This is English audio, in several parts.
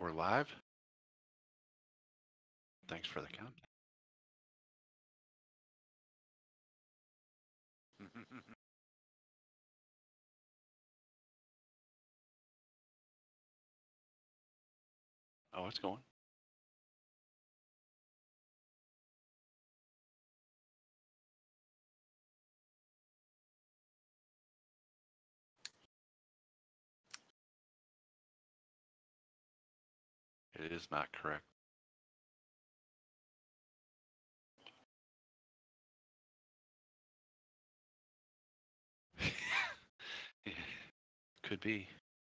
We're live. Thanks for the count. Oh, it's going. It is not correct. Could be.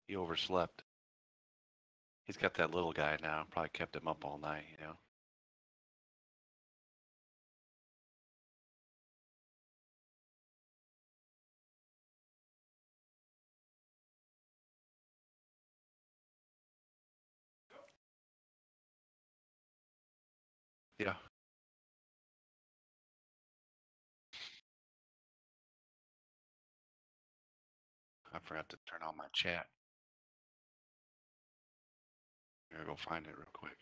He overslept. He's got that little guy now. Probably kept him up all night, you know. Yeah. I forgot to turn on my chat. I'm gonna go find it real quick.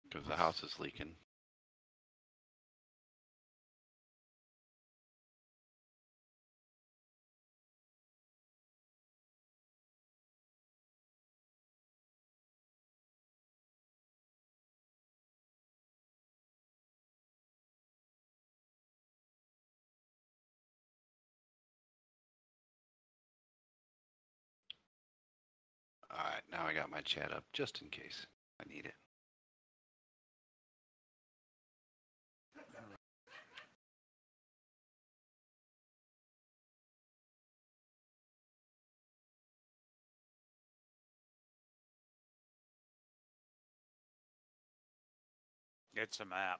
Because the house is leaking. All right, now I got my chat up just in case I need it. It's a map.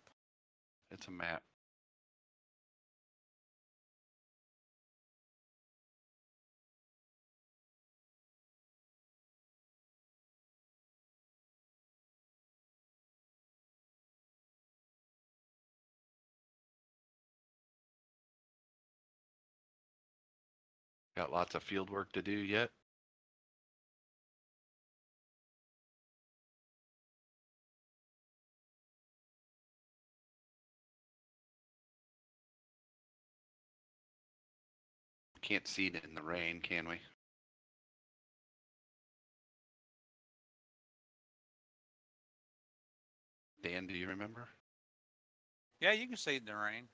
It's a map. Got lots of field work to do yet. Can't see it in the rain, can we? Dan, do you remember? Yeah, you can see it in the rain.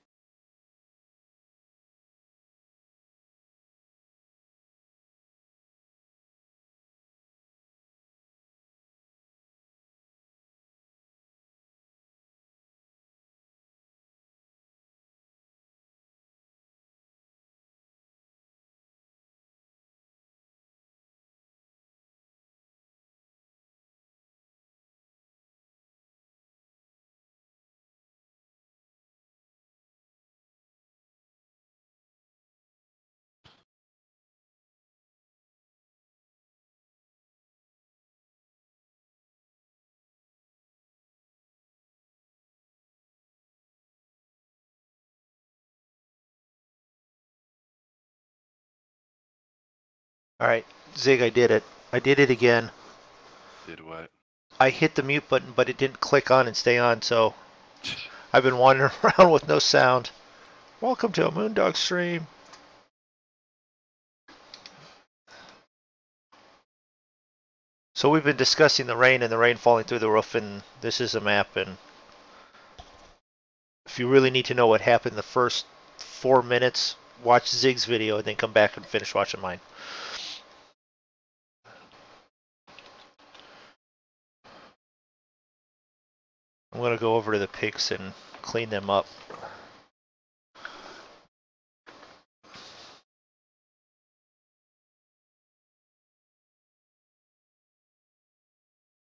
All right, Zig, I did it. I did it again. Did what? I hit the mute button, but it didn't click on and stay on, so I've been wandering around with no sound. Welcome to a Moondog stream. So we've been discussing the rain and the rain falling through the roof, and this is a map. And if you really need to know what happened the first 4 minutes, watch Zig's video and then come back and finish watching mine. I'm going to go over to the pigs and clean them up.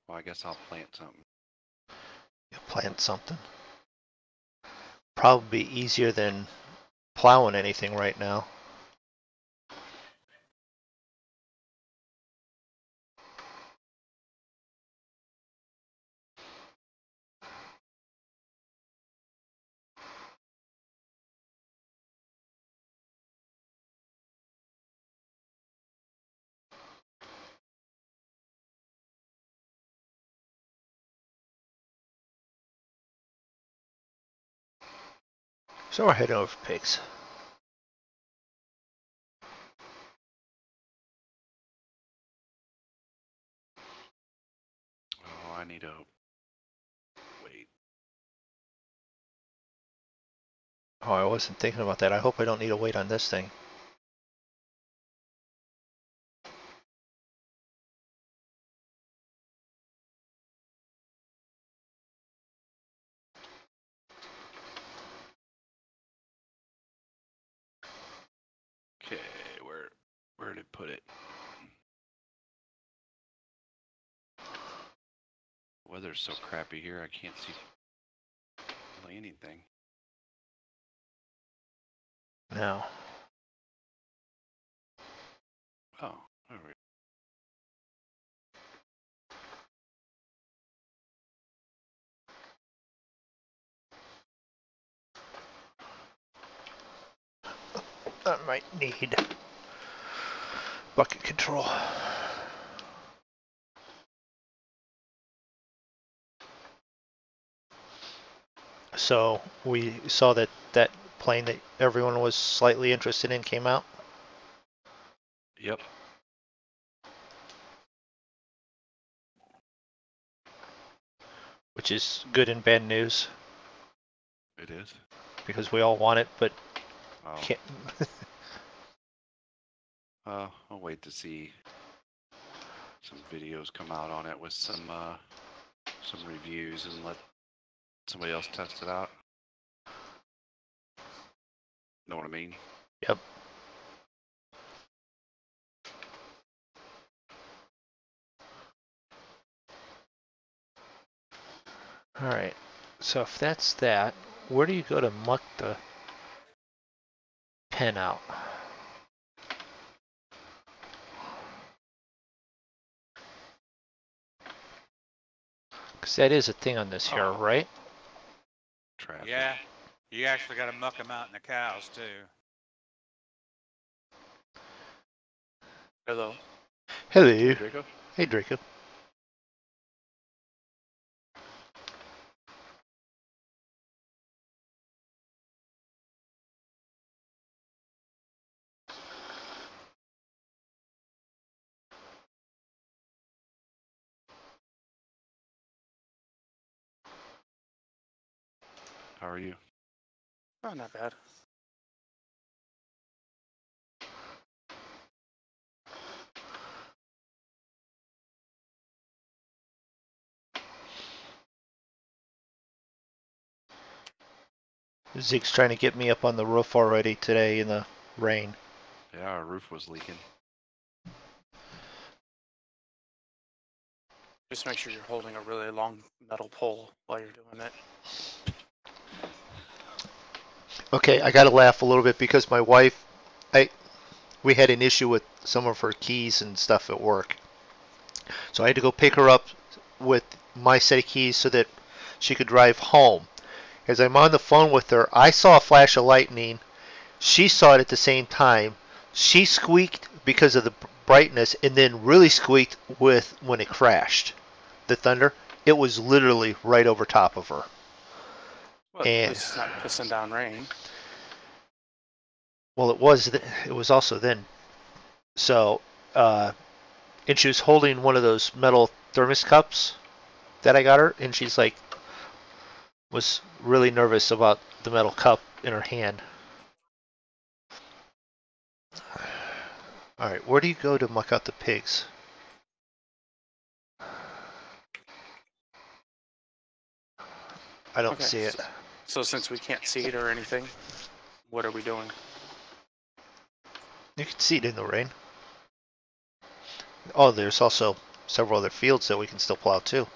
Well, I guess I'll plant something. Yeah, plant something. Probably easier than plowing anything right now. So we're heading over for pigs. Oh, I need to wait. Oh, I wasn't thinking about that. I hope I don't need to wait on this thing. Okay, where did it put it? Weather's so crappy here, I can't see really anything. Now, Oh, there we go. I might need bucket control. So we saw that that plane that everyone was slightly interested in came out. Yep. Which is good and bad news It is. because we all want it, but Oh, can't. I'll wait to see some videos come out on it with some reviews and let somebody else test it out. Know what I mean? Yep. All right. So if that's that, where do you go to muck the pen out? Because that is a thing on this here, Oh. right? Traffic. Yeah. You actually got to muck them out in the cows too. Hello. Hello. Draco? Hey, Draco. How are you? Oh, not bad. Zeke's trying to get me up on the roof already today in the rain. Yeah, our roof was leaking. Just make sure you're holding a really long metal pole while you're doing it. Okay, I gotta laugh a little bit because my wife, we had an issue with some of her keys and stuff at work. So I had to go pick her up with my set of keys so that she could drive home. As I'm on the phone with her, I saw a flash of lightning. She saw it at the same time. She squeaked because of the brightness and then really squeaked with when it crashed. The thunder, it was literally right over top of her. Well, at And least it's not pissing down rain. well, it was also then. So, and she was holding one of those metal thermos cups that I got her, and she's like, was really nervous about the metal cup in her hand. All right, where do you go to muck out the pigs? I don't Okay, see it. So since we can't see it or anything, what are we doing? You can see it in the rain. Oh, there's also several other fields that we can still plow too.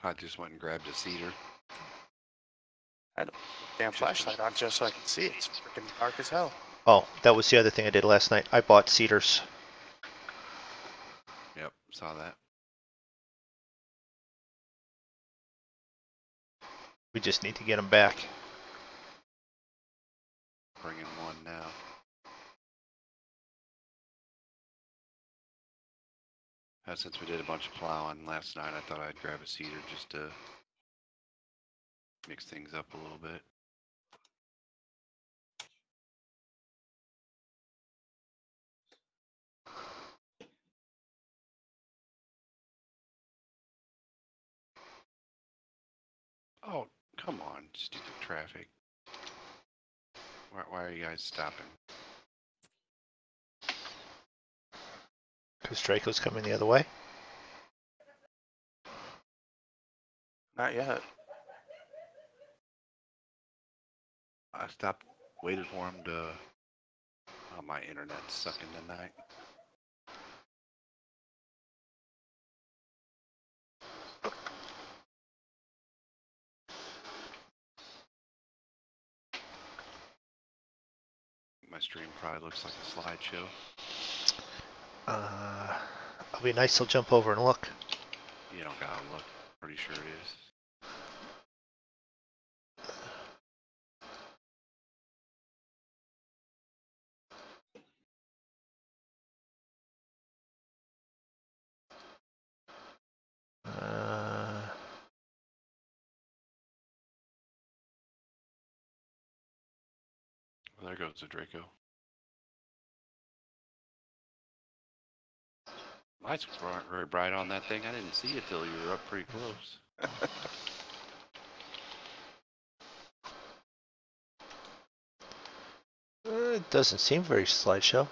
I just went and grabbed a cedar. I don't damn flashlight on just so I can see it. It's freaking dark as hell. Oh, that was the other thing I did last night. I bought cedars. Yep, saw that. We just need to get them back. Bringing one now. Since we did a bunch of plowing last night, I thought I'd grab a cedar just to Mix things up a little bit. Oh, come on, stupid traffic. Why are you guys stopping? Because Draco's coming the other way. Not yet. I stopped, waited for him to... Oh, my internet's sucking tonight. My stream probably looks like a slideshow. It'll be nice to jump over and look. You don't gotta look. Pretty sure it is. Well, there goes the Draco. Lights weren't very bright on that thing. I didn't see it till you were up pretty close. It doesn't seem very slideshow.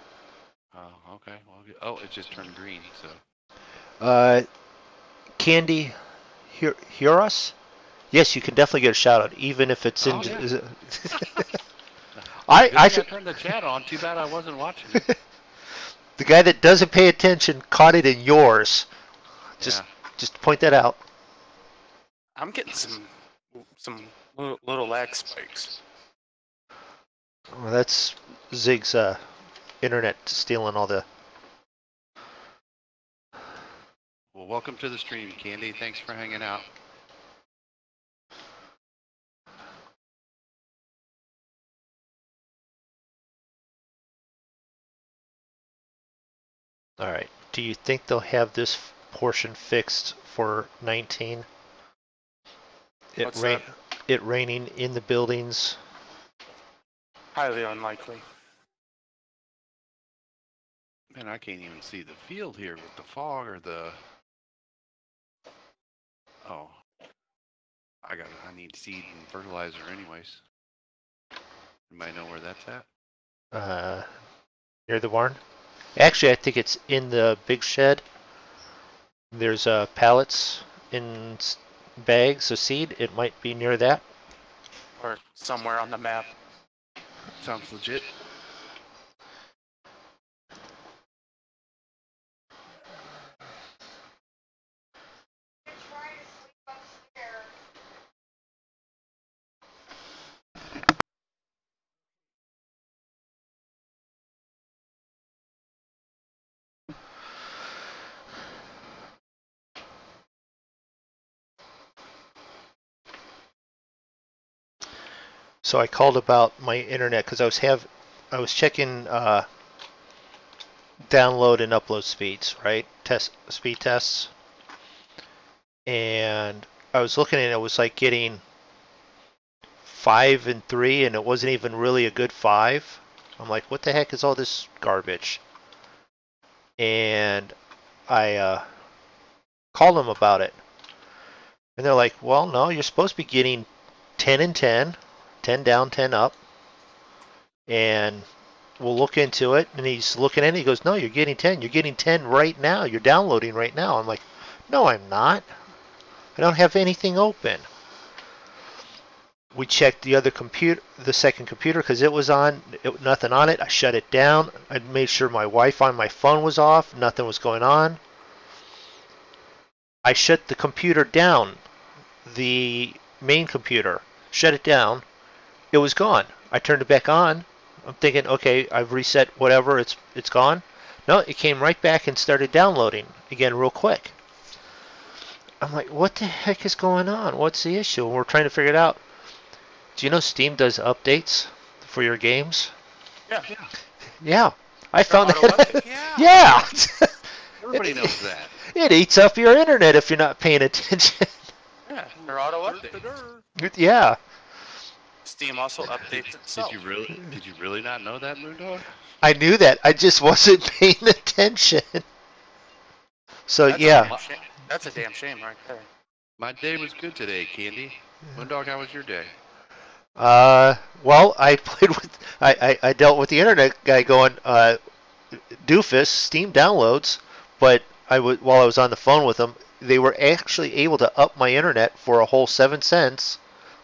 Oh, okay. Well, oh, it just turned green, so. Candy, hear us? Yes, you can definitely get a shout out, even if it's in. Oh, yeah. Is it I turned the chat on. Too bad I wasn't watching it. The guy that doesn't pay attention caught it in yours. Just point that out. I'm getting some little lag spikes. Well, that's Zig's internet stealing all the. Well, welcome to the stream, Candy. Thanks for hanging out. All right. Do you think they'll have this portion fixed for 19? What's that? It raining in the buildings. Highly unlikely. Man, I can't even see the field here with the fog or the... Oh. I need seed and fertilizer anyways. Anybody know where that's at? Near the barn? Actually, I think it's in the big shed. There's pallets in bags of seed. It might be near that. Or somewhere on the map. Sounds legit. So I called about my internet because I was checking download and upload speeds, right? Speed tests, and I was looking at it. It was like getting 5 and 3, and it wasn't even really a good 5. I'm like, what the heck is all this garbage? And I called them about it, and they're like, well, no, you're supposed to be getting 10 and 10. 10 down, 10 up, and we'll look into it. And he's looking at it. He goes, no, you're getting 10. You're getting 10 right now. You're downloading right now. I'm like, no, I'm not. I don't have anything open. We checked the other computer, the second computer, because it was on. Nothing on it. I shut it down. I made sure my Wi-Fi on my phone was off. Nothing was going on. I shut the computer down, the main computer. Shut it down. It was gone. I turned it back on. I'm thinking, okay, I've reset whatever, it's gone. No, it came right back and started downloading again real quick. I'm like, what the heck is going on? What's the issue? And we're trying to figure it out. Do you know Steam does updates for your games? Yeah. Yeah. I found that. Yeah. Yeah. Everybody knows that. It eats up your internet if you're not paying attention. Yeah, they're auto updates. Yeah, Steam also Did, updates itself. did you really not know that, Moondog? I knew that. I just wasn't paying attention. So That's yeah, a damn shame. That's a damn shame right there. My day was good today, Candy. Moondog, how was your day? well, I played with, I dealt with the internet guy going, doofus, Steam downloads, but while I was on the phone with them, they were actually able to up my internet for a whole 7 cents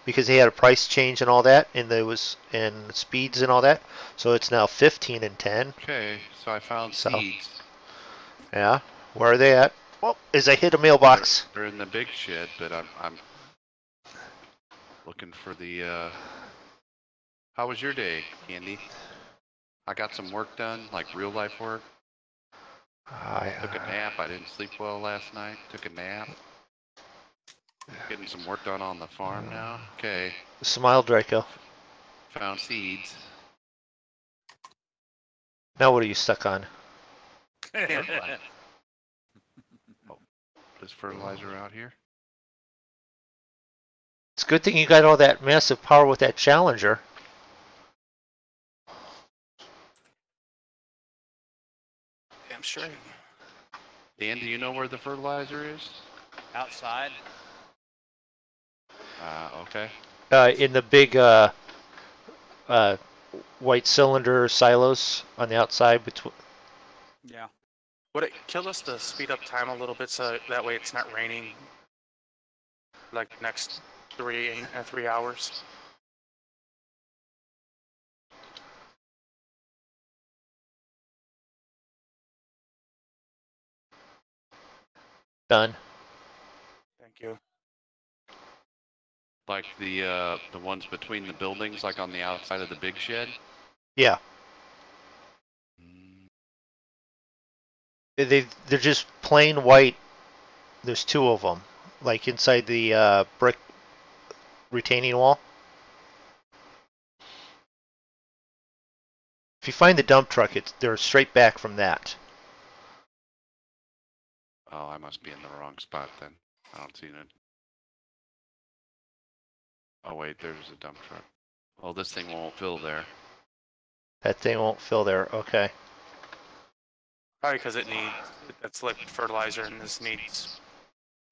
because they had a price change and all that, and there was and speeds and all that. So it's now 15 and 10. Okay, so I found So seeds. yeah, where are they at? Well, as I hit a mailbox. They're in the big shed, but I'm looking for the. How was your day, Candy? I got some work done, like real life work. Took a nap. I didn't sleep well last night. Took a nap. Getting some work done on the farm now. Okay. Smile, Draco. Found seeds. Now what are you stuck on? This fertilizer out here. It's a good thing you got all that massive power with that Challenger. Damn straight. Dan, do you know where the fertilizer is? Outside. Okay. In the big white cylinder silos on the outside between. Yeah. Would it kill us to speed up time a little bit so that way it's not raining like next 3 hours? Done. Thank you. Like the ones between the buildings, like on the outside of the big shed. Yeah. Mm, They're just plain white. There's 2 of them, like inside the brick retaining wall. If you find the dump truck, they're straight back from that. Oh, I must be in the wrong spot then. I don't see it. Oh wait, there's a dump truck. Well, this thing won't fill there. That thing won't fill there. Okay. Probably because it's liquid fertilizer and this needs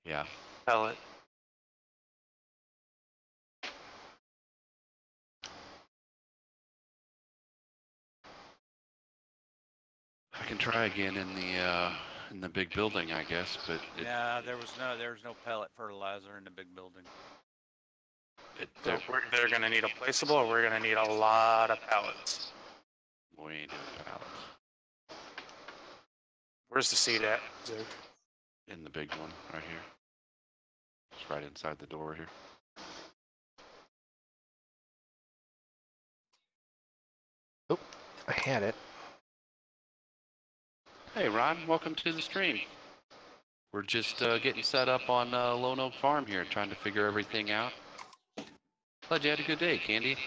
Yeah. pellet. I can try again in the big building, I guess, but Yeah, there was no pellet fertilizer in the big building. So they're going to need a placeable, or we're going to need a lot of pallets. we ain't doing pallets. Where's the seed at, Zig? In the big one, right here. It's right inside the door here. Oh, I had it. Hey Ron, welcome to the stream. We're just getting set up on Lone Oak Farm here, trying to figure everything out. Glad you had a good day, Candy.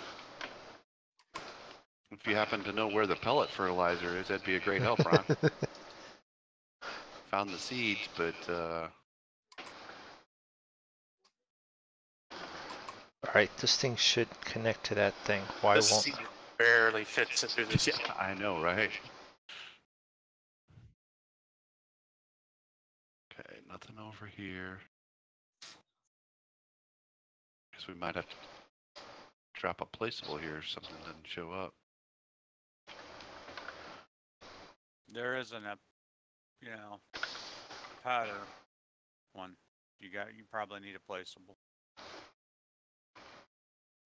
If you happen to know where the pellet fertilizer is, that'd be a great help, Ron. Found the seeds, but All right, this thing should connect to that thing. Why This won't? seed barely fits it through this. yeah, I know, right? Okay, nothing over here. Guess we might have to drop a placeable here if something doesn't show up. There isn't a, powder one. You probably need a placeable.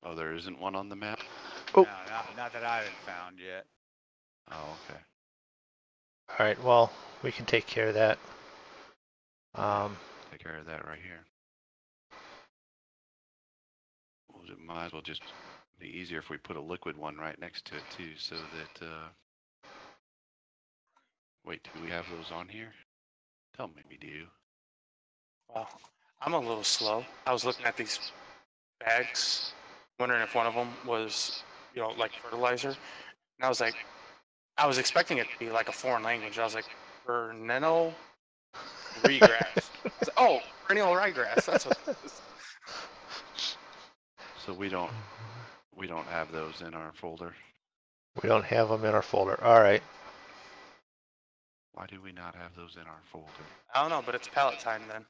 Oh, there isn't one on the map? Oh. No, not that I haven't found yet. Oh, okay. All right, well, we can take care of that. Take care of that right here. It might as well just be easier if we put a liquid one right next to it too, so that, wait, do we have those on here? Tell me we do. Well, I'm a little slow. I was looking at these bags, wondering if one of them was, like fertilizer. And I was like, I was expecting it to be like a foreign language. I was like, perennial ryegrass. I was like, oh, perennial ryegrass. That's what it is. So we don't have those in our folder. We don't have them in our folder. All right. Why do we not have those in our folder? I don't know, but it's pallet time then.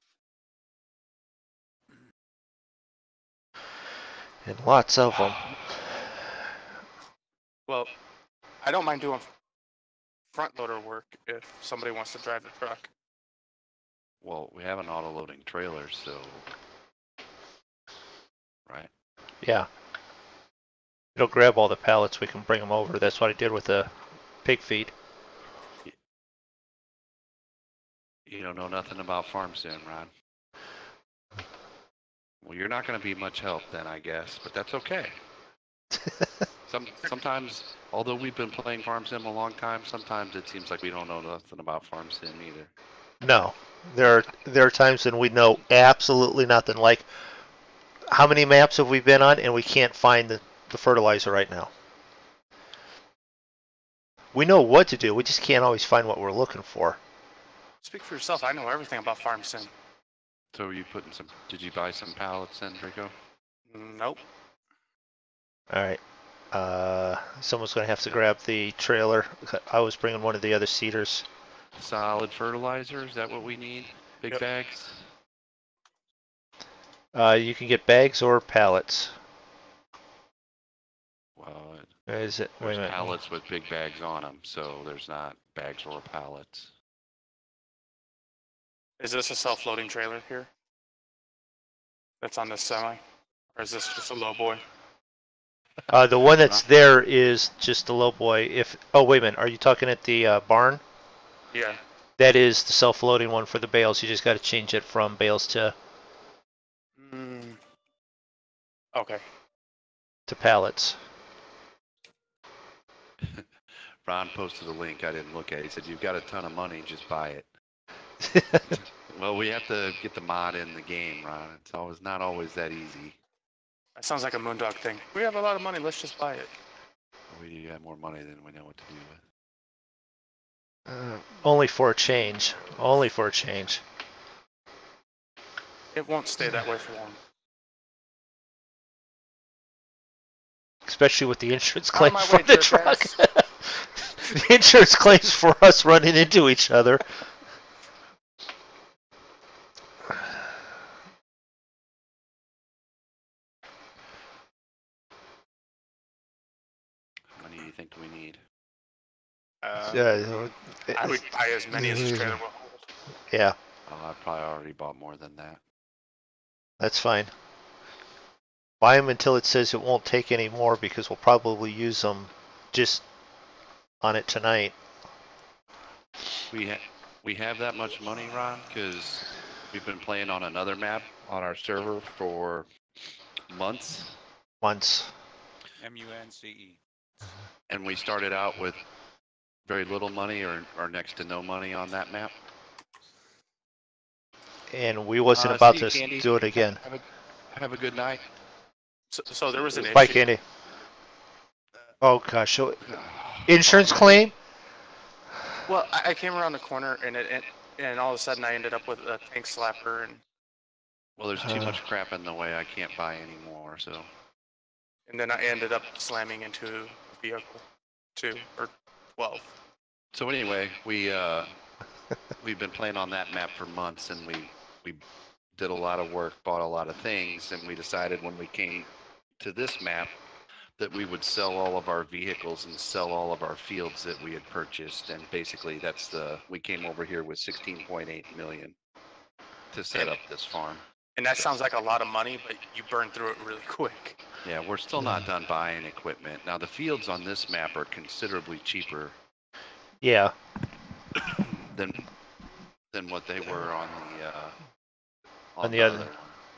And lots of them. Well, I don't mind doing front loader work if somebody wants to drive the truck. Well, we have an auto-loading trailer, so... Right? Yeah. It'll grab all the pallets. We can bring them over. That's what I did with the pig feed. You don't know nothing about farm sim, Ron. Well, you're not going to be much help then, I guess, but that's okay. Sometimes, although we've been playing farm sim a long time, sometimes it seems like we don't know nothing about farm sim either. No. There are times when we know absolutely nothing. Like, how many maps have we been on and we can't find the fertilizer right now? We know what to do. We just can't always find what we're looking for. Speak for yourself. I know everything about farm sim. So are you putting some... Did you buy some pallets then, Draco? Nope. All right. Someone's going to have to grab the trailer. I was bringing one of the other seeders. Solid fertilizer, is that what we need? Big Yep. bags? You can get bags or pallets. Well, Is it? Wait a there's minute. pallets with big bags on them, so there's not bags or pallets. Is this a self-loading trailer here? That's on this semi? Or is this just a low boy? The one that's there is just the low boy. Oh, wait a minute. Are you talking at the barn? Yeah. That is the self-loading one for the bales. You just got to change it from bales to Okay. pallets. Ron posted a link I didn't look at. He said, you've got a ton of money, just buy it. Well, we have to get the mod in the game, Ron. It's not always that easy. That sounds like a Moondog thing. We have a lot of money, let's just buy it. We have more money than we know what to do with. Only for a change. Only for a change. It won't stay that way for long. Especially with the insurance On my claims way, for the jerk truck. ass. The insurance claims for us running into each other. How many do you think we need? I would buy as many as this trailer will hold. Yeah, Oh, I've probably already bought more than that. that's fine. Buy them until it says it won't take any more because we'll probably use them just on it tonight. We have that much money, Ron, because we've been playing on another map on our server for months. Once. MUNCE. And we started out with very little money or next to no money on that map. And we wasn't See about you, to Candy. do it again. Have a good night. So there was an Bye, issue. Candy. Oh, gosh. So, insurance claim? Well, I came around the corner and all of a sudden I ended up with a tank slapper Well, there's too much crap in the way. I can't buy anymore, so. and then I ended up slamming into a vehicle, 2 or 12. So anyway, we've been playing on that map for months, and we did a lot of work, bought a lot of things, and we decided when we came to this map that we would sell all of our vehicles and sell all of our fields that we had purchased, and basically we came over here with 16.8 million to set up this farm. And that sounds like a lot of money, but you burn through it really quick. Yeah, we're still not done buying equipment. Now the fields on this map are considerably cheaper Yeah. than what they were on the other one.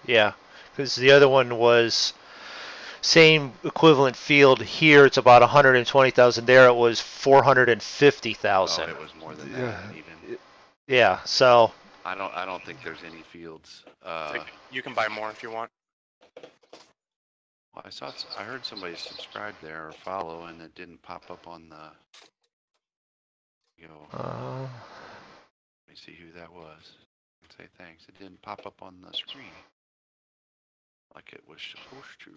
Yeah. Because the other one was same equivalent field. Here it's about 120,000. There it was 450,000. Oh, it was more than that even. Yeah. So. I don't think there's any fields. Like, you can buy more if you want. Well, I heard somebody subscribe there or follow, and it didn't pop up on the. Let me see who that was. Say thanks. It didn't pop up on the screen like it was supposed to.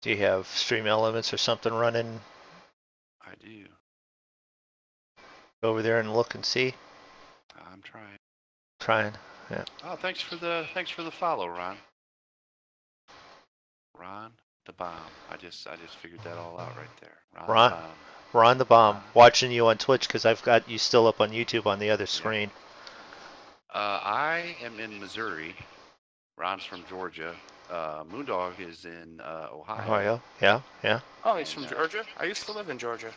Do you have Stream Elements or something running I do. over there and look and see? I'm trying. Trying. Yeah. Oh, thanks for the follow, Ron. Ron the Bomb. I just figured that all out right there. Ron. The Bomb. Ron the Bomb. Watching you on Twitch because I've got you still up on YouTube on the other screen. I am in Missouri. Ron's from Georgia. Moondog is in Ohio. Yeah. Oh, he's from Georgia? I used to live in Georgia.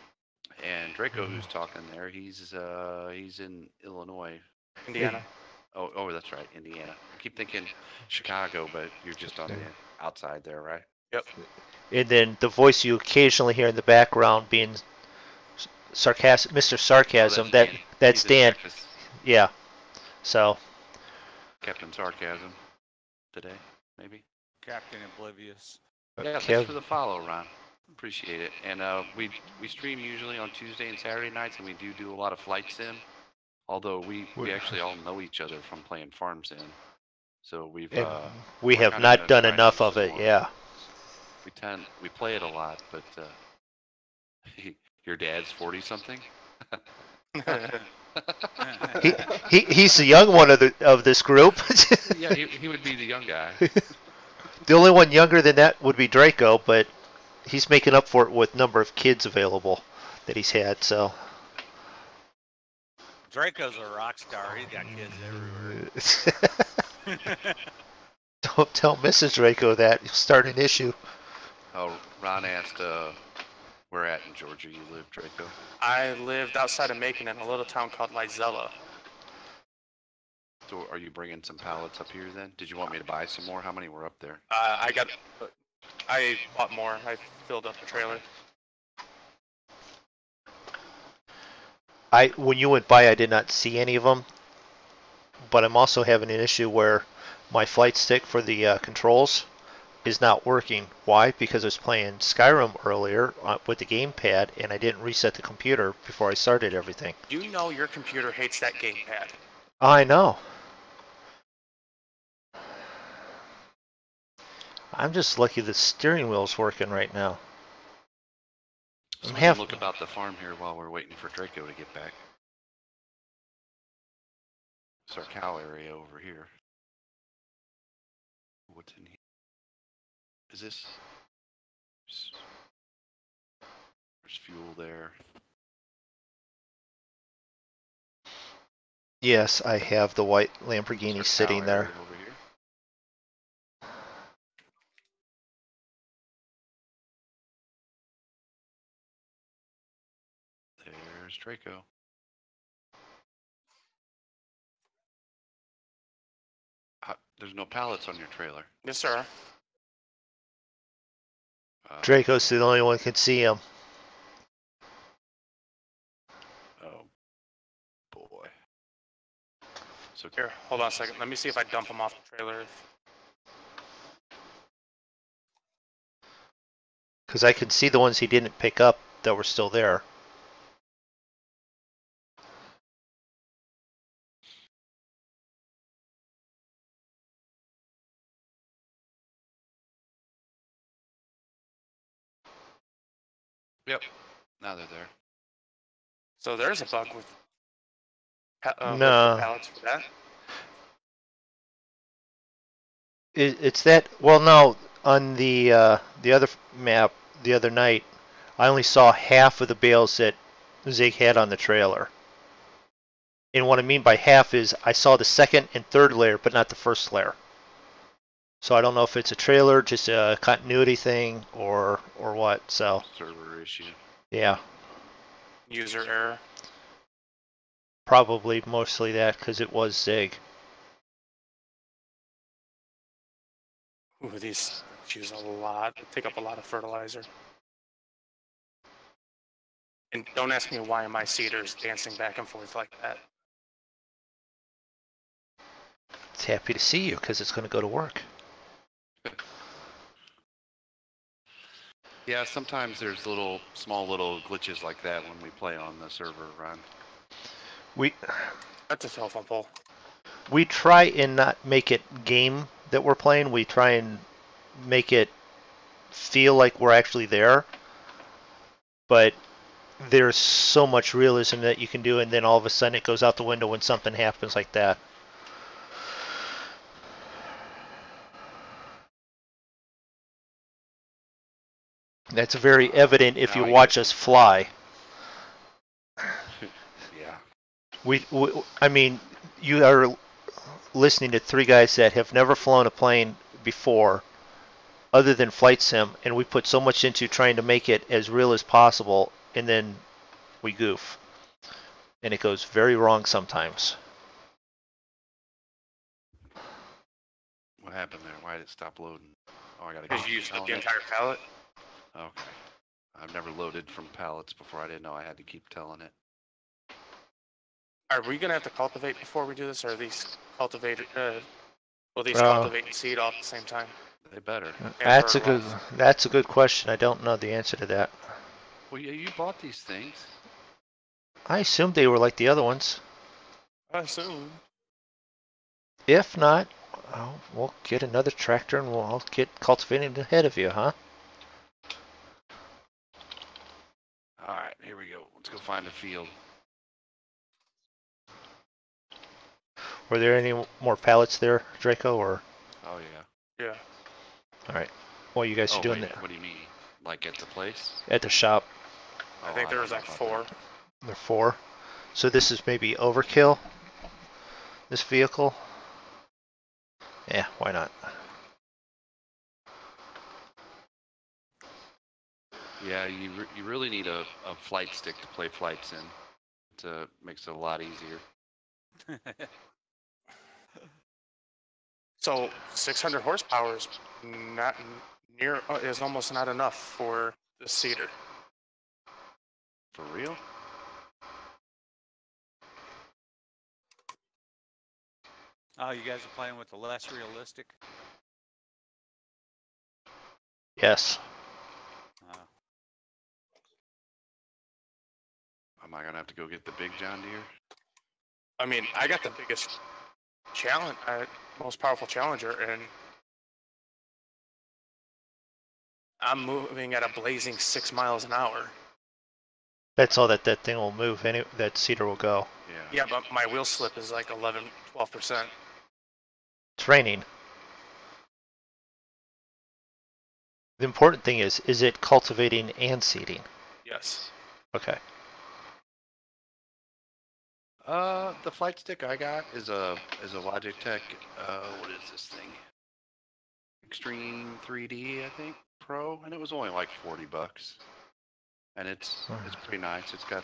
And Draco, who's talking there, he's in Illinois. Indiana. Oh, that's right, Indiana. I keep thinking Chicago, but you're just on the outside there, right? Yep. And then the voice you occasionally hear in the background being sarcastic, Mr. Sarcasm. That's Dan. Breakfast. Yeah. So. Captain Sarcasm. Today, maybe. Captain Oblivious. Yeah, thanks for the follow, Ron. Appreciate it. And we stream usually on Tuesday and Saturday nights, and we do a lot of flight sim. Although we actually all know each other from playing Farm Sim, so we have not done enough of it. Yeah. We play it a lot, but your dad's 40 something. He's the young one of this group. Yeah, he would be the young guy. The only one younger than that would be Draco, but he's making up for it with number of kids available that he's had. So Draco's a rock star. He's got kids everywhere. Don't tell Mrs. Draco that. You'll start an issue. Oh, Ron asked where at in Georgia you live, Draco? I lived outside of Macon in a little town called Lizella. So are you bringing some pallets up here then? Did you want me to buy some more? How many were up there? I bought more. I filled up the trailer. When you went by, I did not see any of them, but I'm also having an issue where my flight stick for the controls is not working. Why? Because I was playing Skyrim earlier with the gamepad, and I didn't reset the computer before I started everything. You know your computer hates that gamepad. I know. I'm just lucky the steering wheel's working right now. So we can look about the farm here while we're waiting for Draco to get back. It's our cow area over here. What's in here? Is this? There's fuel there. Yes, I have the white Lamborghini It's our sitting cow there. area over here. There's Draco. There's no pallets on your trailer. Yes, sir. Draco's the only one who can see him. Oh, boy. So Here, hold on a second. Let me see if I dump them off the trailer. Because I can see the ones he didn't pick up that were still there. Yep. Now they're there. So there's a bug with, with No. the pallets for that. It's that. Well, no. On the other map the other night, I only saw half of the bales that Zig had on the trailer. And what I mean by half is I saw the second and third layer, but not the first layer. So I don't know if it's a trailer, just a continuity thing, or what. So Server issue. yeah, User error. probably mostly that because it was Zig. Ooh, these use a lot. They take up a lot of fertilizer. And don't ask me why my seeder's dancing back and forth like that. It's happy to see you because it's going to go to work. Yeah, sometimes there's small little glitches like that when we play on the server, Ron. That's a telephone pole. We try and not make it game that we're playing. We try and make it feel like we're actually there, but there's so much realism that you can do, and then all of a sudden it goes out the window when something happens like that. That's very evident if you watch us fly. Yeah. I mean, you are listening to three guys that have never flown a plane before, other than flight sim, and we put so much into trying to make it as real as possible, and then we goof. And it goes very wrong sometimes. What happened there? Why did it stop loading? Oh, I gotta Because go. you used up the entire pallet. Okay. I've never loaded from pallets before. I didn't know I had to keep telling it. Are we gonna have to cultivate before we do this, or are these cultivated? Will these cultivate and seed all at the same time? They better. That's a good question. I don't know the answer to that. Well, yeah, you bought these things. I assumed they were like the other ones. I assume. If not, we'll get another tractor and I'll get cultivating ahead of you, huh? All right, here we go. Let's go find a field. Were there any more pallets there, Draco, or? Oh, yeah. Yeah. All right. What you guys are doing wait, there? What do you mean? Like at the place? At the shop. I think there was like 4. There are 4. So this is maybe overkill, this vehicle? Yeah, why not? Yeah, you really need a flight stick to play flights in. It makes it a lot easier. So 600 horsepower is not near. Is almost not enough for the seeder. For real? Oh, you guys are playing with the less realistic? Yes. Am I gonna have to go get the big John Deere? I mean, I got the biggest challenge, most powerful Challenger, and I'm moving at a blazing 6 miles an hour. That's all that thing will move. That seeder will go. Yeah. Yeah, but my wheel slip is like 12%. It's raining. The important thing is it cultivating and seeding? Yes. Okay. The flight stick I got is a Logitech. What is this thing? Extreme 3D, I think, Pro, and it was only like $40. And it's pretty nice. It's got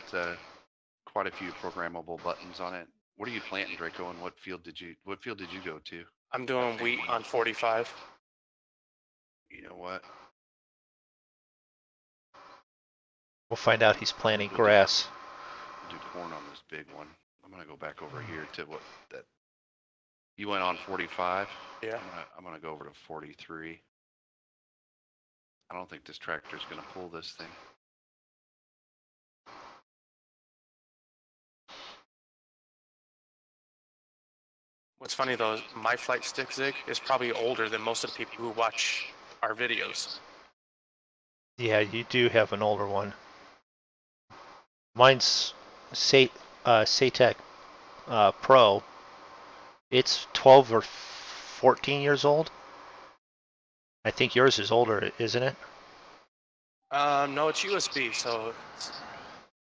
quite a few programmable buttons on it. What are you planting, Draco? And what field did you go to? I'm doing wheat on 45. You know what? We'll find out he's planting grass. We'll do corn on this big one. I'm gonna go back over here to what that. You went on 45. Yeah. I'm gonna go over to 43. I don't think this tractor's gonna pull this thing. What's funny though, is my flight stick Zig is probably older than most of the people who watch our videos. Yeah, you do have an older one. Mine's Satec Pro. It's 12 or 14 years old. I think yours is older, isn't it? No, it's USB, so.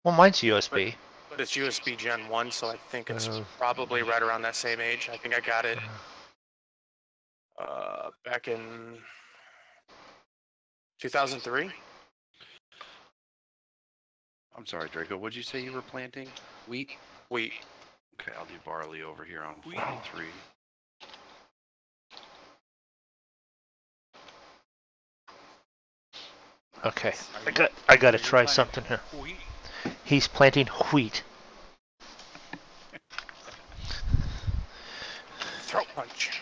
Well, mine's USB. But it's USB Gen 1, so I think it's probably right around that same age. I think I got it back in 2003. I'm sorry, Draco. What'd you say you were planting? Wheat? Wheat. Okay, I'll do barley over here on 43. Okay, I got to try something here. Wheat? He's planting wheat. Throat punch.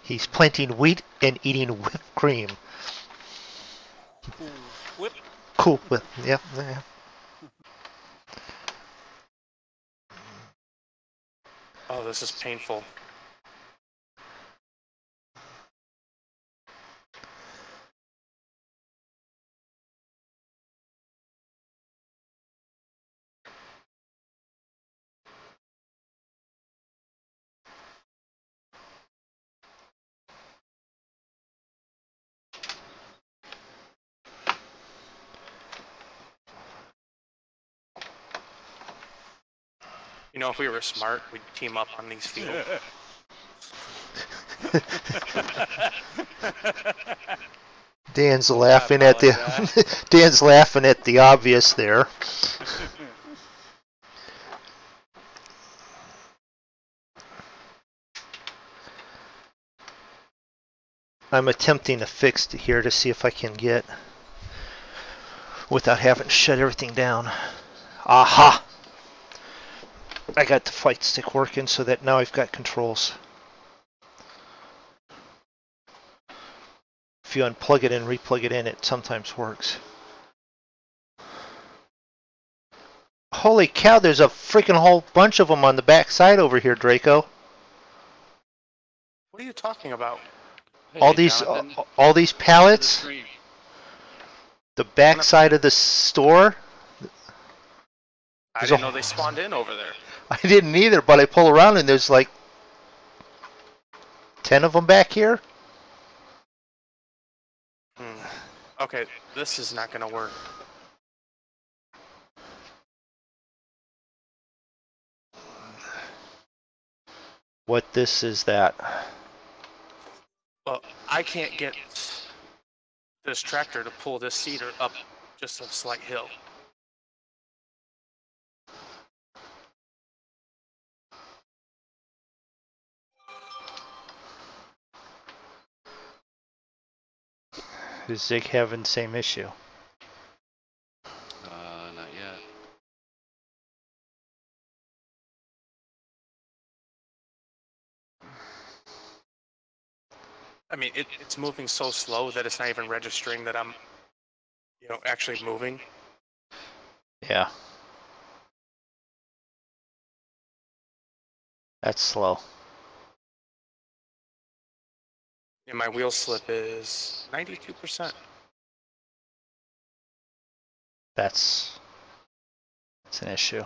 He's planting wheat and eating whipped cream. Cool whip? Cool whip. Yep. Yeah. Oh, this is painful. You know, if we were smart, we'd team up on these fields. Dan's We'll laughing laugh at out the Dan's laughing at the obvious there. I'm attempting to fix it here to see if I can get without having to shut everything down. Aha! I got the flight stick working so that now I've got controls. If you unplug it and replug it in, it sometimes works. Holy cow, there's a freaking whole bunch of them on the back side over here, Draco. What are you talking about? all Hey, these Jonathan, all these to the pallets, stream. the back side of the store. I There's didn't a- know they spawned in over there. I didn't either, but I pull around and there's like 10 of them back here. Okay, this is not gonna work. What this is that? Well, I can't get this tractor to pull this cedar up just a slight hill. Is Zig having the same issue? Not yet. I mean, it's moving so slow that it's not even registering that I'm, actually moving. Yeah. That's slow. And my wheel slip is 92%. That's an issue.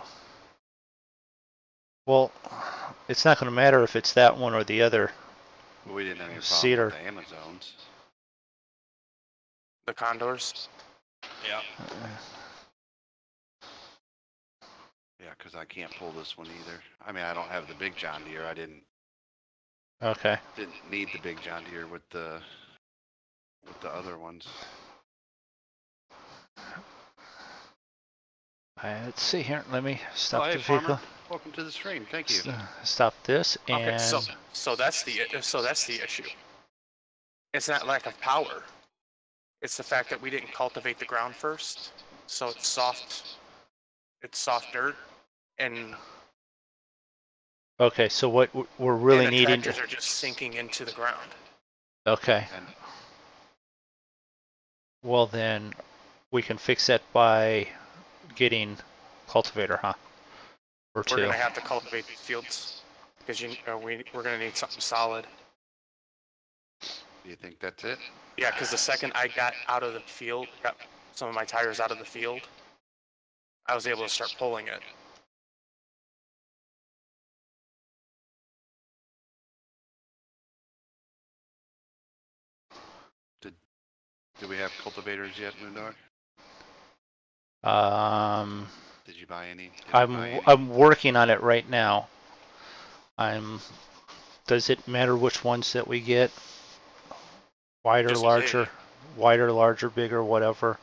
Well, it's not going to matter if it's that one or the other. We didn't have any problem Cedar. with the Amazons. The condors. Yeah. Yeah, because I can't pull this one either. I mean, I don't have the big John Deere. I didn't Okay. need the big John Deere with the other ones. Let's see here. Let me stop hey, the vehicle. farmer. Welcome to the stream. Thank you. Stop this and Okay, so that's the issue. It's not lack of power. It's the fact that we didn't cultivate the ground first, so it's soft. It's soft dirt, and okay. So what we're really and the needing. tractors are just sinking into the ground. Okay. And Well then, we can fix that by getting cultivator, huh? Or We're two. gonna have to cultivate these fields because we're gonna need something solid. do you think that's it? Yeah, because the second I got out of the field, got some of my tires out of the field, I was able to start pulling it. Do we have cultivators yet, Moondog? Did you buy any? I'm working on it right now. Does it matter which ones that we get? Wider, Just larger, big. wider, larger, bigger, whatever.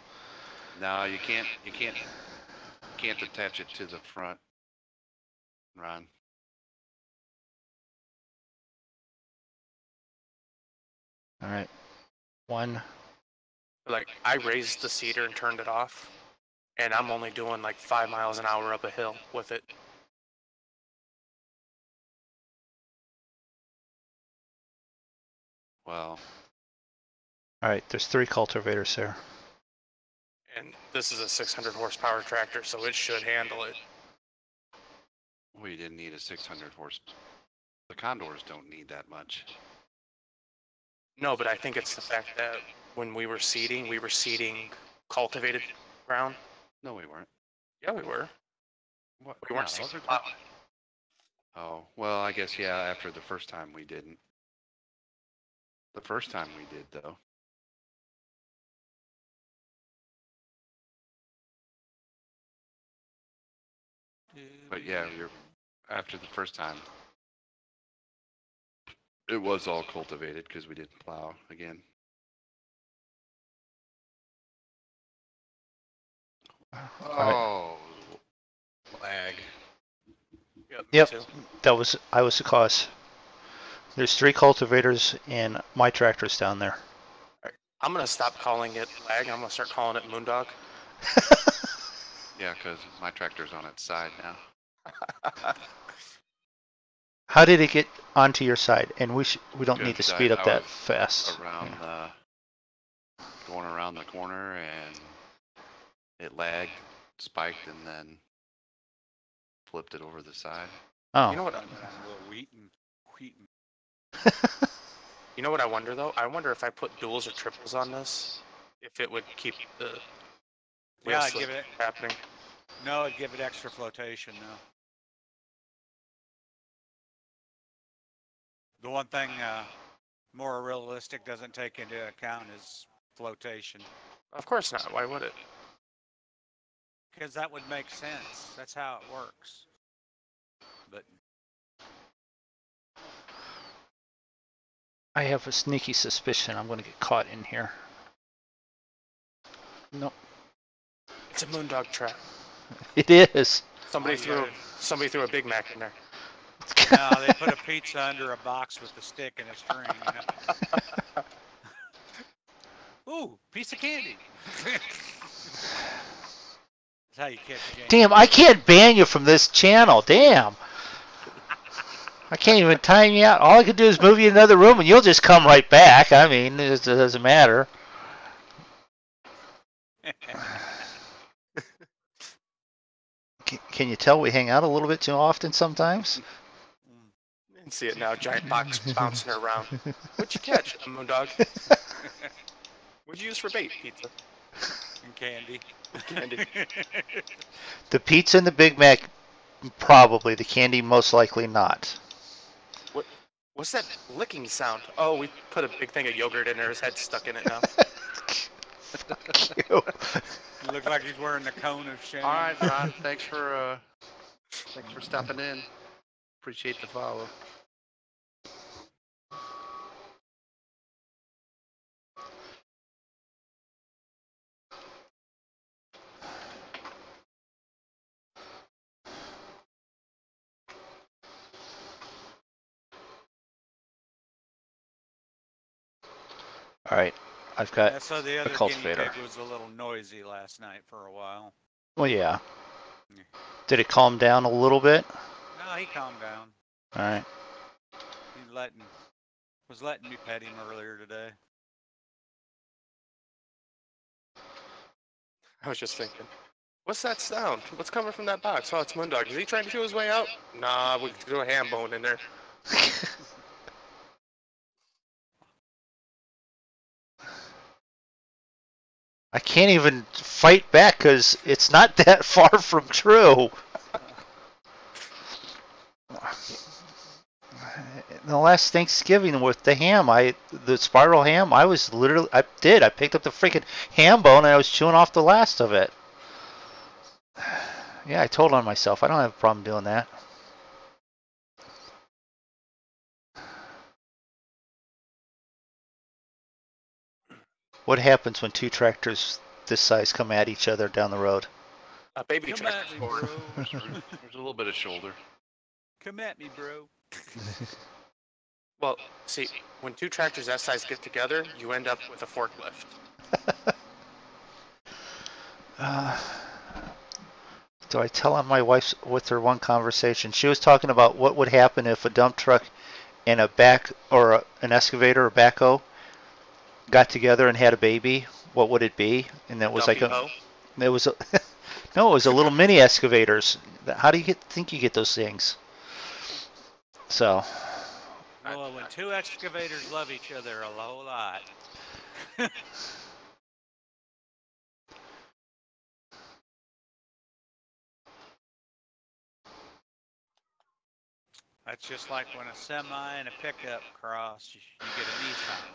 No, you can't attach it to the front, Ron. All right. One. Like I raised the cedar and turned it off, and I'm only doing like 5 miles an hour up a hill with it. Well, All right. There's 3 cultivators there. And this is a 600 horsepower tractor, so it should handle it. we didn't need a 600 horse. The Condors don't need that much. No, but I think it's the fact that when we were seeding cultivated ground. No, we weren't. Yeah, we were. What? We weren't No, seeding those are- plowing. Oh, well, I guess, yeah, after the first time we didn't. The first time we did, though. But yeah, after the first time. It was all cultivated because we didn't plow again. Oh, lag. Yep, I was the cause. There's 3 cultivators and my tractor's down there. I'm gonna stop calling it lag. I'm gonna start calling it Moondog. Yeah, because my tractor's on its side now. How did it get onto your side? And we don't Good need to side. speed up I that was fast. Around going around the corner, and it lagged, spiked, and then flipped it over the side. Oh. You know what? A little Wheaton. You know what I wonder though? I wonder if I put duals or triples on this, if it would keep the wheel Yeah, I'd slip give it. happening. No, I'd give it extra flotation. No. The one thing more realistic doesn't take into account is flotation. Of course not. Why would it? Because that would make sense. That's how it works. But I have a sneaky suspicion I'm going to get caught in here. Nope. It's a Moondog trap. It is. Somebody threw a Big Mac in there. no, they put a pizza under a box with a stick and a string. You know? Ooh, piece of candy. That's how you catch a game. Damn, I can't ban you from this channel. Damn. I can't even time you out. All I could do is move you in another room and you'll just come right back. I mean, it doesn't matter. Can you tell we hang out a little bit too often sometimes? You can see it now. Giant box bouncing around. What'd you catch, a Moondog? What'd you use for bait? Pizza. And candy. Candy. The pizza and the Big Mac, probably. The candy, most likely not. What's that licking sound? Oh, we put a big thing of yogurt in there. His head's stuck in it now. Fuck you. You look like he's wearing the cone of shame. All right, Ron. Thanks for stopping in. Appreciate the follow. All right, I've got Yeah, so the a other guinea cultivator. pig was a little noisy last night for a while. Well, yeah. Yeah. Did it calm down a little bit? No, he calmed down. All right. He was letting me pet him earlier today. I was just thinking, what's that sound? What's coming from that box? Oh, it's Moondog. Is he trying to chew his way out? Nah, we threw a ham bone in there. I can't even fight back because it's not that far from true. The last Thanksgiving with the ham, the spiral ham, I picked up the freaking ham bone and I was chewing off the last of it. Yeah, I told on myself. I don't have a problem doing that. What happens when 2 tractors this size come at each other down the road? A baby Come tractor. at me, bro. There's a little bit of shoulder. Come at me, bro. Well, see, when 2 tractors that size get together, you end up with a forklift. Do I tell on my wife's with her one conversation? She was talking about what would happen if a dump truck and an excavator or backhoe got together and had a baby. What would it be? And that was Dumpy like hoe? it was a little mini excavators. How do you think you get those things? So. Well, when 2 excavators love each other a whole lot. That's just like when a semi and a pickup cross, you get a Nissan.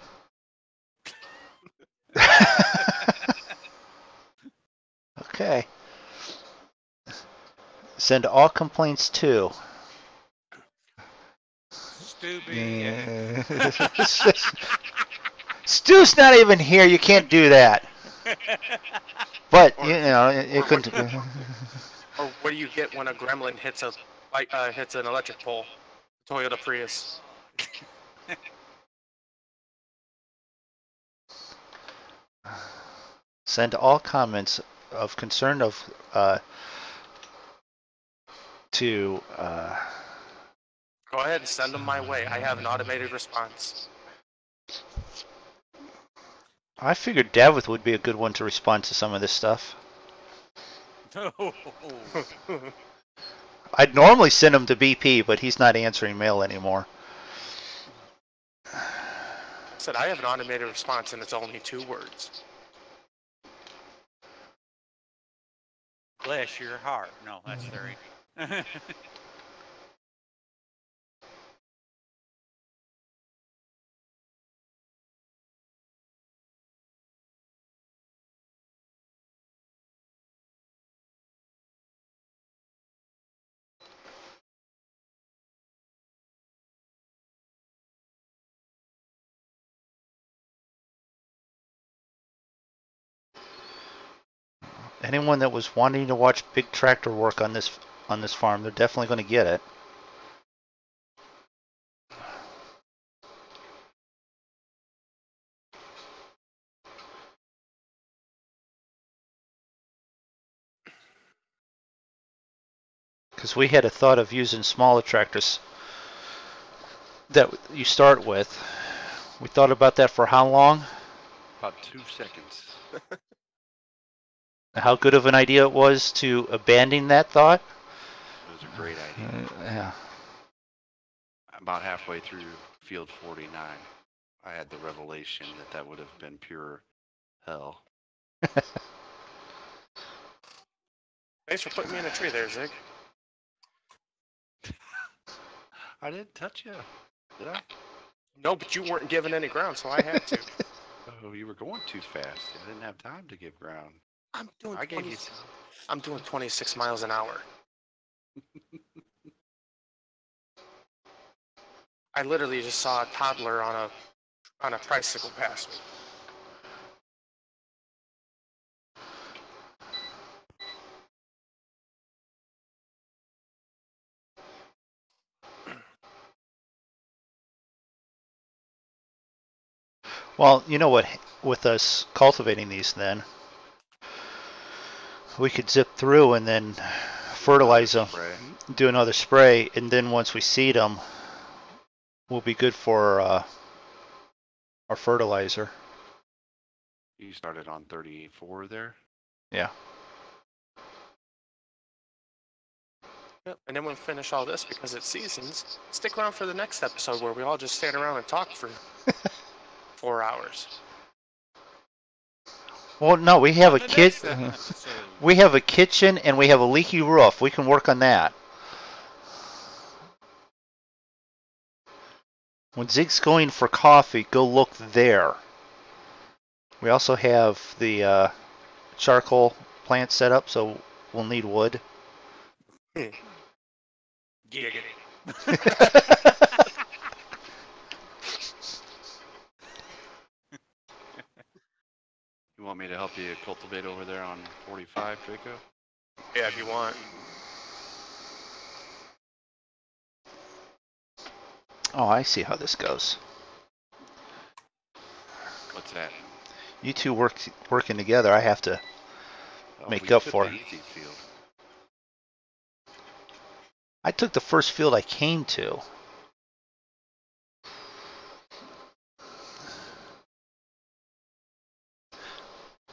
Okay. Send all complaints to. Stu be? Stu's not even here. You can't do that. But Or- you know, it or couldn't. Or what do you get when a gremlin hits hits an electric pole? Toyota Prius. Send all comments of concern to. Go ahead and send them my way. I have an automated response. I figured Davith would be a good one to respond to some of this stuff. I'd normally send him to BP, but he's not answering mail anymore. I said I have an automated response, and it's only 2 words. Bless your heart. No, that's 3. Anyone that was wanting to watch big tractor work on this farm, they're definitely going to get it. Because we had a thought of using smaller tractors that you start with. We thought about that for how long? About 2 seconds. How good of an idea it was to abandon that thought? It was a great idea. Yeah. About halfway through field 49, I had the revelation that would have been pure hell. Thanks for putting me in a tree there, Zig. I didn't touch you, did I? No, but you weren't giving any ground, so I had to. Oh, you were going too fast. I didn't have time to give ground. I'm doing I gave you 26 miles an hour. I literally just saw a toddler on a tricycle pass me. Well, you know what? With us cultivating these, then we could zip through and then fertilize them, do another spray, and then once we seed them, we'll be good for our fertilizer. You started on 34 there? Yeah. Yep. And then we'll finish all this because it's seasons. Stick around for the next episode where we all just stand around and talk for 4 hours. Well, no, we have a we have a kitchen and we have a leaky roof. We can work on that. When Zig's going for coffee, go look there. We also have the charcoal plant set up, so we'll need wood. Giggity. You want me to help you cultivate over there on 45, Draco? Yeah, if you want. Oh, I see how this goes. What's that? You two working together. I have to make up for it. Easy field. I took the first field I came to.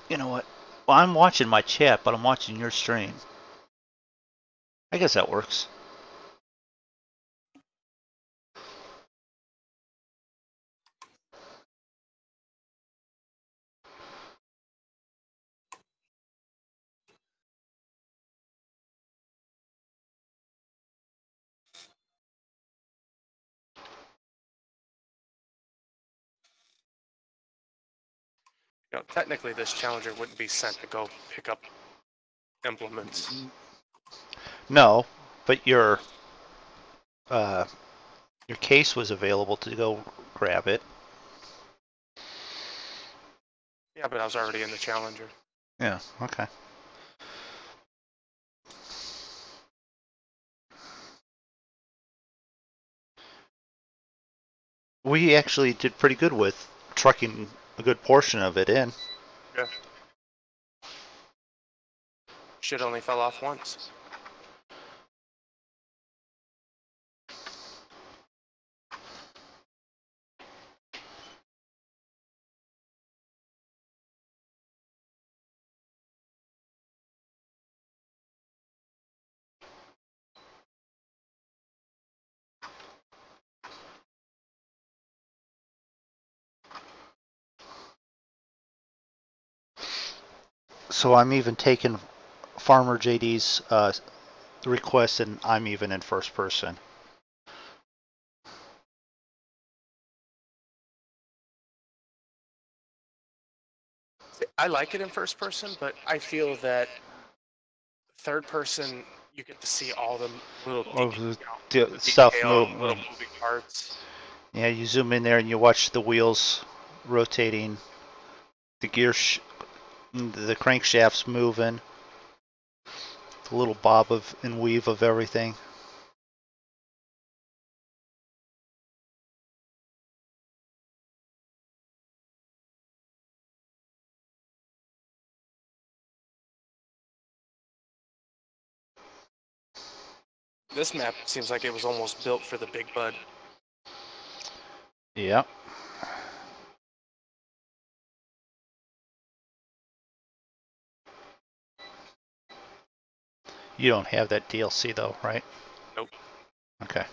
You know what? Well, I'm watching my chat, but I'm watching your stream. I guess that works. You know, technically, this challenger wouldn't be sent to go pick up implements. No, but your Your case was available to go grab it. Yeah, but I was already in the Challenger. Yeah, okay. We actually did pretty good with trucking a good portion of it in. Yeah. Shit only fell off once. So I'm even taking Farmer JD's request, and I'm even in first person. I like it in first person, but I feel that third person, you get to see all the little The stuff detail, move. little moving parts. Yeah, you zoom in there and you watch the wheels rotating, the the crankshafts moving, the little bob and weave of everything. This map seems like it was almost built for the Big Bud. Yeah. You don't have that DLC though, right? Nope. Okay.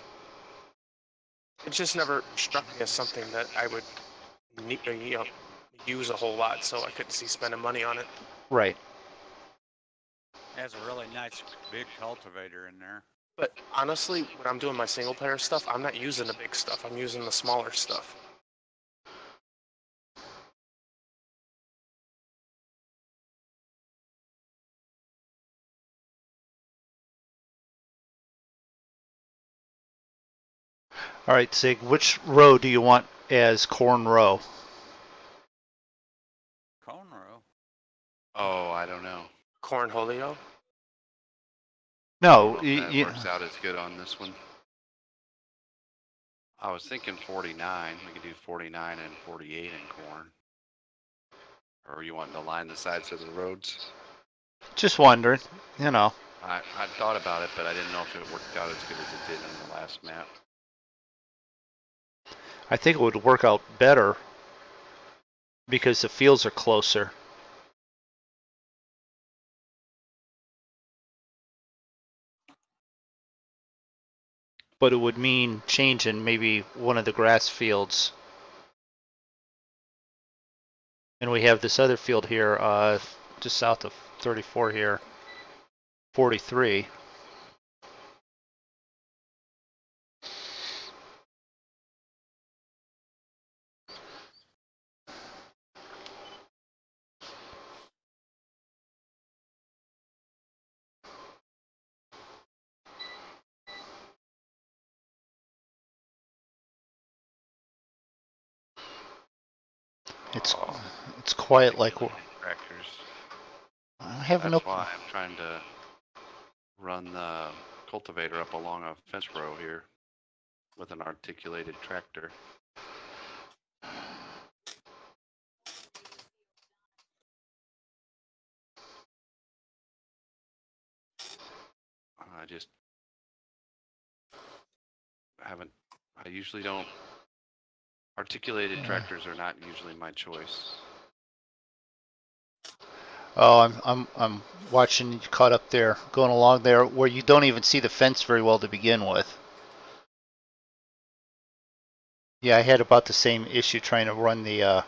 It just never struck me as something that I would need, use a whole lot, so I couldn't see spending money on it. Right. It has a really nice big cultivator in there. But honestly, when I'm doing my single player stuff, I'm not using the big stuff. I'm using the smaller stuff. All right, Sig, which row do you want as corn row? Cone row. Oh, I don't know. Cornholio? No, That works out as good on this one. I was thinking 49. We could do 49 and 48 in corn. Or you want to line the sides of the roads? just wondering, you know. I thought about it, but I didn't know if it worked out as good as it did in the last map. I think it would work out better because the fields are closer. But it would mean changing maybe one of the grass fields. And we have this other field here, just south of 34 here, 43. It's quiet like tractors. I have That's no. why I'm trying to run the cultivator up along a fence row here with an articulated tractor. I just haven't. I usually don't. Articulated tractors are not usually my choice. Oh, I'm watching you caught up there, going along there where you don't even see the fence very well to begin with. Yeah, I had about the same issue trying to run the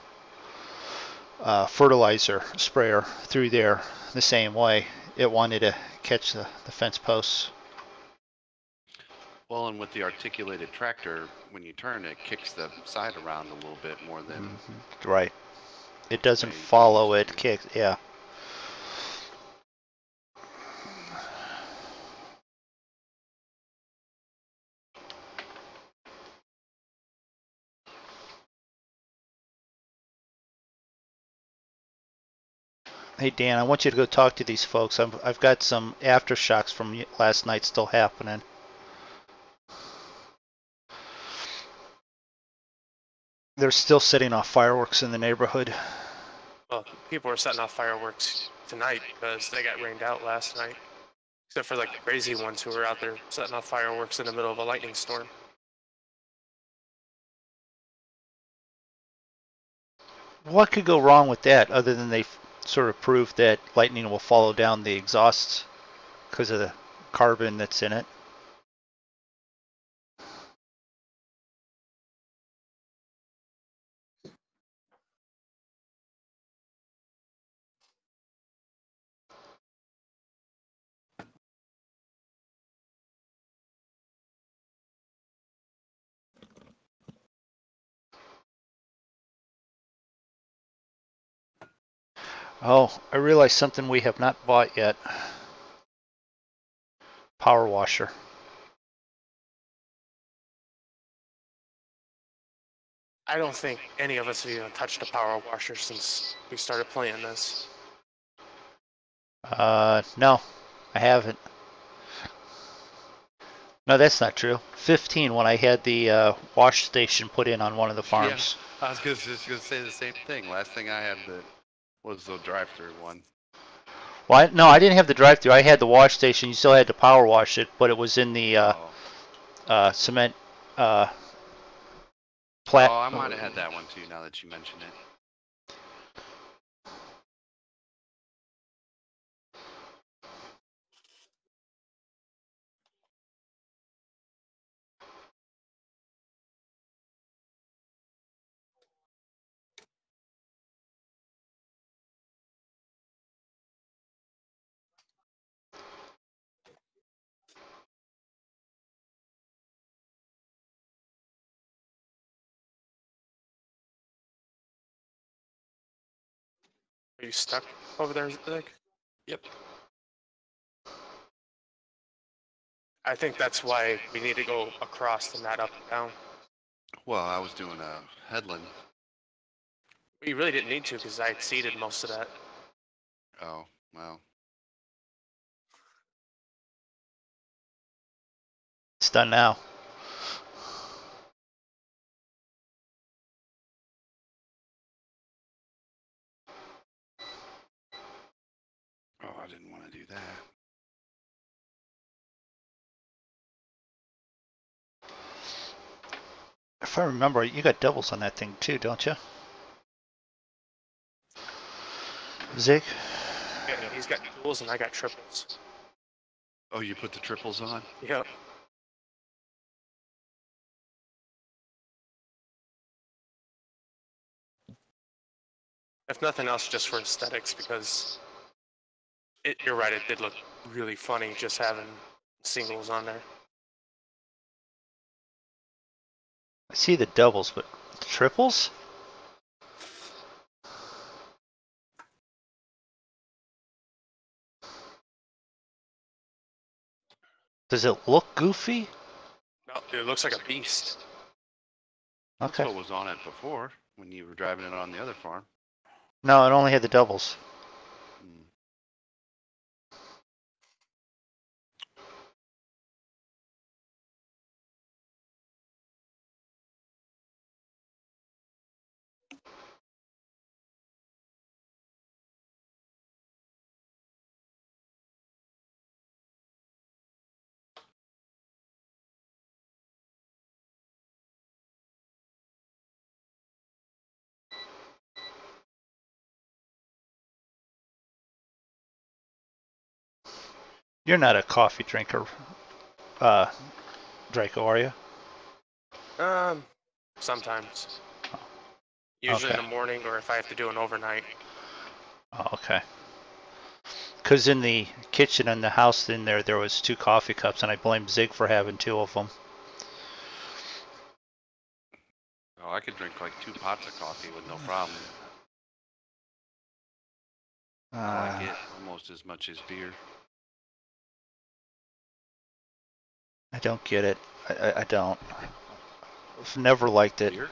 fertilizer sprayer through there the same way. It wanted to catch the fence posts. Well, and with the articulated tractor, when you turn, it kicks the side around a little bit more than. Right. It doesn't follow it, kicks. Yeah. Hey Dan, I want you to go talk to these folks. I've got some aftershocks from last night still happening. They're still setting off fireworks in the neighborhood. Well, people were setting off fireworks tonight because they got rained out last night. Except for like the crazy ones who were out there setting off fireworks in the middle of a lightning storm. What could go wrong with that other than they sort of proved that lightning will follow down the exhausts because of the carbon that's in it? Oh, I realized something we have not bought yet. Power washer. I don't think any of us have even touched a power washer since we started playing this. No, I haven't. No, that's not true. 15 when I had the wash station put in on one of the farms. Yeah, I was just gonna say the same thing. Last thing I had that was the drive-through one. Well, no, I didn't have the drive-through. I had the wash station. You still had to power wash it, but it was in the cement plat. Oh, I might have had that one too. Now that you mention it. Are you stuck over there, Zig? Yep. I think that's why we need to go across and not up and down. Well, I was doing a headland. We really didn't need to because I exceeded most of that. Oh, well. It's done now. Oh, I didn't want to do that. If I remember, you got doubles on that thing too, don't you? Zig? Yeah, he's got duals and I got triples. Oh, you put the triples on? Yep. If nothing else, just for aesthetics, because you're right, it did look really funny just having singles on there. I see the doubles, but the triples? Does it look goofy? No, it looks like a beast. That's Okay. what was on it before when you were driving it on the other farm. No, it only had the doubles. Hmm. You're not a coffee drinker, Draco, are you? Sometimes. Usually Okay. in the morning, or if I have to do an overnight. Oh, okay. Because in the kitchen and the house in there was 2 coffee cups, and I blame Zig for having 2 of them. Oh, I could drink like 2 pots of coffee with no problem. I like it almost as much as beer. I don't get it. I don't. I've never liked it. Beer?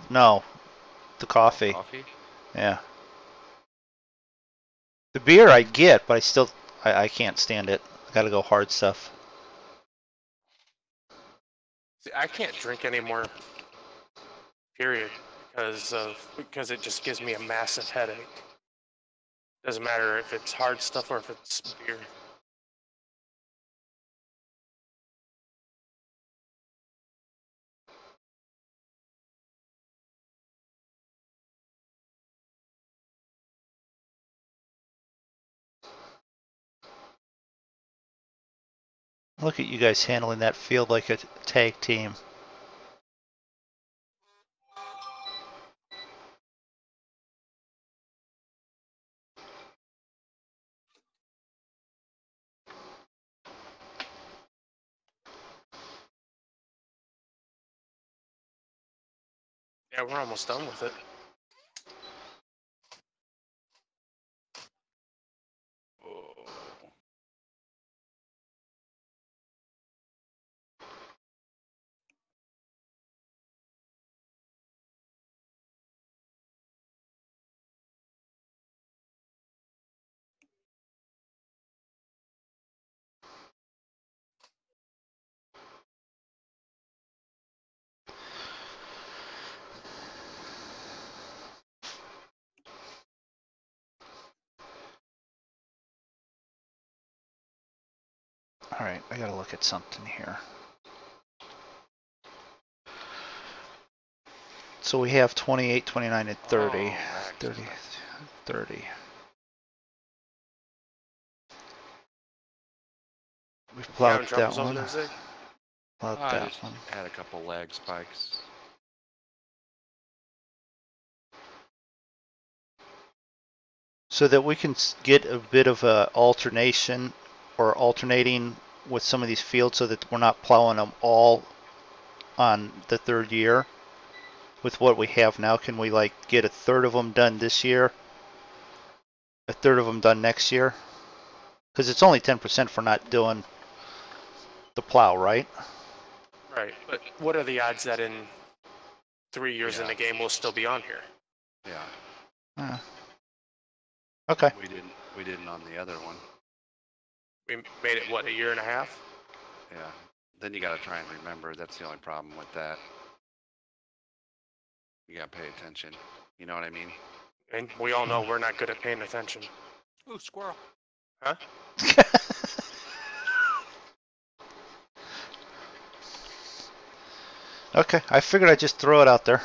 No, the coffee. Coffee? Yeah. The beer I get, but I can't stand it. I gotta go hard stuff. See, I can't drink anymore. Period. Because it just gives me a massive headache. Doesn't matter if it's hard stuff or if it's beer. Look at you guys handling that field like a tag team. Yeah, we're almost done with it. All right, I gotta look at something here. So we have 28, 29, and 30. Oh, 30, 30. We've plowed that one. Plowed I that just one. had a couple lag spikes. So that we can get a bit of a alternation or alternating with some of these fields so that we're not plowing them all on the third year with what we have now. Can we like get a third of them done this year, a third of them done next year? Because it's only 10% for not doing the plow, right? Right, but what are the odds that in 3 years in the game we'll still be on here? Yeah. Okay. We didn't on the other one. We made it, what, a year and a half? Yeah. Then you gotta try and remember, that's the only problem with that. You gotta pay attention. You know what I mean? And we all know we're not good at paying attention. Ooh, squirrel. Huh? Okay, I figured I'd just throw it out there.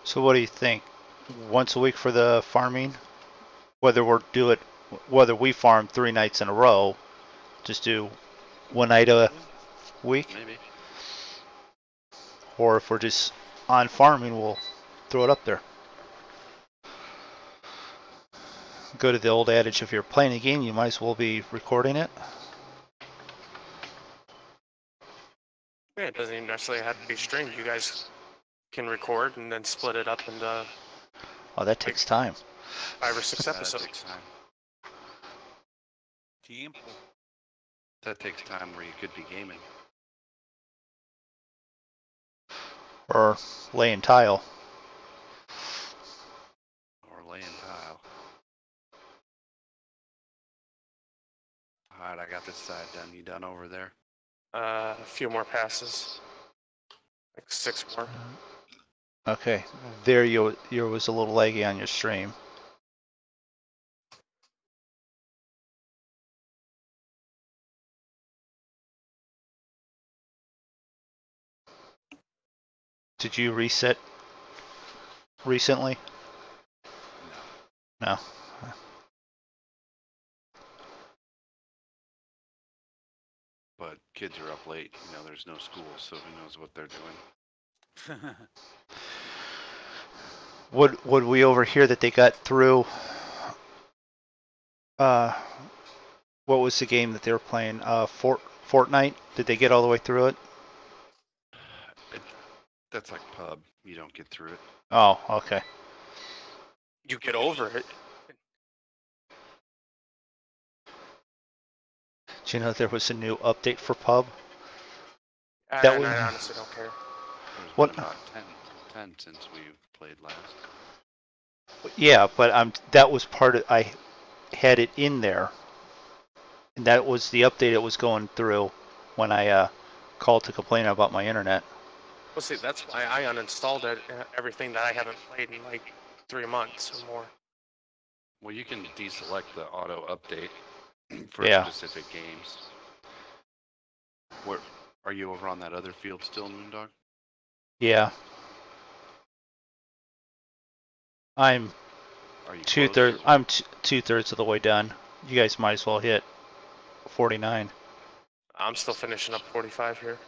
So what do you think? Once a week for the farming? Whether we farm 3 nights in a row, just do 1 night a week? Maybe. Or if we're just on farming, we'll throw it up there. Go to the old adage, if you're playing a game, you might as well be recording it. Yeah, it doesn't even necessarily have to be streamed. You guys can record and then split it up into Oh, that takes time. 5 or 6 That episodes. takes time. Team. That takes time where you could be gaming. Or laying tile. Or laying tile. Alright, I got this side done. You done over there? A few more passes. Like 6 more. Okay, there you was a little laggy on your stream. Did you reset recently? No. No. But kids are up late. You know, there's no school, so who knows what they're doing. Would we overhear that they got through What was the game that they were playing? Fortnite? Did they get all the way through it? That's like pub. You don't get through it. Oh, okay. You get over it. Do you know there was a new update for pub? I That was- honestly don't care. There's What- been about 10 since we played last. Yeah, but that was part of. I had it in there, and that was the update it was going through when I called to complain about my internet. Well, see, that's why I uninstalled everything that I haven't played in like 3 months or more. Well, you can deselect the auto update for Yeah. specific games. Where are you over on that other field still, Moondog? Yeah. I'm Are you two-thirds. close or- I'm two-thirds of the way done. You guys might as well hit 49. I'm still finishing up 45 here.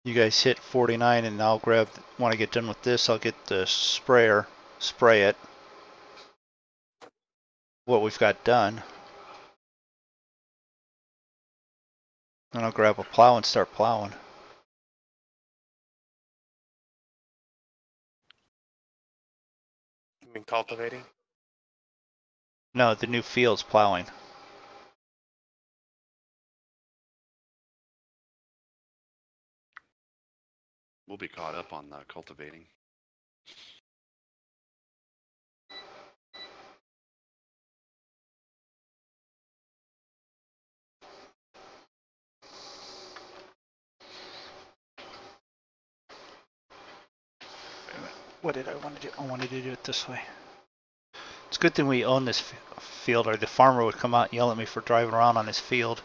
You guys hit 49, and I'll grab. When I get done with this, I'll get the sprayer, spray it. What we've got done. And I'll grab a plow and start plowing. You mean cultivating? No, the new field's plowing. We'll be caught up on the cultivating. What did I want to do? I wanted to do it this way. It's a good thing we own this field, or the farmer would come out and yell at me for driving around on his field.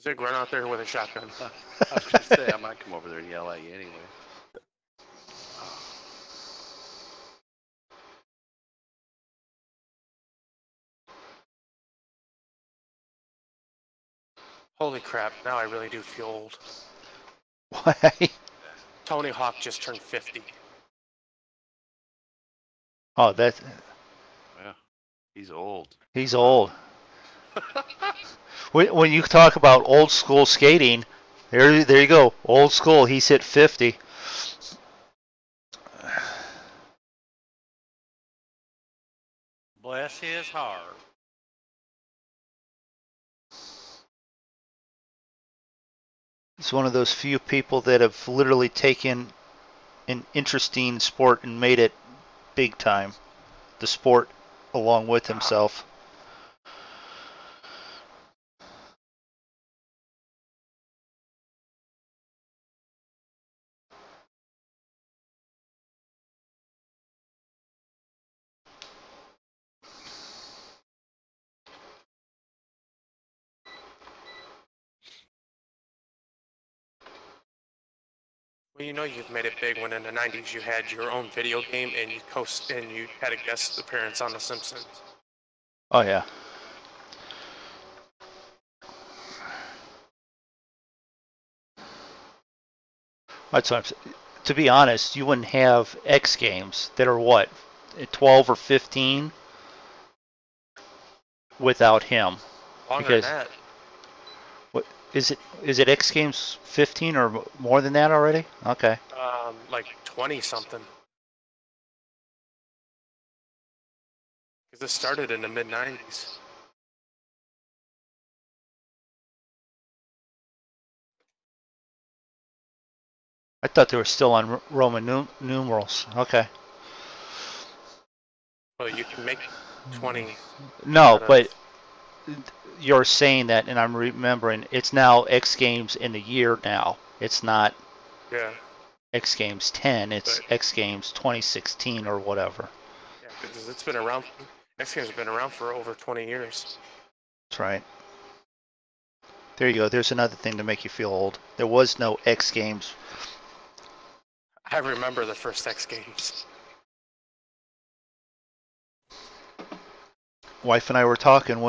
Zig, run out there with a shotgun. I was gonna say I might come over there and yell at you anyway. Holy crap, now I really do feel old. Why? Tony Hawk just turned 50. Oh, that Yeah, he's old. he's old. When you talk about old school skating, there you go. Old school. He's hit 50. Bless his heart. He's one of those few people that have literally taken an interesting sport and made it big time. The sport along with himself. Well, you know you've made it big when in the 90s you had your own video game and you had a guest appearance on The Simpsons. Oh yeah. That's what to be honest, you wouldn't have X Games that are what, 12 or 15 without him. Longer Because- than that. What is it X Games 15 or more than that already? Okay. Like 20 something. Because this started in the mid 90s. I thought they were still on Roman numerals. Okay. Well, you can make 20. No, But, but you're saying that, and I'm remembering, it's now X Games in the year now. It's not Yeah. X Games 10, it's Right. X Games 2016 or whatever. Yeah, because it's been around. X Games has been around for over 20 years. That's right. There you go. There's another thing to make you feel old. There was no X Games. I remember the first X Games. Wife and I were talking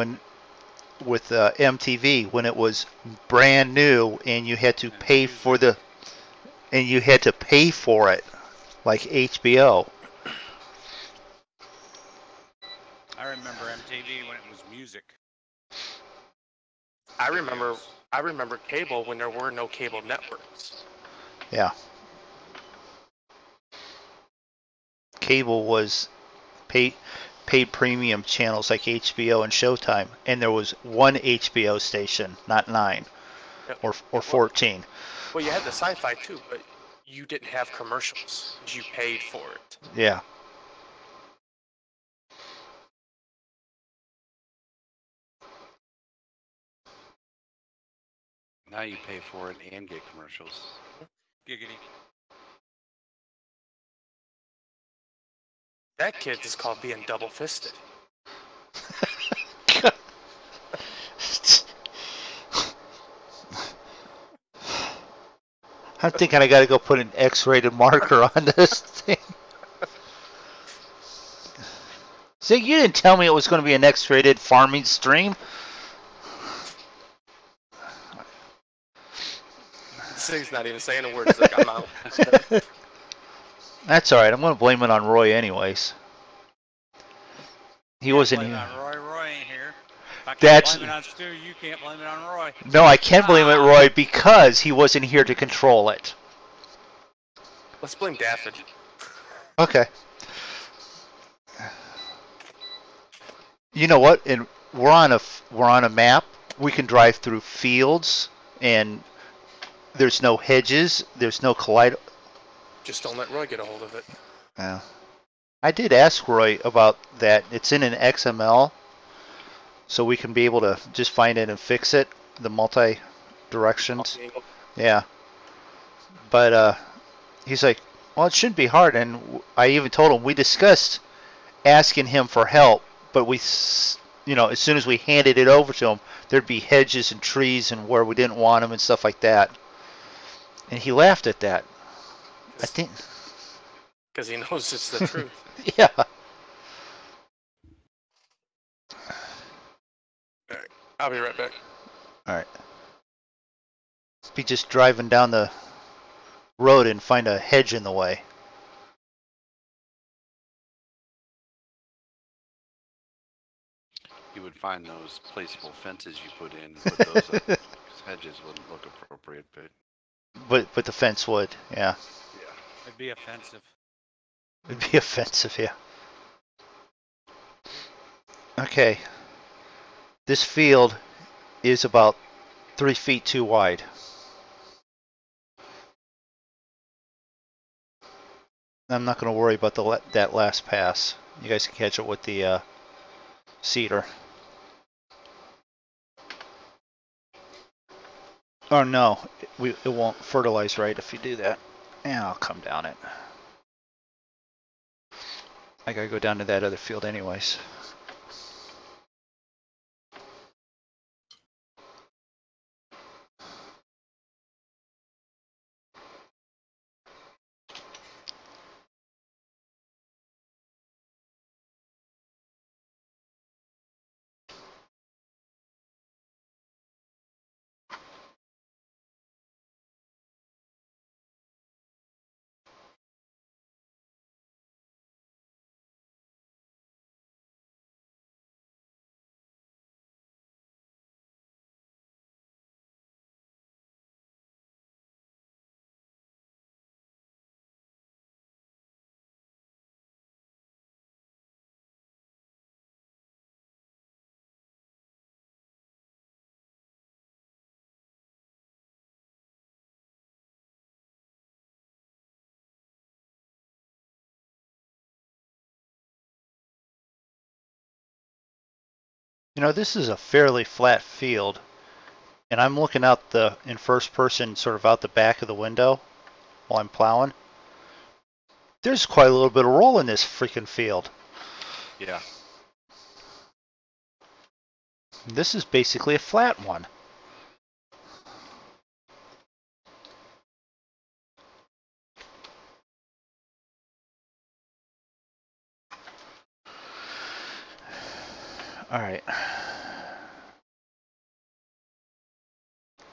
with MTV when it was brand new and you had to pay for the and you had to pay for it, like HBO. I remember MTV when it was music. I remember cable when there were no cable networks. Yeah. Cable was paid premium channels like HBO and Showtime, and there was one HBO station, not 9 or 14. Well, you had the sci-fi too, but you didn't have commercials. You paid for it. Yeah. Now you pay for it and get commercials. Giggity. That kid is called being double-fisted. I'm thinking I got to go put an X-rated marker on this thing. See, you didn't tell me it was going to be an X-rated farming stream. This thing's not even saying a word. He's like, I'm out. That's all right. I'm going to blame it on Roy anyways. He wasn't blame here. it on Roy. Roy ain't here. If I can't That's blame it on Stu, you can't blame it on Roy. no, I can't blame it, Roy, because he wasn't here to control it. Let's blame Daffod. Okay. You know what? And we're on a map. We can drive through fields, and there's no hedges. There's no collide. Just don't let Roy get a hold of it. Yeah. I did ask Roy about that. It's in an XML, so we can be able to just find it and fix it. The multi-directions. Yeah. But he's like, well, it shouldn't be hard. And I even told him we discussed asking him for help, but we, you know, as soon as we handed it over to him, there'd be hedges and trees and where we didn't want them and stuff like that. And he laughed at that. I think. Because he knows it's the truth. Yeah. Alright, I'll be right back. All right. Be just driving down the road and find a hedge in the way. You would find those placeable fences you put in, put those up, 'cause hedges wouldn't look appropriate, but But the fence would, yeah. It'd be offensive. It'd be offensive, yeah. Okay. This field is about 3 feet too wide. I'm not going to worry about that last pass. You guys can catch it with the seeder. Oh no, it won't fertilize right if you do that. Yeah, I'll come down it. I gotta go down to that other field anyways. You know, this is a fairly flat field, and I'm looking out in first person, sort of out the back of the window while I'm plowing. There's quite a little bit of roll in this freaking field. yeah. This is basically a flat one. All right.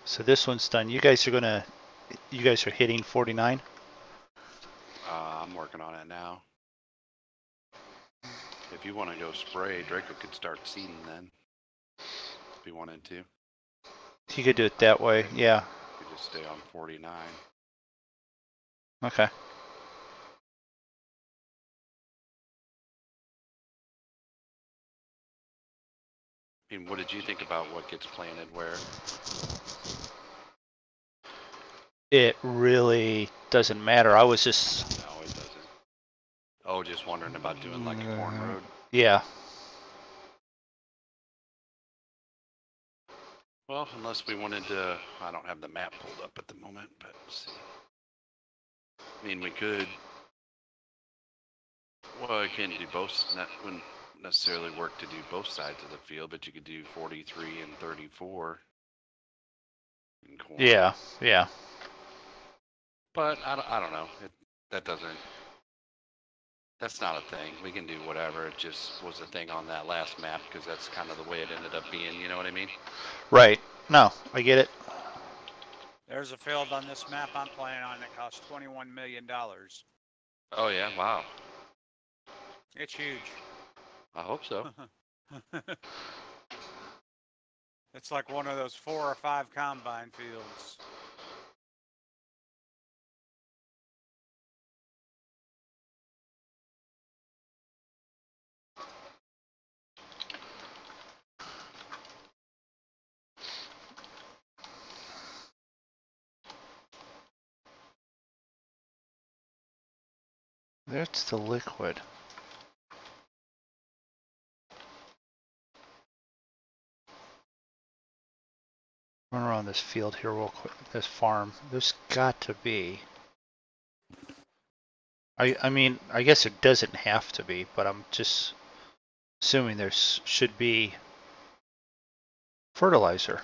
So this one's done. You guys are gonna You guys are hitting 49? I'm working on it now. If you want to go spray, Draco could start seeding then. If he wanted to. You could do it that way, yeah. You just stay on 49. Okay. I mean, what did you think about what gets planted where? It really doesn't matter. I was just... No, it doesn't. Oh, just wondering about doing like a corn road. Yeah. Well, unless we wanted to, I don't have the map pulled up at the moment, but let's see. I mean, we could. Well, I can't do both. That wouldn't necessarily work to do both sides of the field, but you could do 43 and 34 in corn. Yeah, yeah. But I don't know. That's not a thing. We can do whatever. It just was a thing on that last map because that's kind of the way it ended up being. You know what I mean? Right. No, I get it. There's a field on this map I'm playing on that costs $21 million. Oh yeah. Wow. It's huge. I hope so. It's like one of those 4 or 5 combine fields. That's the liquid. Run around this field here real quick. This farm. There's got to be. I mean, I guess it doesn't have to be, but I'm just assuming there should be fertilizer.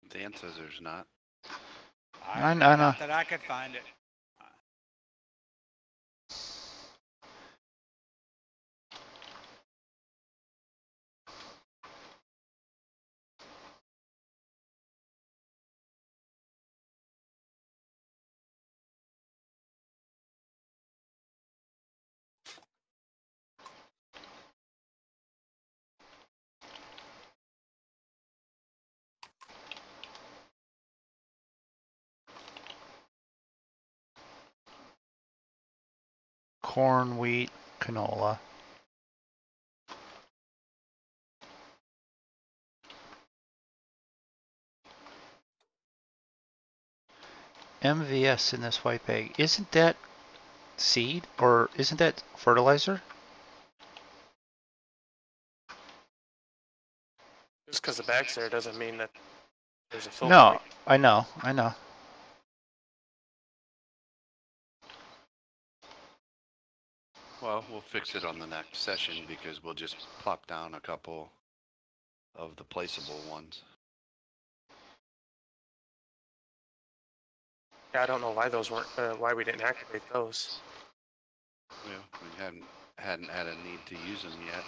Dan says there's not. I know. Not that I could find it. Corn, wheat, canola. MVS in this white bag. Isn't that seed or isn't that fertilizer? Just because the bag's there doesn't mean that there's a fill No, point. I know. Well, we'll fix it on the next session because we'll just plop down a couple of the placeable ones. Yeah, I don't know why those weren't. Why we didn't activate those. Yeah, we hadn't had a need to use them yet.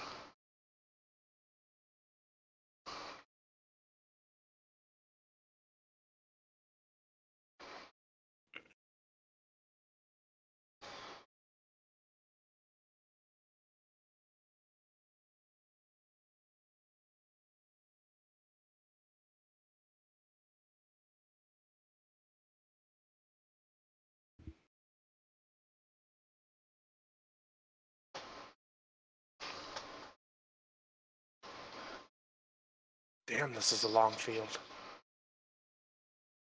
Damn, this is a long field.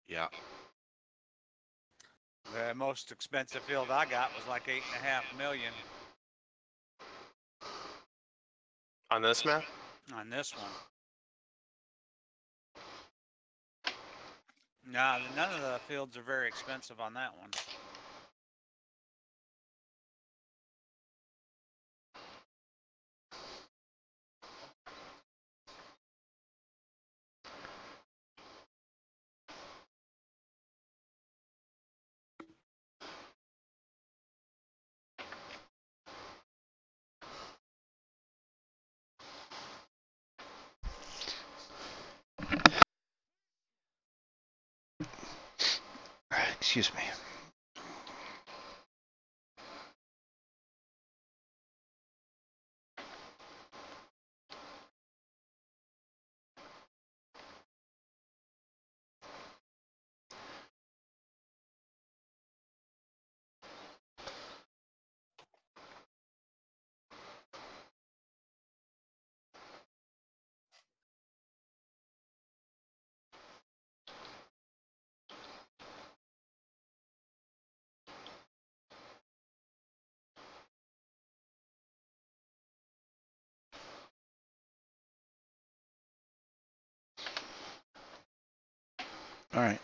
Yeah. The most expensive field I got was like $8.5 million On this map? on this one. No, none of the fields are very expensive on that one. Excuse me. All right.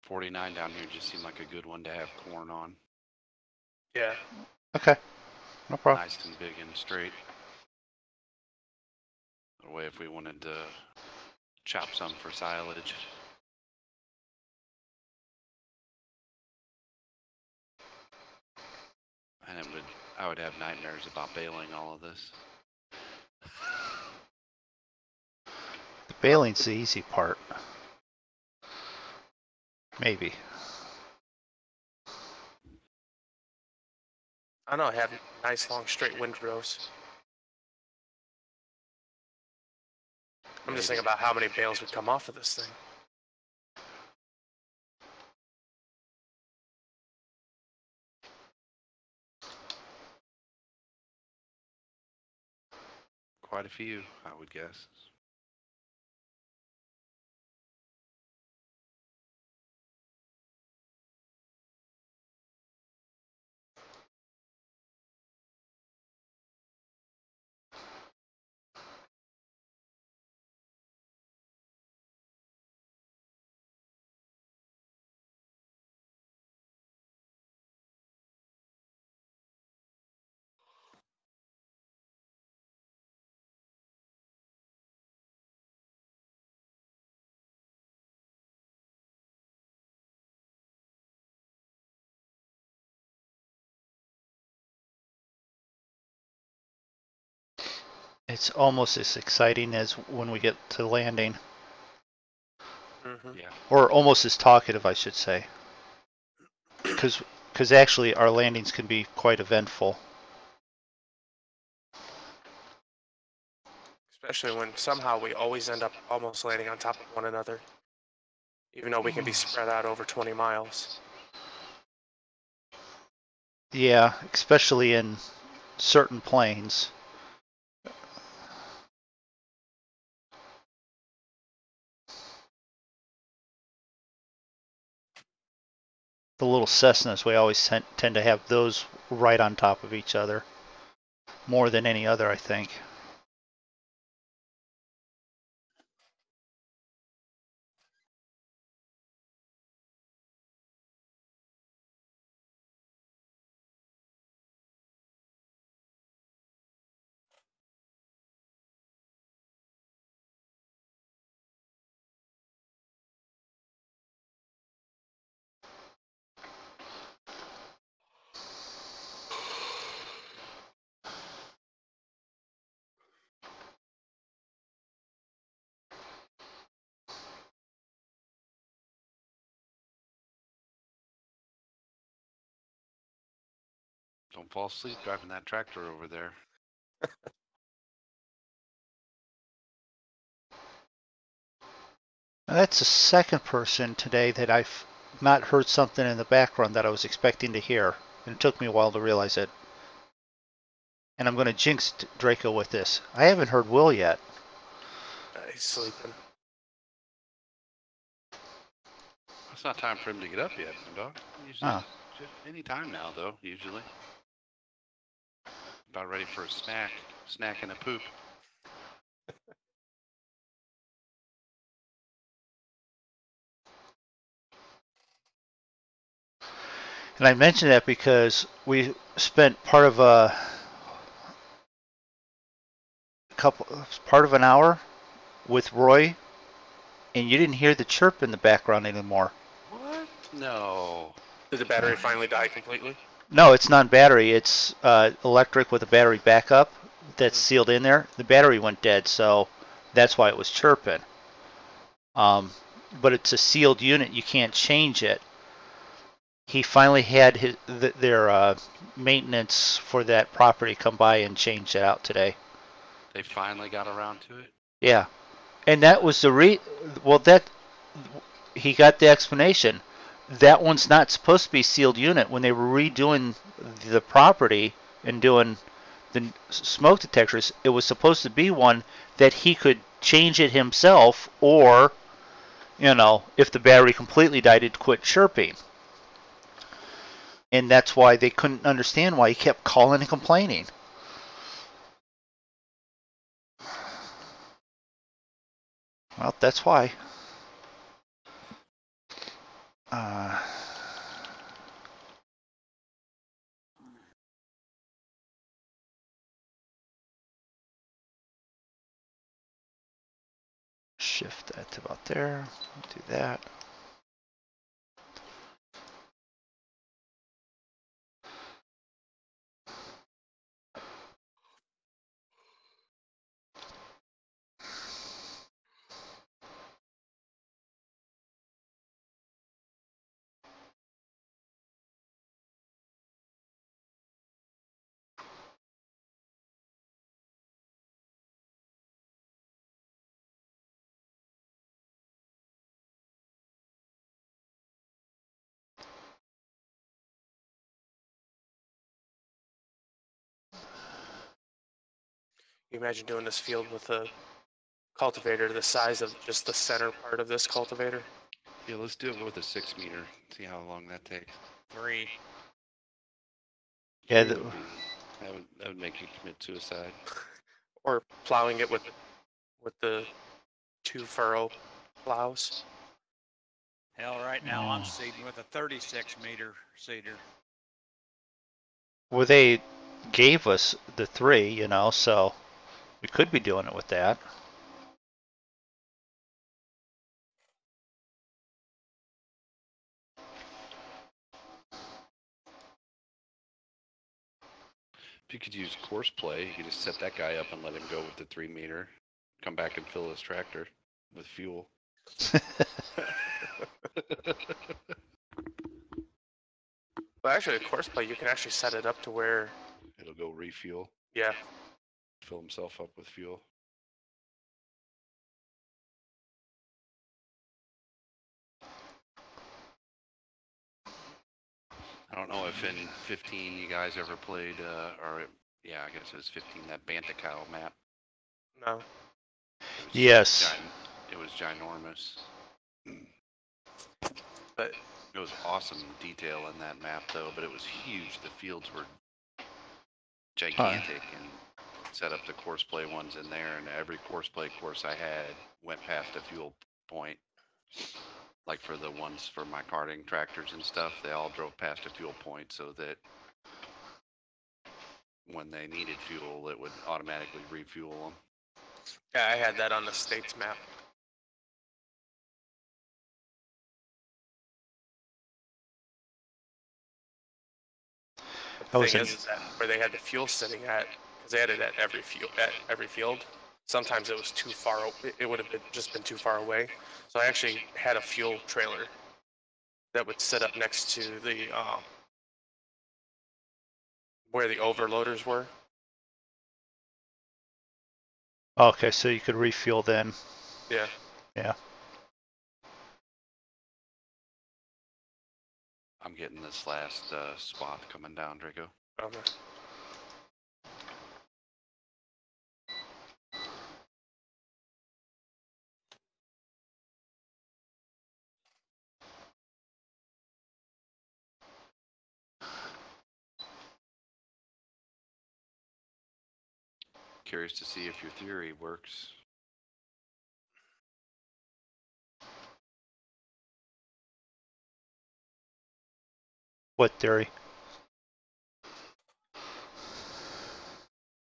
$49 down here just seemed like a good one to have corn on. Yeah. Okay. No problem. Nice and big and straight. That way if we wanted to chop some for silage. And I would have nightmares about baling all of this. The baling's the easy part. Maybe. I know I have nice long straight windrows. I'm just thinking about how many bales would come off of this thing. Quite a few, I would guess. It's almost as exciting as when we get to landing. Mm-hmm. Yeah. Or almost as talkative, I should say. Because actually our landings can be quite eventful. Especially when somehow we always end up almost landing on top of one another. Even though we can be spread out over 20 miles. Yeah, especially in certain planes. The little Cessnas, we always tend to have those right on top of each other. More than any other, I think. Don't fall asleep driving that tractor over there. That's the second person today that I've not heard something in the background that I was expecting to hear. And it took me a while to realize it. And I'm going to jinx Draco with this. I haven't heard Will yet. He's sleeping. It's not time for him to get up yet, my dog. Usually, any time now, though. Usually, about ready for a snack and a poop. And I mention that because we spent part of an hour with Roy, and you didn't hear the chirp in the background anymore. What? No. Did the battery finally die completely? No, it's non-battery. It's electric with a battery backup that's sealed in there. The battery went dead, so that's why it was chirping. But it's a sealed unit. You can't change it. He finally had their maintenance for that property come by and change it out today. They finally got around to it? Yeah. And that was the he got the explanation. That one's not supposed to be a sealed unit. When they were redoing the property and doing the smoke detectors, it was supposed to be one that he could change it himself, or, if the battery completely died, it'd quit chirping. And that's why they couldn't understand why he kept calling and complaining. Well, that's why. Shift that to about there. Do that. You imagine doing this field with a cultivator the size of just the center part of this cultivator? Yeah, let's do it with a 6 meter. See how long that takes. 3. Yeah, that would make you commit suicide. Or plowing it with the 2 furrow plows. Hell, right now I'm seeding with a 36 meter seeder. Well, they gave us the 3, so we could be doing it with that. If you could use course play, you could just set that guy up and let him go with the 3 meter. Come back and fill his tractor with fuel. But actually, a course play, you can actually set it up to where it'll go refuel. Yeah. Fill himself up with fuel. I don't know if in 15 you guys ever played, yeah, I guess it was 15, that Bantacow map. No. Yes. It was ginormous. But it was awesome detail in that map, though. But it was huge. The fields were gigantic, and set up the course play ones in there. And every course play course I had went past a fuel point. Like for the ones for my karting tractors and stuff, they all drove past a fuel point so that when they needed fuel, it would automatically refuel them. Yeah, I had that on the States map. The thing is that where they had the fuel sitting at, because they had it at every field. Sometimes it was too far. It would have just been too far away. So I actually had a fuel trailer that would sit up next to the where the overloaders were. Okay, so you could refuel then. Yeah. Yeah. I'm getting this last swath coming down, Draco. Okay. Curious to see if your theory works. What theory?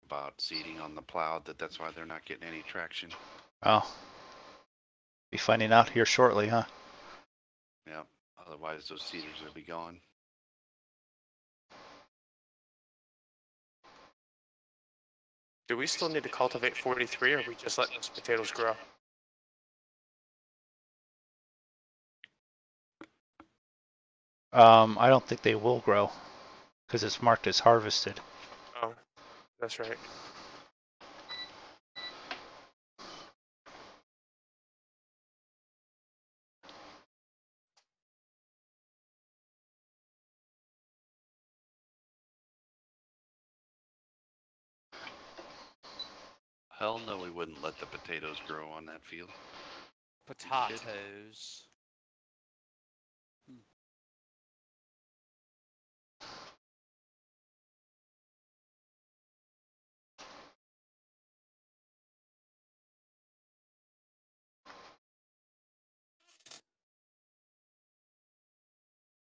About seeding on the plow, that's why they're not getting any traction. Oh. Be finding out here shortly, huh? Yeah. Otherwise, those seeders will be gone. Do we still need to cultivate 43, or are we just letting those potatoes grow? I don't think they will grow because it's marked as harvested. Oh, that's right. Hell no, we wouldn't let the potatoes grow on that field. Potatoes.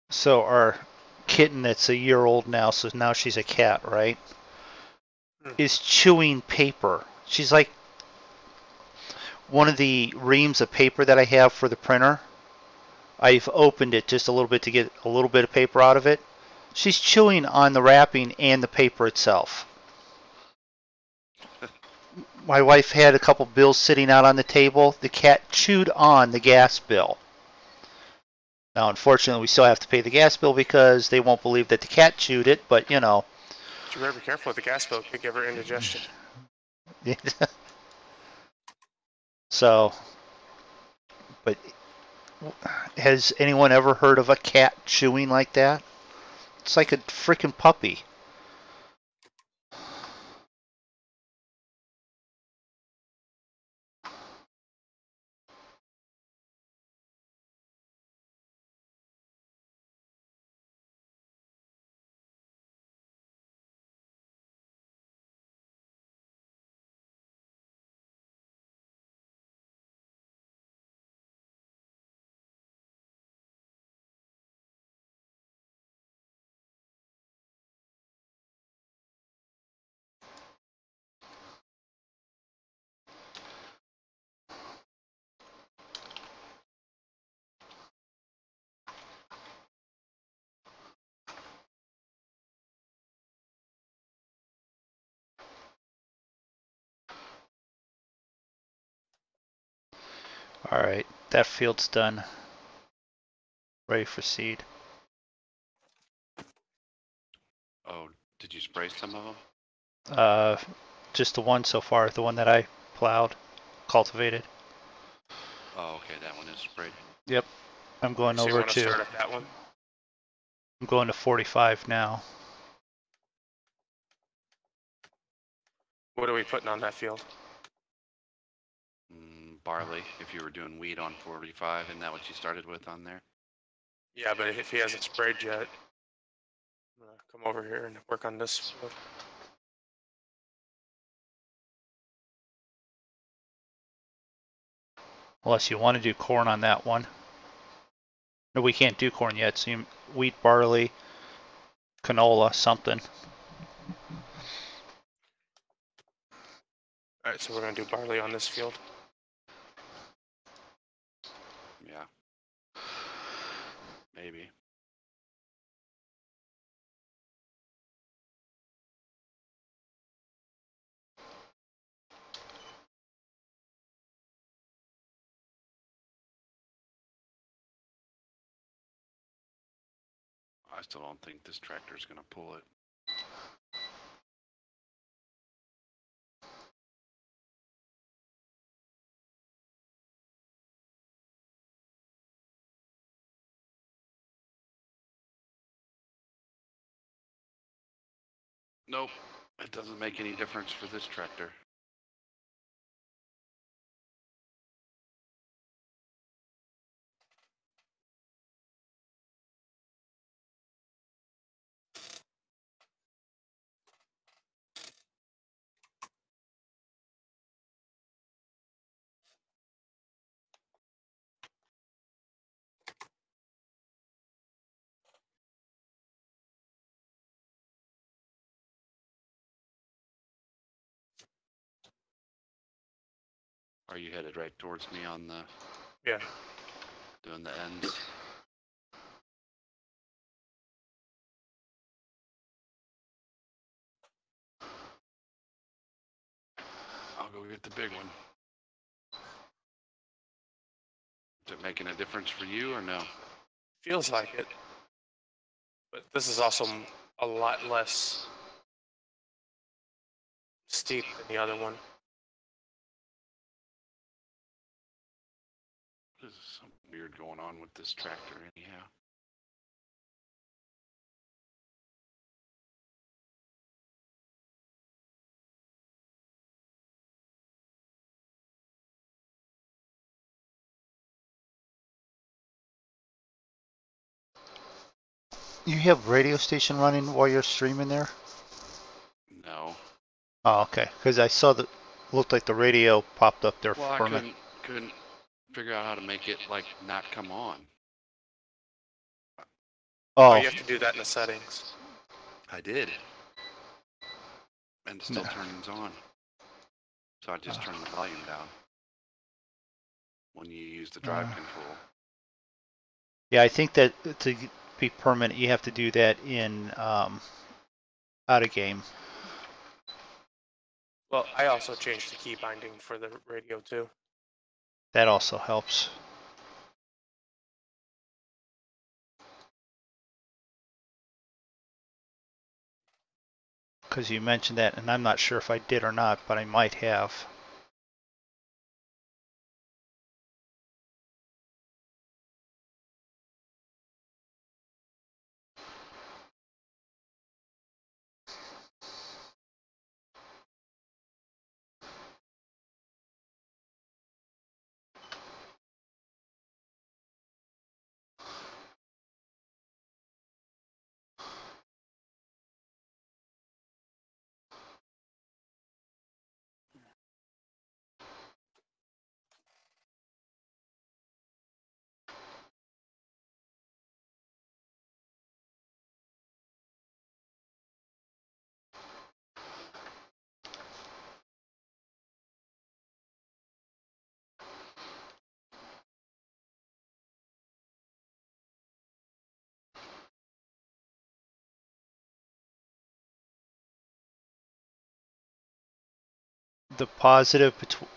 So our kitten that's a year old now, so now she's a cat, right? Is chewing paper. She's like one of the reams of paper that I have for the printer. I've opened it just a little bit to get a little bit of paper out of it. She's chewing on the wrapping and the paper itself. My wife had a couple bills sitting out on the table. The cat chewed on the gas bill. Now, unfortunately, we still have to pay the gas bill because they won't believe that the cat chewed it, but you know. You better be careful with the gas bill. It could give her indigestion. So, but has anyone ever heard of a cat chewing like that? It's like a freaking puppy. All right, that field's done. Ready for seed. Oh, did you spray some of them? Just the one so far, the one that I plowed, cultivated. Oh, okay, that one is sprayed. Yep. I'm going So you over want to to. start at that one? I'm going to 45 now. What are we putting on that field? Barley, if you were doing wheat on 45, isn't that what you started with on there? Yeah, but if he hasn't sprayed yet, I'm gonna come over here and work on this field. Unless you want to do corn on that one. No, we can't do corn yet. So you, wheat, barley, canola, something. All right, so we're gonna do barley on this field. Yeah. Maybe. I still don't think this tractor's gonna pull it. Nope. It doesn't make any difference for this tractor. Are you headed right towards me on the Yeah. doing the ends? I'll go get the big one. Is it making a difference for you or no? Feels like it. But this is also a lot less steep than the other one. There's something weird going on with this tractor anyhow. You have radio station running while you're streaming there? No. Oh, okay. Because I saw that looked like the radio popped up there Well, I for me. couldn't figure out how to make it like not come on. Oh, Oh, you have to do that in the settings. I did. And it still No. turns on. So I just turned the volume down when you use the drive control. yeah. I think that to be permanent, you have to do that in out of game. Well, I also changed the key binding for the radio too. That also helps. Because you mentioned that, and I'm not sure if I did or not, but I might have. The positive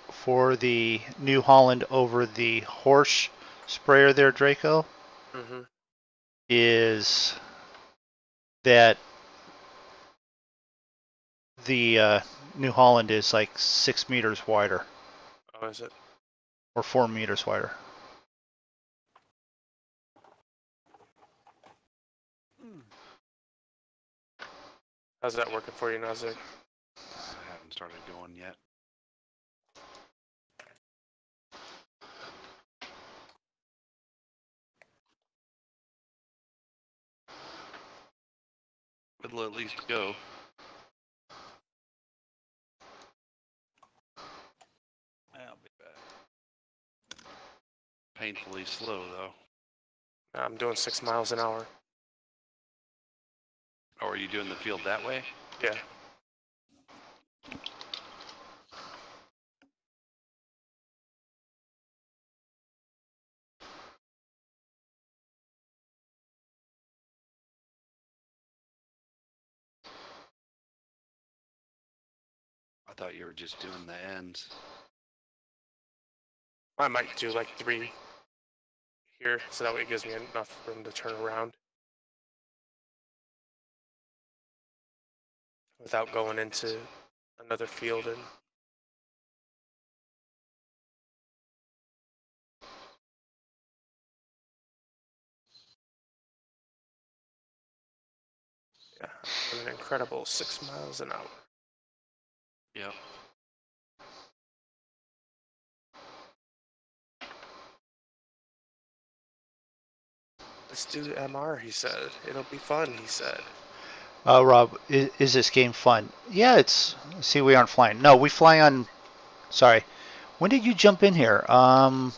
for the New Holland over the Horsch sprayer there, Draco, Mm-hmm. is that the New Holland is like 6 meters wider Oh, is it? or 4 meters wider. How's that working for you, Nazir? I haven't started going yet. It'll at least go. I'll be back. Painfully slow though. I'm doing 6 miles an hour. Oh, are you doing the field that way? Yeah. I thought you were just doing the ends. I might do like 3 here, so that way it gives me enough room to turn around without going into another field. And Yeah, with an incredible 6 miles an hour. Yep. Let's do MR, he said. It'll be fun, he said. Rob, is this game fun? Yeah, it's. See, we aren't flying. No, we fly on. Sorry. When did you jump in here? 2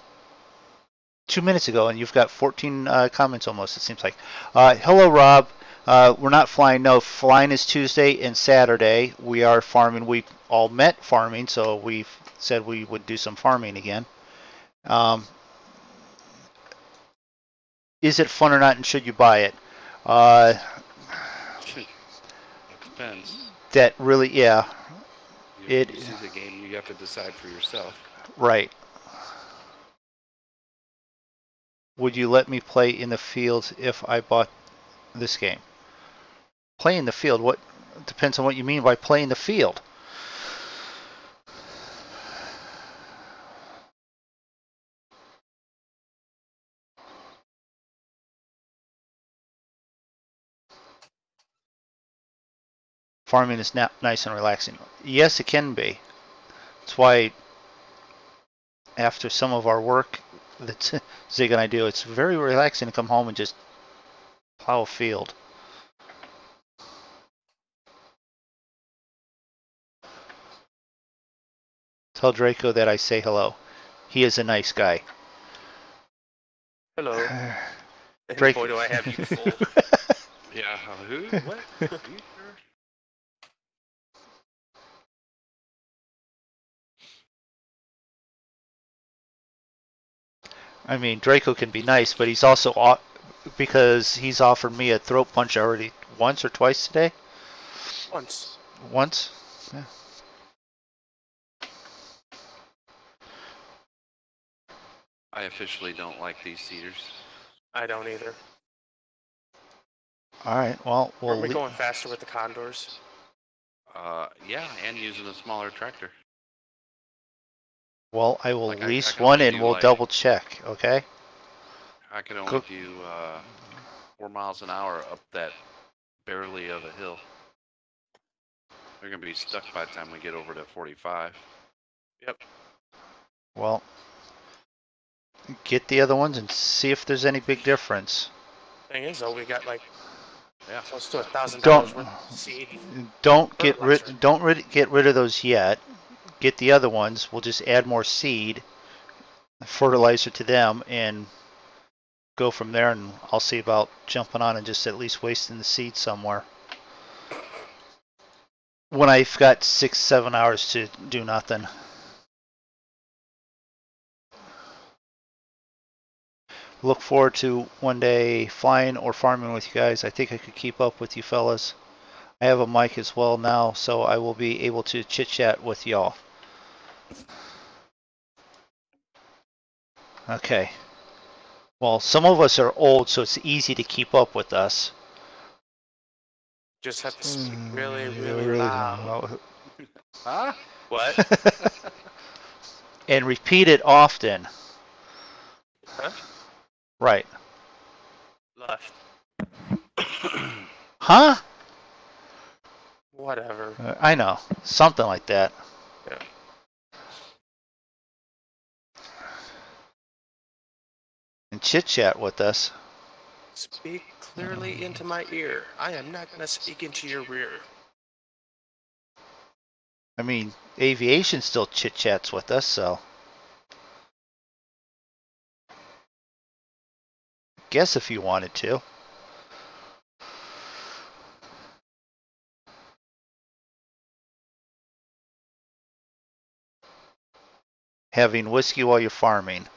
minutes ago, and you've got 14 comments almost, it seems like. Hello, Rob. We're not flying. No, flying is Tuesday and Saturday. We are farming. We all met farming, so we said we would do some farming again. Is it fun or not, and should you buy it? It depends. That really, yeah. You see the game, you have to decide for yourself. Right. Would you let me play in the field if I bought this game? Play in the field? What depends on what you mean by play in the field. Farming is nice and relaxing. Yes, it can be. That's why after some of our work that Zig and I do, it's very relaxing to come home and just plow a field. Tell Draco that I say hello. He is a nice guy. Hello. Drake. Boy, do I have you full. Yeah, who? What? Are you sure? I mean, Draco can be nice, but he's also, because he's offered me a throat punch already once or twice today. Once. Once? Yeah. I officially don't like these cedars. I don't either. All right, well, Are we going faster with the Condors? Yeah, and using a smaller tractor. Well, I will Like, lease I can one only and do, we'll like- double check, okay? I can only Cool. do 4 miles an hour up that barely of a hill. They're gonna be stuck by the time we get over to 45. Yep. Well, get the other ones and see if there's any big difference. Thing is, though, we got like Yeah. close to $1,000 Don't- worth of seed. Don't Fertilizer. get rid of those yet. Get the other ones. We'll just add more seed, fertilizer to them, and go from there. And I'll see about jumping on and just at least wasting the seed somewhere. When I've got 6-7 hours to do nothing. Look forward to one day flying or farming with you guys. I think I could keep up with you fellas. I have a mic as well now, so I will be able to chit chat with y'all. Okay. Well, some of us are old, so it's easy to keep up with us. Just have to speak really, really loud. Huh? What? And repeat it often. Huh? Right. Left. Huh? Whatever. I know. Something like that. Yeah. And chit chat with us. Speak clearly into my ear. I am not going to speak into your rear. I mean, aviation still chit chats with us, so. Guess if you wanted to. Having whiskey while you're farming.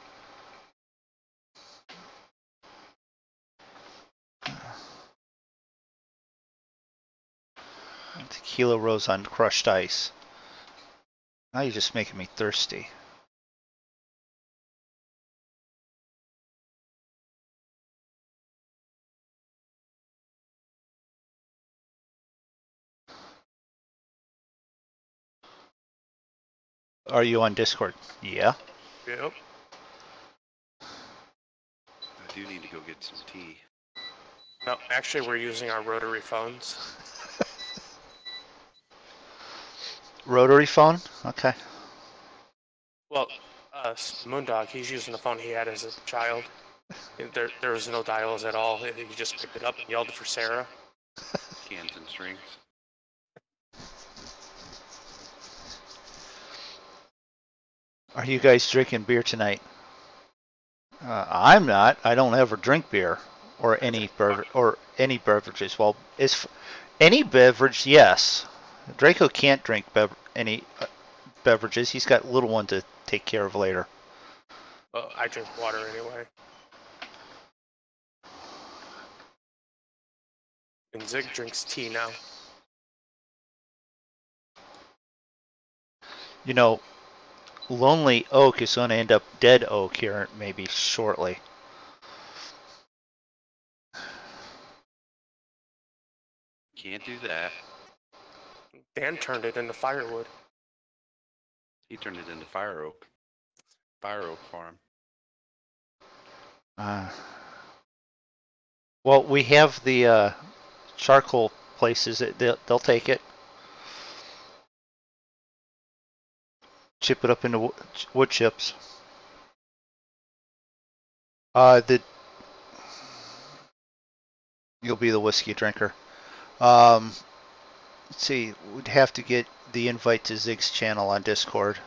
Tequila rose on crushed ice. Now you're just making me thirsty. Are you on Discord? Yeah. Yep. I do need to go get some tea. No, actually, we're using our rotary phones. Rotary phone? Okay. Well, Moondog, he's using the phone he had as a child. There was no dials at all. He just picked it up and yelled for Sarah. Cans and strings. Are you guys drinking beer tonight? I'm not. I don't ever drink beer or any beverages. Well, any beverage, yes. Draco can't drink any beverages. He's got little one to take care of later. Well, I drink water anyway. And Zig drinks tea now. You know, Lonely Oak is going to end up Dead Oak here maybe shortly. Can't do that. Dan turned it into firewood. He turned it into Fire Oak. Fire Oak Farm. Well, we have the charcoal places. They'll take it. Chip it up into wood chips. You'll be the whiskey drinker. Let's see. We'd have to get the invite to Zig's channel on Discord.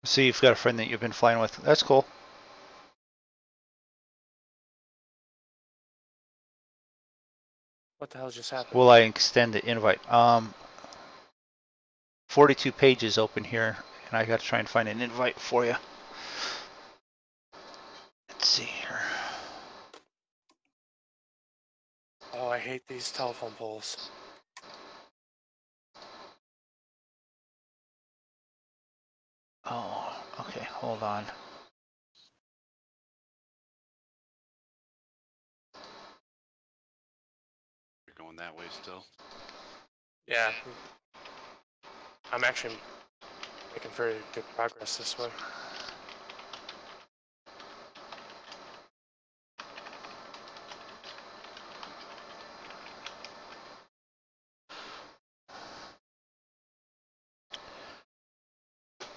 See, you've got a friend that you've been flying with. That's cool. What the hell just happened? Will I extend the invite? 42 pages open here, and I got to try and find an invite for you. Let's see here. Oh, I hate these telephone poles. Oh, okay, hold on. You're going that way still? Yeah. I'm actually making very good progress this way.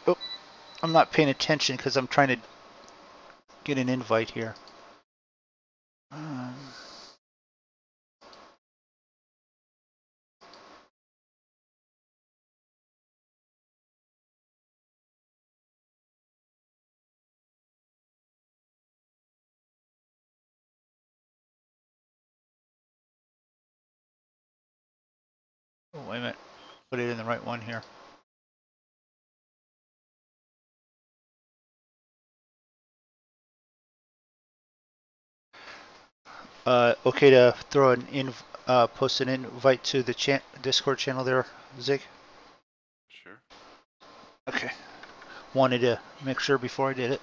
Oh, I'm not paying attention because I'm trying to get an invite here. Oh, wait a minute. Put it in the right one here. Okay to throw post an invite to the Discord channel there, Zig? Sure. Okay. Wanted to make sure before I did it.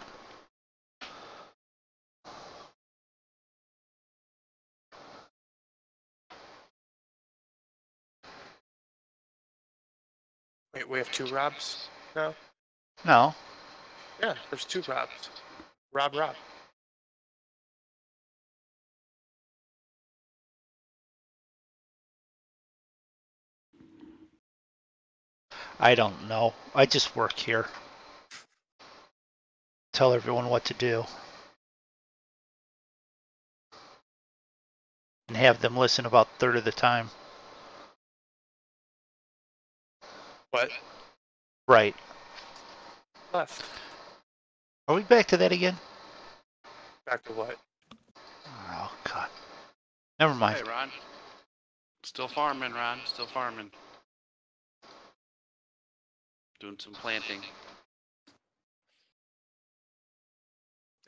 Wait, we have two Robs now? No. Yeah, there's two Robs. Rob. I don't know. I just work here. Tell everyone what to do. And have them listen about a third of the time. What? Right. Left. Are we back to that again? Back to what? Oh, God. Never mind. Hey, Ron. Still farming, Ron. Still farming. Doing some planting.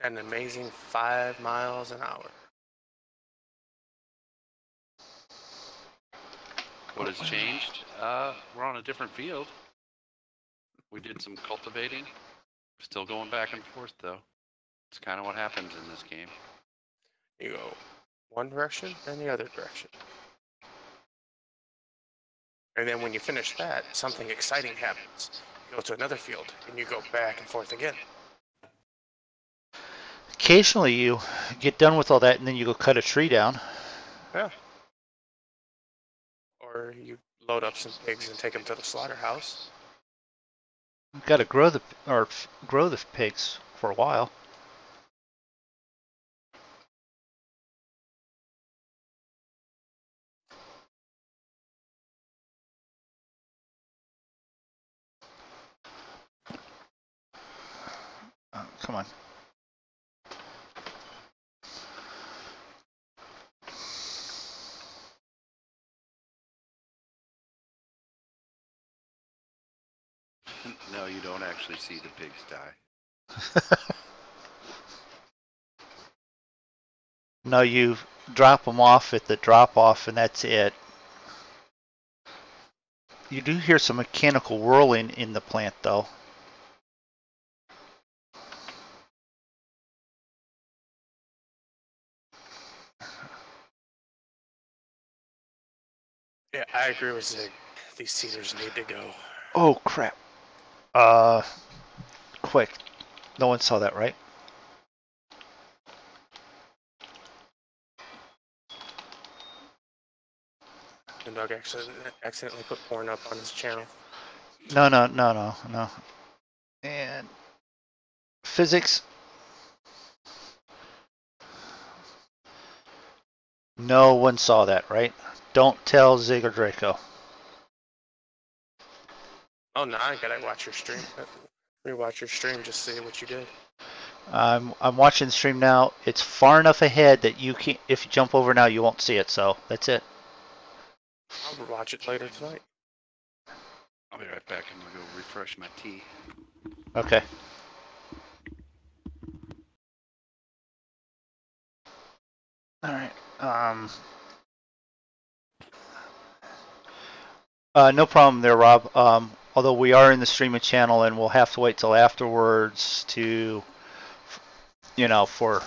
an amazing 5 miles an hour. What has changed? We're on a different field. We did some cultivating. Still going back and forth, though. It's kind of what happens in this game. You go one direction and the other direction. And then when you finish that, something exciting happens. You go to another field and you go back and forth again. Occasionally you get done with all that and then you go cut a tree down. Yeah. Or you load up some pigs and take them to the slaughterhouse. You've got to grow the pigs for a while. Oh, come on. No, you don't actually see the pigs die. No, you drop them off at the drop-off and that's it. You do hear some mechanical whirling in the plant, though. Yeah, I agree with Zig. These cedars need to go. Oh, crap. Quick. No one saw that, right? The dog accidentally put porn up on his channel. No. And physics. No one saw that, right? Don't tell Zig or Draco. Oh, no, I gotta watch your stream. Rewatch your stream, just see what you did. I'm watching the stream now. It's far enough ahead that you can't. If you jump over now, you won't see it. So that's it. I'll watch it later tonight. I'll be right back. I'm gonna go refresh my tea. Okay. All right. No problem there, Rob. Although we are in the streaming channel and we'll have to wait till afterwards to, for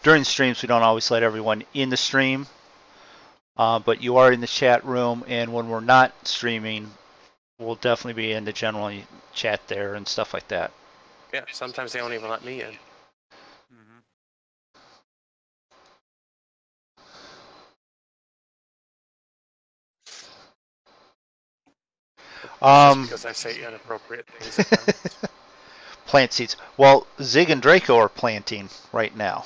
during streams we don't always let everyone in the stream, but you are in the chat room, and when we're not streaming, we'll definitely be in the general chat there and stuff like that. Yeah, sometimes they don't even let me in. Just because I say inappropriate things. Plant seeds. Well, Zig and Draco are planting right now.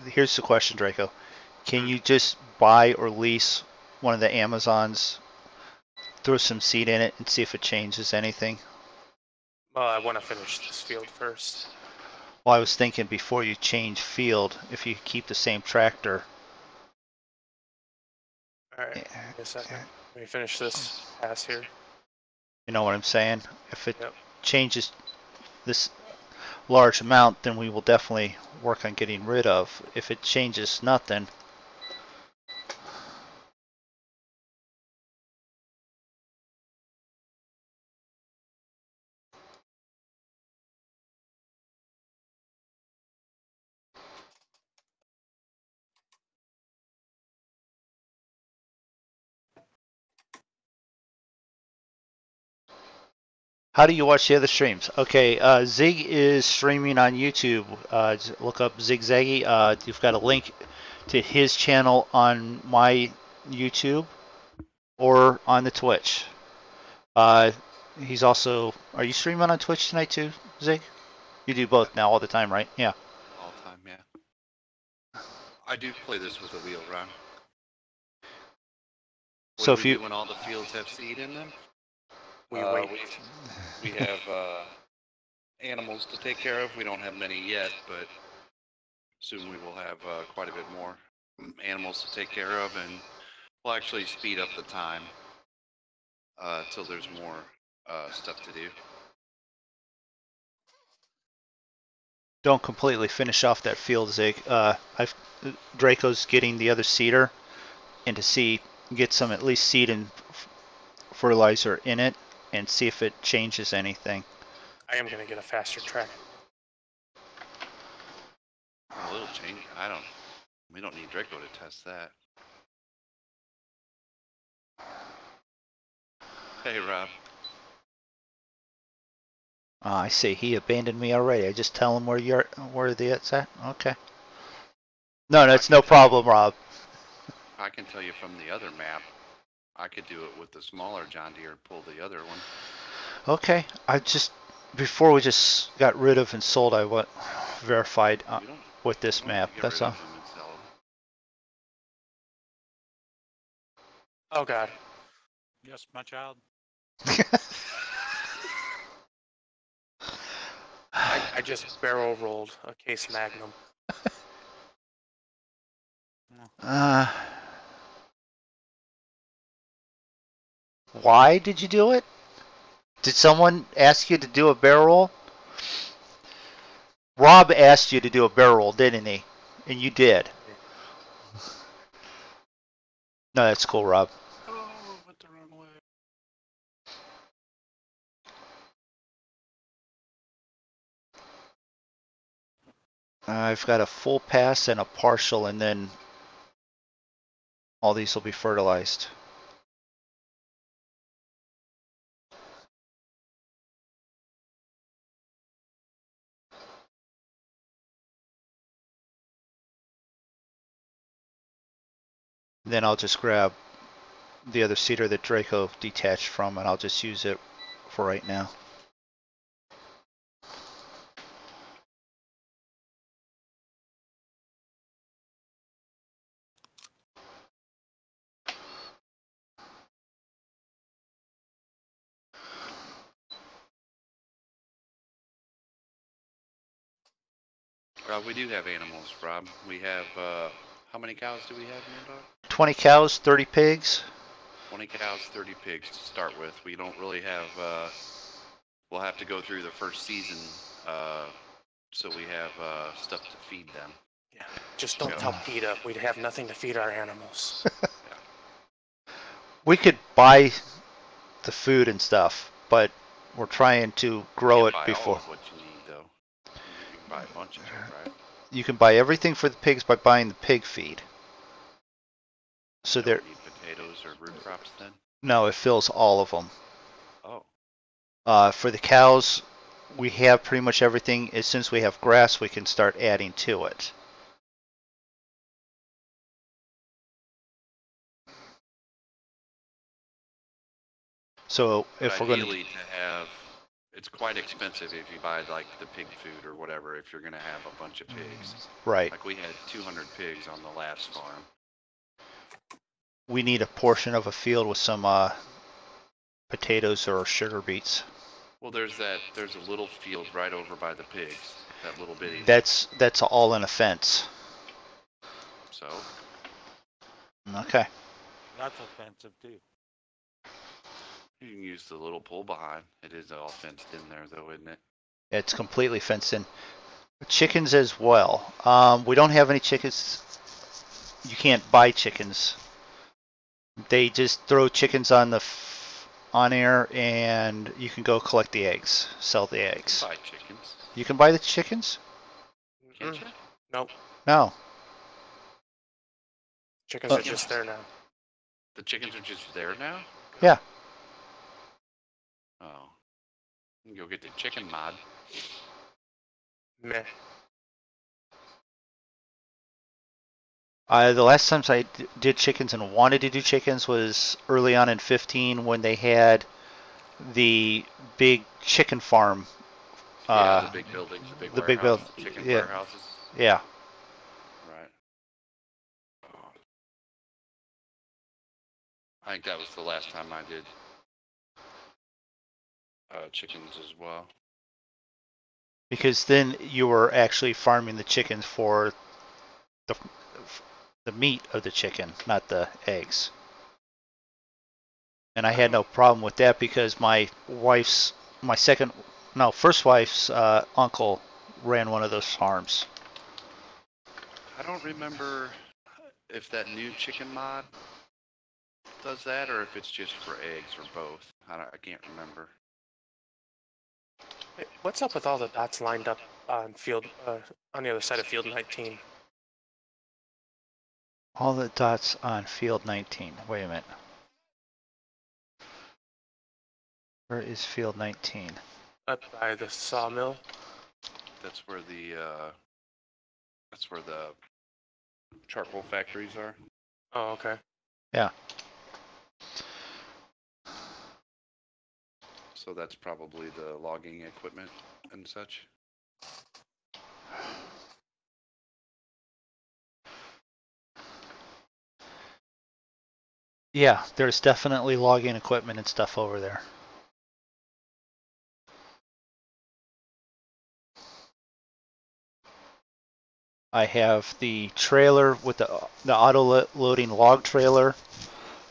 Here's the question, Draco. Can you just buy or lease one of the Amazons, throw some seed in it, and see if it changes anything? Well, I want to finish this field first. Well, I was thinking before you change field, if you keep the same tractor. Alright, give me a second. Let me finish this pass here. You know what I'm saying? If it changes this large amount, then we will definitely work on getting rid of. If it changes nothing, how do you watch the other streams? Okay, Zig is streaming on YouTube. Look up Zigzaggy. You've got a link to his channel on my YouTube or on the Twitch. He's also. Are you streaming on Twitch tonight too, Zig? You do both now, all the time, right? Yeah. All the time, yeah. I do play this with a wheel run. So if you when all the fields have seed in them, we wait. We have animals to take care of. We don't have many yet, but soon we will have quite a bit more animals to take care of, and we'll actually speed up the time. till there's more stuff to do. Don't completely finish off that field, Zig. Draco's getting the other seeder, and to get some at least seed and fertilizer in it, and see if it changes anything. I am going to get a faster track. Oh, it'll change. We don't need Draco to test that. Hey, Rob. I see. He abandoned me already. I just tell him where it's at. Okay. No, that's no problem, Rob. I can tell you from the other map. I could do it with the smaller John Deere and pull the other one. Okay. Before we just got rid of and sold, I verified with this map. That's all. Oh God. Yes, my child. I just barrel rolled a case Magnum. Why did you do it? Did someone ask you to do a barrel roll? Rob asked you to do a barrel roll, didn't he? And you did. No, that's cool, Rob. Oh, went the wrong way. I've got a full pass and a partial, and then all these will be fertilized. Then I'll just grab the other seeder that Draco detached from, and I'll just use it for right now. We do have animals, Rob. We have, how many cows do we have, Mad Dog? 20 cows, 30 pigs. 20 cows, 30 pigs to start with. We don't really have, we'll have to go through the first season, so we have stuff to feed them. Yeah, just don't tell PETA. We'd have nothing to feed our animals. We could buy the food and stuff, but we're trying to grow it before. All of what you need, though. You can buy a bunch of it, right? You can buy everything for the pigs by buying the pig feed. So there. Need potatoes or root crops then? No, it fills all of them. Oh. For the cows, we have pretty much everything. As soon as we have grass, we can start adding to it. So if we're going to have, it's quite expensive if you buy like the pig food or whatever. If you're going to have a bunch of pigs, right? Like we had 200 pigs on the last farm. We need a portion of a field with some potatoes or sugar beets. Well, there's a little field right over by the pigs. That little bitty. That's all in a fence. So. Okay. That's offensive too. You can use the little pull behind. It is all fenced in there, though, isn't it? It's completely fenced in. Chickens as well. We don't have any chickens. You can't buy chickens. They just throw chickens on air, and you can go collect the eggs, sell the eggs. You can buy chickens. You can buy the chickens? Can't you? Nope. No. Chickens are just there now. The chickens are just there now? Yeah. Oh. You can go get the chicken mod. Meh. The last times I did chickens and wanted to do chickens was early on in 15 when they had the big chicken farm. Yeah, the big buildings, the big chicken warehouses. Yeah. Right. Oh. I think that was the last time I did chickens as well. Because then you were actually farming the chickens for the meat of the chicken, not the eggs. And I had no problem with that because my first wife's uncle ran one of those farms. I don't remember if that new chicken mod does that or if it's just for eggs or both. I can't remember. Hey, what's up with all the dots lined up on field on the other side of field 19? All the dots on field 19. Wait a minute. Where is field 19? Up by the sawmill. That's where the charcoal factories are. Oh, okay. Yeah. So that's probably the logging equipment and such. Yeah, there's definitely logging equipment and stuff over there. I have the trailer with the auto loading log trailer,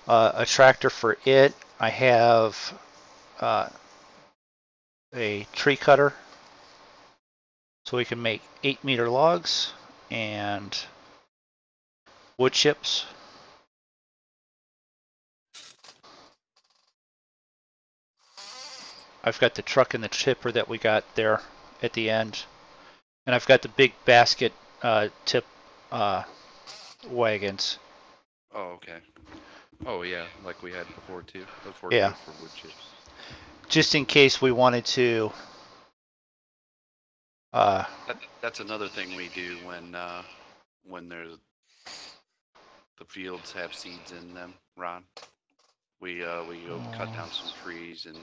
a tractor for it. I have a tree cutter so we can make 8-meter logs and wood chips. I've got the truck and the chipper that we got there at the end, and I've got the big basket tip wagons. Oh, okay. Oh, yeah, like we had before too. Those work Yeah. good for wood chips. Just in case we wanted to. That's another thing we do when there's the fields have seeds in them, Ron. We go cut down some trees, and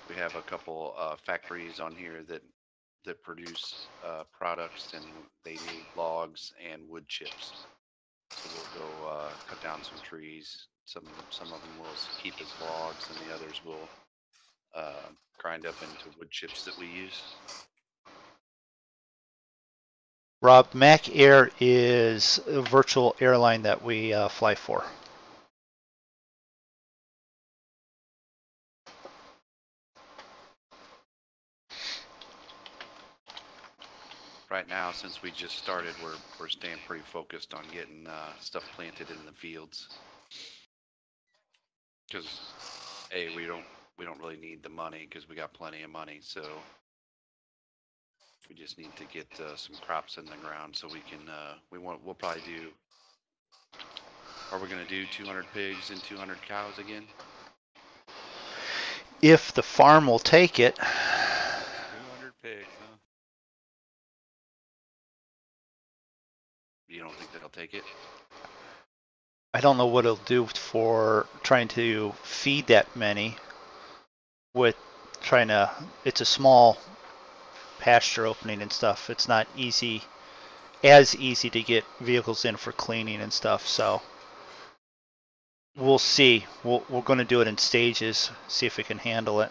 we have a couple factories on here that produce products, and they need logs and wood chips. So we'll go cut down some trees. Some of them will keep as logs, and the others will grind up into wood chips that we use. Rob, Mac Air is a virtual airline that we fly for. Right now, since we just started, we're staying pretty focused on getting stuff planted in the fields. Because we don't really need the money because we got plenty of money. So we just need to get some crops in the ground so we can. We'll probably do. Are we gonna do 200 pigs and 200 cows again? If the farm will take it. 200 pigs, huh? You don't think they'll take it? I don't know what it'll do for trying to feed that many with it's a small pasture opening and stuff. It's not as easy to get vehicles in for cleaning and stuff. So we'll see. We're going to do it in stages, see if it can handle it.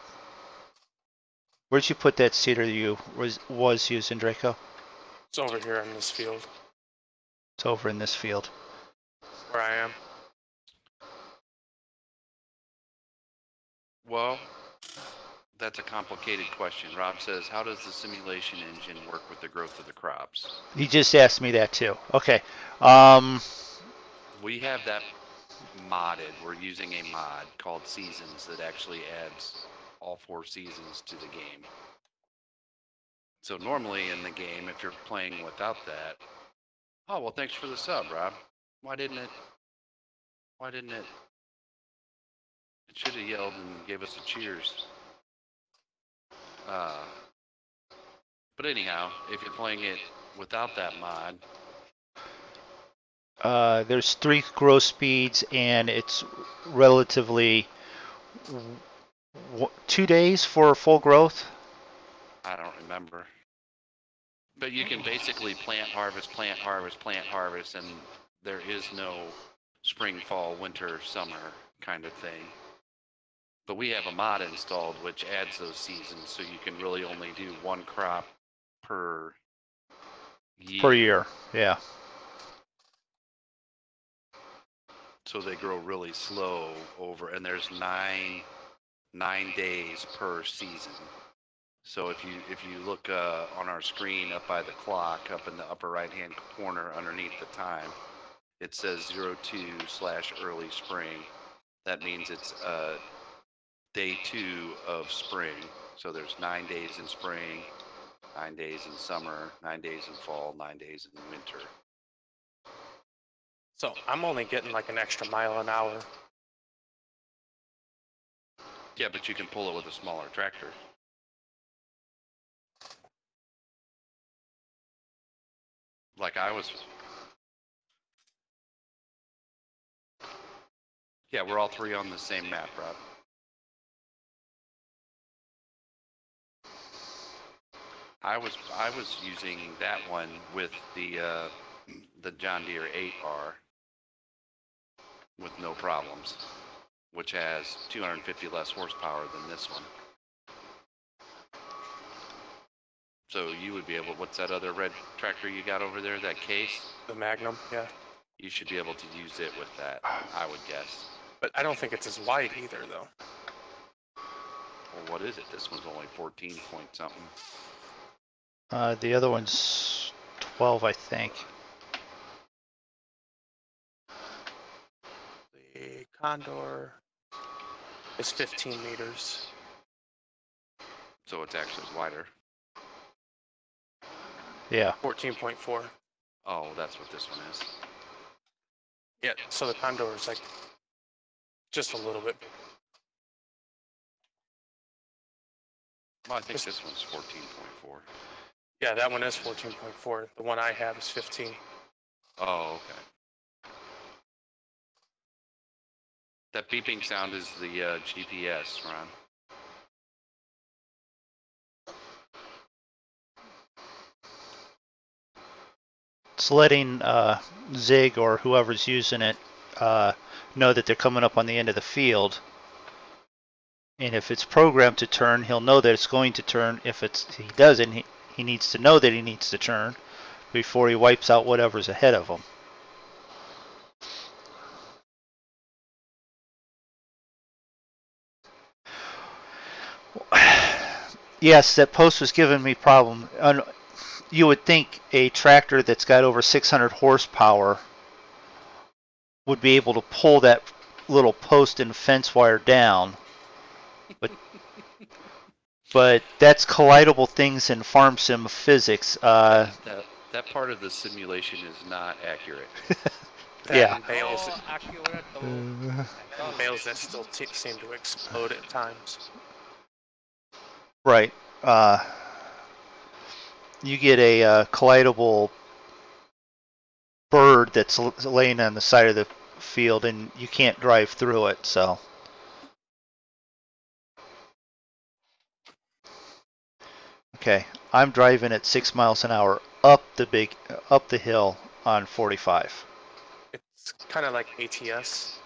Where'd you put that seeder you was using, Draco? It's over here in this field. It's over in this field. Where I am. Well, that's a complicated question. Rob says, how does the simulation engine work with the growth of the crops? He just asked me that too. Okay. We have that modded. We're using a mod called Seasons that actually adds all 4 seasons to the game. So normally in the game, if you're playing without that, oh, well, thanks for the sub, Rob. Why didn't it? It should have yelled and gave us a cheers. But anyhow, if you're playing it without that mod, there's 3 growth speeds, and it's relatively 2 days for full growth. I don't remember. But you can basically plant, harvest, and there is no spring, fall, winter, summer kind of thing. But we have a mod installed which adds those seasons, so you can really only do 1 crop per year. Per year, yeah. So they grow really slow over, and there's nine days per season. So if you look on our screen up by the clock, up in the upper right-hand corner underneath the time, it says 02/early spring. That means it's day 2 of spring. So there's 9 days in spring, 9 days in summer, 9 days in fall, 9 days in winter. So I'm only getting like an extra mile an hour. Yeah, but you can pull it with a smaller tractor. Like I was. Yeah, we're all three on the same map, Rob. I was using that one with the John Deere 8R with no problems, which has 250 less horsepower than this one. So you would be able, what's that other red tractor you got over there, that Case? The Magnum, yeah. You should be able to use it with that, I would guess. But I don't think it's as wide either, though. Well, what is it? This one's only 14 point something. The other one's 12, I think. The Condor is 15 meters. So it's actually wider. Yeah. 14.4. Oh, that's what this one is. Yeah, so the Condor is like just a little bit bigger. Well, I think this one's 14.4. Yeah, that one is 14.4. The one I have is 15. Oh, okay. That beeping sound is the GPS, Ron. It's letting Zig or whoever's using it know that they're coming up on the end of the field. And if it's programmed to turn, he'll know that it's going to turn. If he doesn't, he needs to know that he needs to turn before he wipes out whatever's ahead of him. Yes, that post was giving me problem. You would think a tractor that's got over 600 horsepower would be able to pull that little post and fence wire down, but that's collidable things in farm sim physics. That part of the simulation is not accurate. Yeah. And bales, accurate. and bales that still seem to explode at times. Right. You get a collidable bird that's laying on the side of the field, and you can't drive through it. So. Okay, I'm driving at 6 miles an hour up the hill on 45. It's kind of like ATS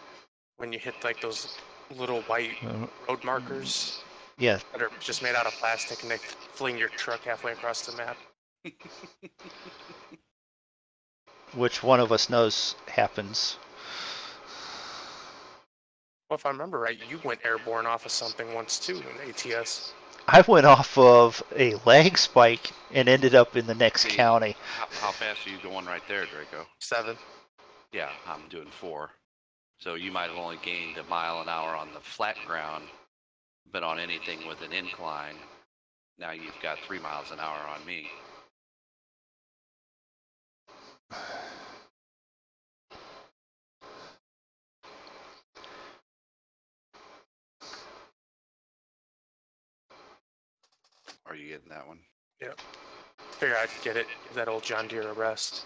when you hit like those little white road markers. Yeah. That are just made out of plastic, and they fling your truck halfway across the map. Which one of us knows happens? Well, if I remember right, you went airborne off of something once too in ATS. I went off of a lag spike and ended up in the next county. How fast are you going right there, Draco? 7. Yeah, I'm doing 4. So you might have only gained a mile an hour on the flat ground, but on anything with an incline, now you've got 3 miles an hour on me. Are you getting that one? Yep. Figure I'd get it. Give that old John Deere a rest.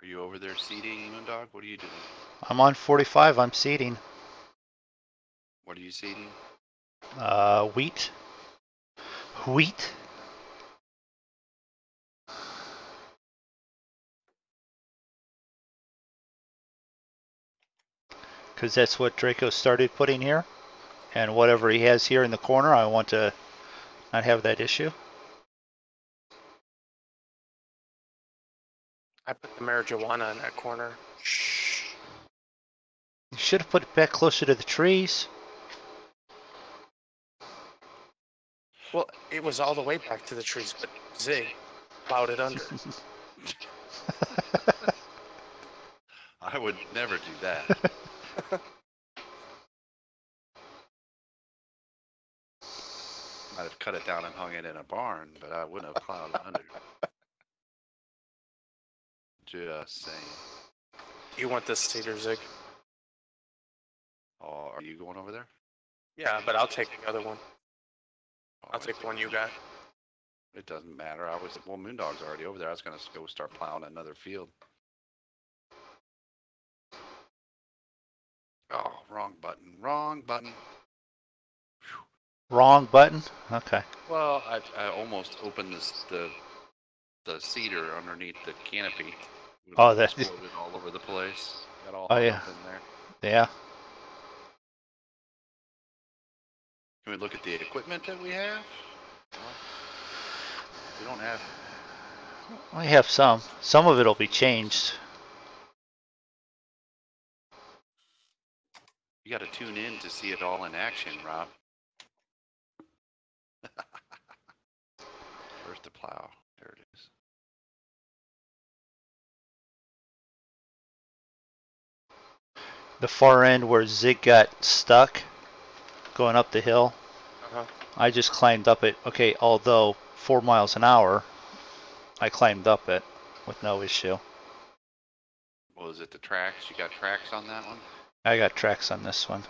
Are you over there seeding, Moondog? What are you doing? I'm on 45. I'm seeding. What are you seeding? Wheat. Wheat. because that's what Draco started putting here. And whatever he has here in the corner, I want to not have that issue. I put the marijuana in that corner. You should have put it back closer to the trees. Well, it was all the way back to the trees, but Zig plowed it under. I would never do that. I'd have cut it down and hung it in a barn, but I wouldn't have plowed it under. Just saying. You want this cedar, Zig? Oh, are you going over there? Yeah, but I'll take the other one. Oh, I'll take the one you got. It doesn't matter. Well, Moondog's already over there. I was going to go start plowing another field. Oh, wrong button. Wrong button. Wrong button? Okay. Well, I almost opened the cedar underneath the canopy. Oh, that exploded all over the place. Got all Oh, hung yeah. up in there. Yeah. Can we look at the equipment that we have? Well, we don't have. We have some. Some of it'll be changed. You got to tune in to see it all in action, Rob. Where's the plow? There it is. The far end where Zig got stuck going up the hill, Uh-huh. I just climbed up it. Okay, although 4 miles an hour, I climbed up it with no issue. Well, is it the tracks? You got tracks on that one? I got tracks on this one.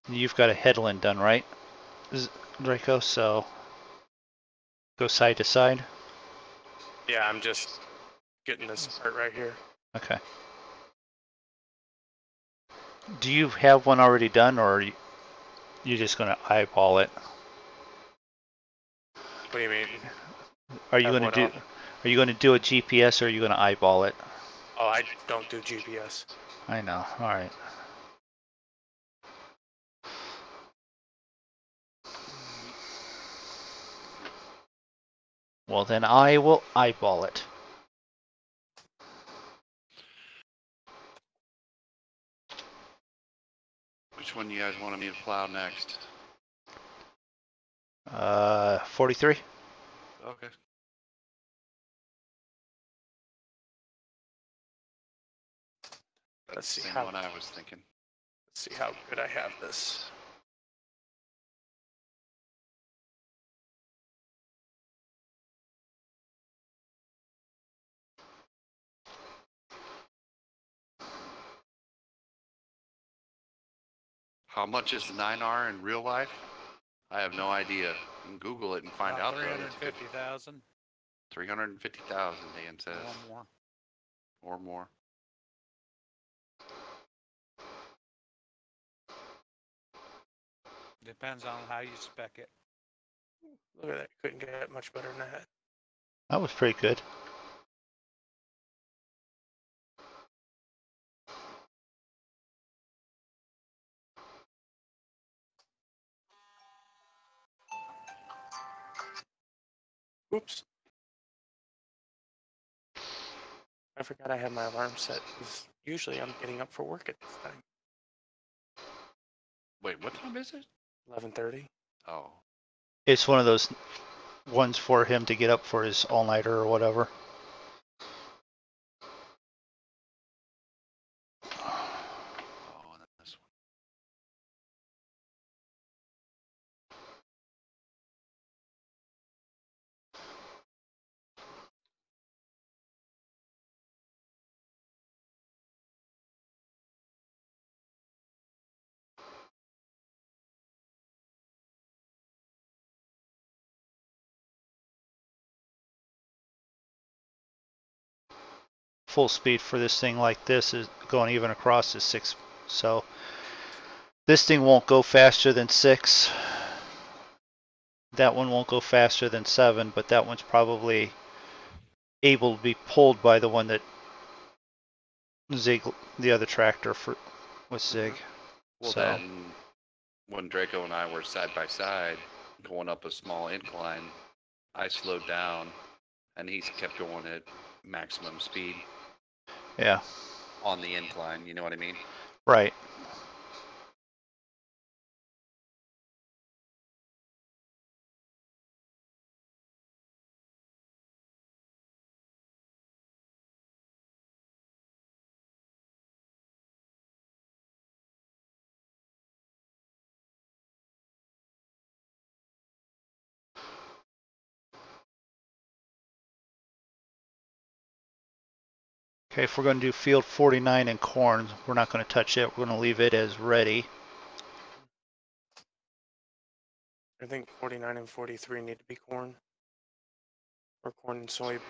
You've got a headland done, right, Draco? So go side to side. Yeah, I'm just getting this part right here. Okay. Do you have one already done, or are you just gonna eyeball it? What do you mean? Are you Have gonna what do? up? Are you gonna do a GPS, or are you gonna eyeball it? Oh, I don't do GPS. I know. All right. Well, then I will eyeball it. Which one do you guys want me to plow next? 43. Okay. Let's see Same how one I was thinking. let's see how good I have this. How much is the 9R in real life? I have no idea. You can Google it and find out. though. It's good. 350,000 350,000, Dan says, or more. or more. Depends on how you spec it. Look at that. Couldn't get much better than that. That was pretty good. Oops. I forgot I had my alarm set. 'Cause usually I'm getting up for work at this time. Wait, what time is it? 11:30. Oh, It's one of those ones for him to get up for his all-nighter or whatever. oh, and then this one. Full speed for this thing like this is going even across is 6. So this thing won't go faster than 6. That one won't go faster than 7, but that one's probably able to be pulled by the one that Zig, the other tractor for with Zig. Well, So- then, when Draco and I were side by side going up a small incline, I slowed down, and he kept going at maximum speed Yeah, on the incline. You know what I mean? right. Okay, if we're going to do field 49 in corn, we're not going to touch it. We're going to leave it as ready. I think 49 and 43 need to be corn. Or corn and soybean.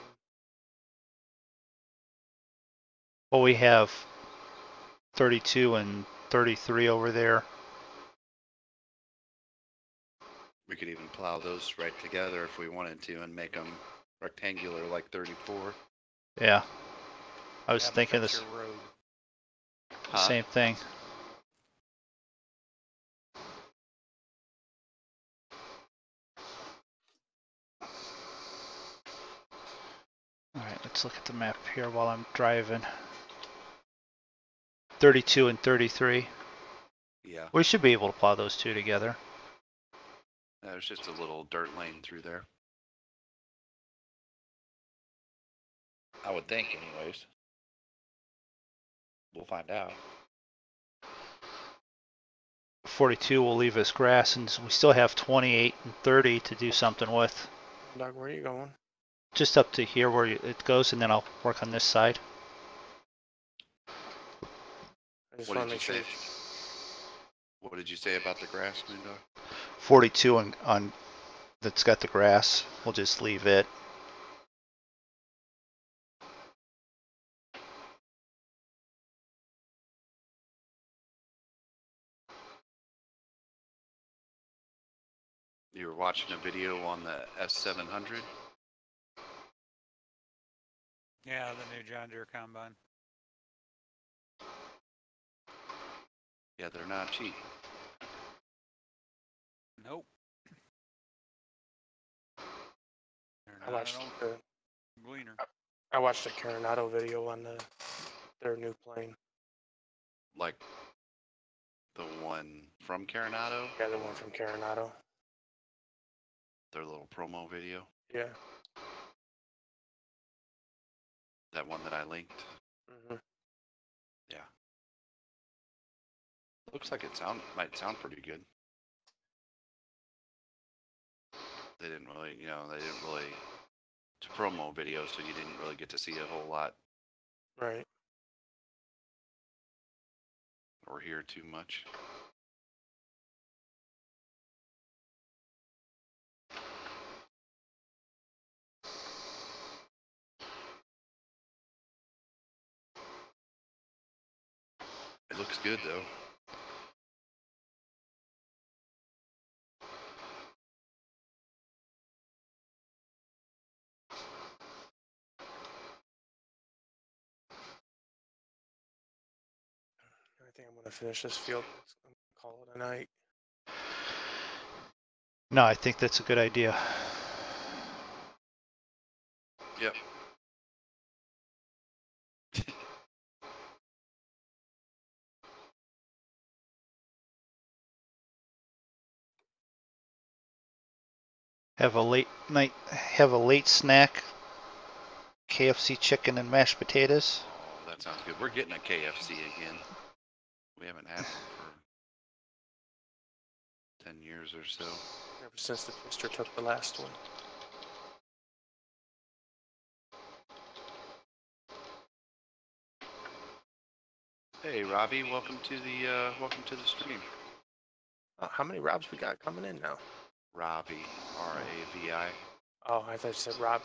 Well, we have 32 and 33 over there. We could even plow those right together if we wanted to and make them rectangular like 34. Yeah. I was Yeah, but thinking that's this your road. Huh? same thing. All right, let's look at the map here while I'm driving. 32 and 33. Yeah. We should be able to plow those two together. There's just a little dirt lane through there. I would think, anyways. We'll find out. 42 will leave us grass, and we still have 28 and 30 to do something with. Doug, where are you going? Just up to here where it goes, and then I'll work on this side. I just What want did to you make sure. say? What did you say about the grass, Moondog? 42 on that's got the grass. We'll just leave it. You were watching a video on the S700? Yeah, the new John Deere combine. Yeah, they're not cheap. Nope. They're I not watched an the old gleaner. I watched the Coronado video on their new plane. Like the one from Coronado, Yeah, the one from Coronado. their little promo video. Yeah. That one that I linked. hmm Yeah. Looks like it might sound pretty good. They didn't really, it's a promo video, so you didn't really get to see a whole lot Right. or hear too much. It looks good though. I think I'm gonna finish this field. I'm gonna call it a night. No, I think that's a good idea. Yep. Have a late snack. KFC chicken and mashed potatoes. Oh, that sounds good. We're getting a KFC again. We haven't had one for 10 years or so. Ever since the Twister took the last one. Hey, Ravi, welcome to the stream. How many Robs we got coming in now? Ravi, R-A-V-I. Oh, I thought you said Rob.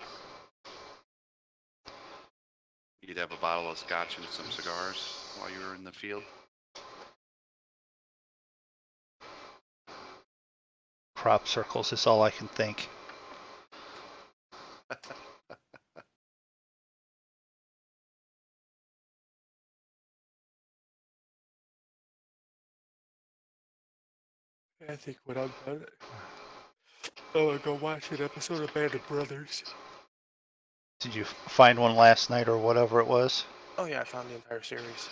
You'd have a bottle of scotch and some cigars while you were in the field. crop circles is all I can think. I think when I'm done, I'm gonna go watch an episode of Band of Brothers. Did you find one last night or whatever it was? Oh yeah, I found the entire series.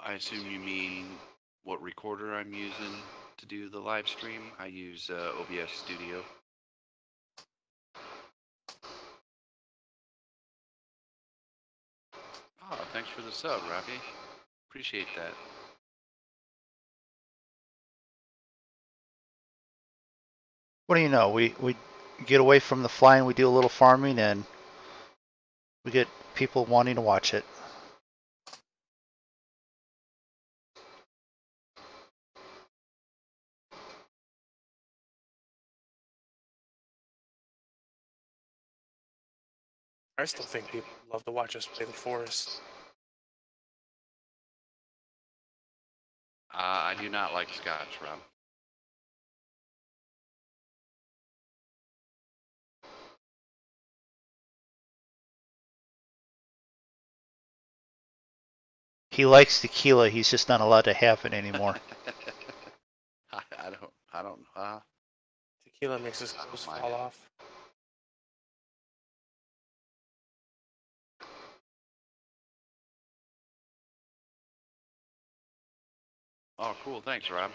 I assume you mean what recorder I'm using to do the live stream. I use OBS Studio. Oh, thanks for the sub, Rafi. Appreciate that. What do you know? We get away from the flying, we do a little farming, and we get people wanting to watch it. I still think people love to watch us play the forest. I do not like Scotch, Rob. He likes tequila, he's just not allowed to have it anymore. I don't. Tequila makes his clothes mind fall it. off. Oh, cool. Thanks, Rob.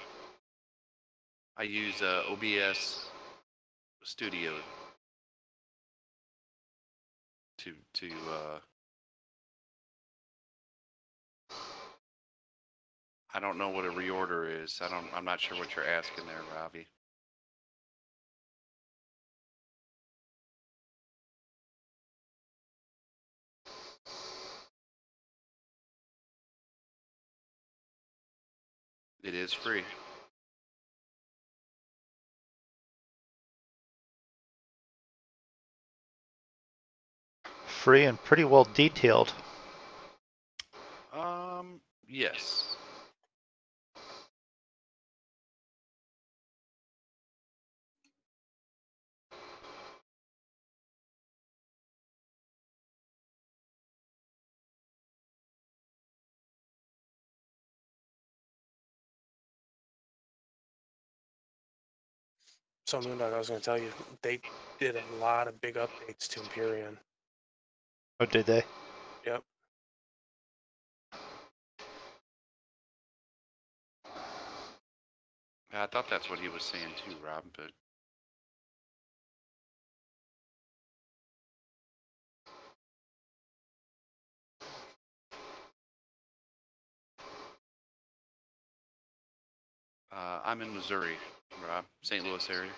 I use OBS Studio to I don't know what a reorder is. I'm not sure what you're asking there, Robbie. It is free. Free and pretty well detailed. Yes. So Moondog, I was going to tell you, they did a lot of big updates to Empyrean. Oh, did they? Yep. I thought that's what he was saying too, Rob, but I'm in Missouri, Rob, St. Louis area.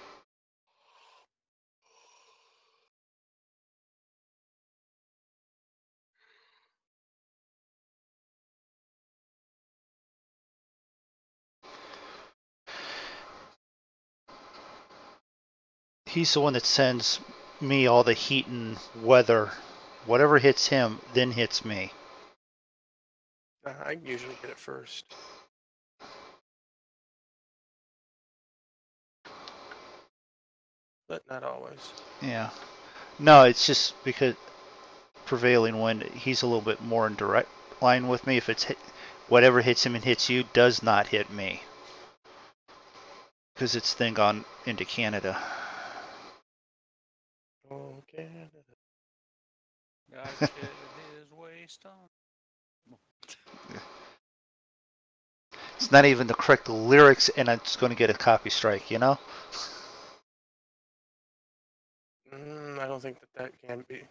He's the one that sends me all the heat and weather. Whatever hits him, then hits me. I usually get it first. But not always. Yeah. No, it's just because prevailing wind, he's a little bit more in direct line with me. If it's whatever hits him and hits you does not hit me. Because it's then gone into Canada. Oh, Canada. God shed his waste on. It's not even the correct lyrics, and it's going to get a copy strike, you know? I don't think that can be.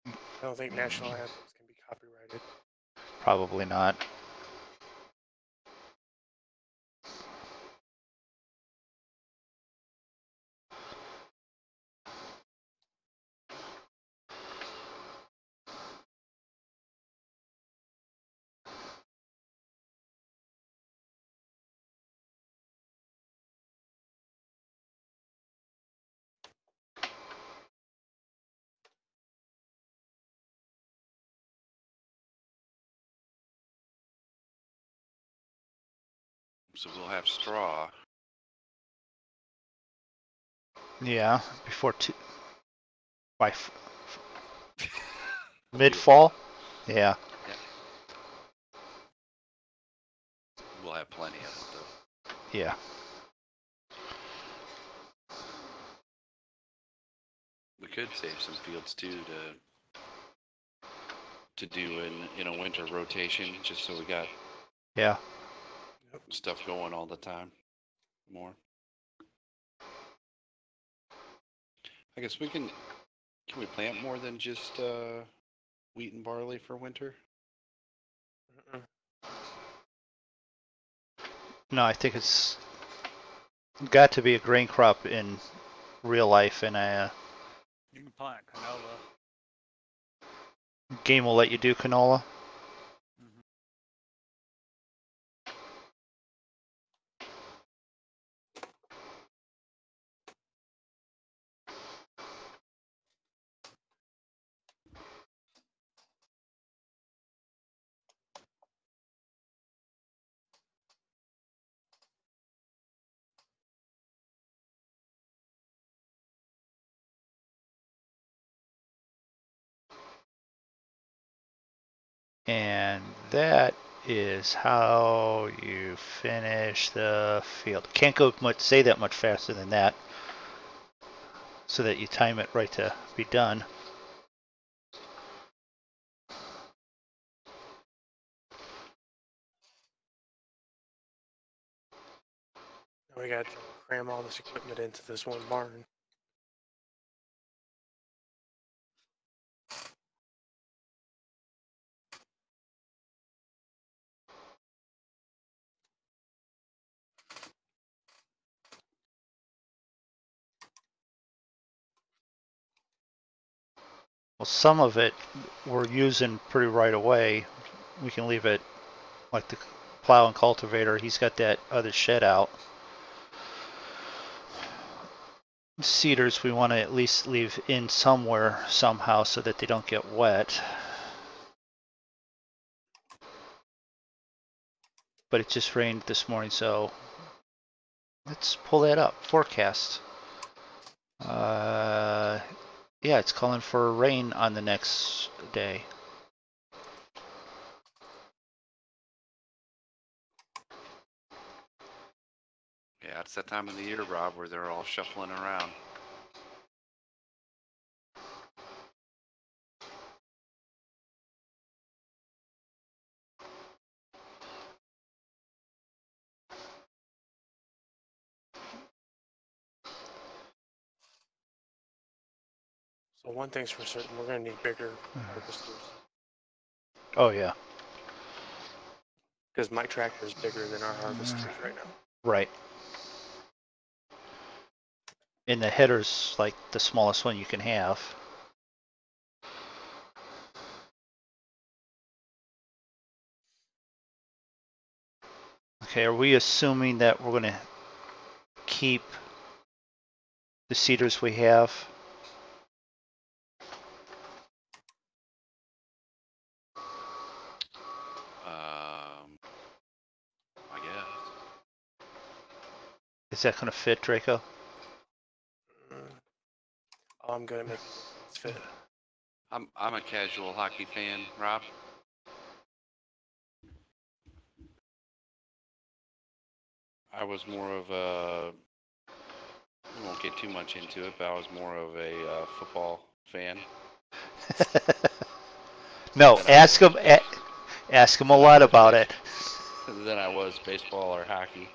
I don't think national anthems can be copyrighted. Probably not. So we'll have straw. Yeah, before mid-fall. Yeah. We'll have plenty of it though. Yeah. We could save some fields too to do in a winter rotation, just so we got Yeah. stuff going all the time. More. I guess we can we plant more than just wheat and barley for winter? No, I think it's got to be a grain crop in real life, and You can plant canola. game will let you do canola. And that is how you finish the field. Can't go much, say that much faster than that, so that you time it right to be done. Now we got to cram all this equipment into this one barn. Well, some of it we're using pretty right away. We can leave it like the plow and cultivator. He's got that other shed out. Cedars we want to at least leave in somewhere somehow so that they don't get wet. But it just rained this morning, so let's pull that up. Forecast. Yeah, it's calling for rain on the next day. Yeah, it's that time of the year, Rob, where they're all shuffling around. So one thing's for certain, we're going to need bigger harvesters. Oh yeah. Because my tractor is bigger than our harvesters right now. Right. And the header's like the smallest one you can have. Okay, are we assuming that we're going to keep the cedars we have? I guess. Is that going to fit, Draco? I'm going to make it fit. I'm a casual hockey fan, Rob. I was more of a, we won't get too much into it, but I was more of a football fan. No, ask him a lot about it. Than I was baseball or hockey.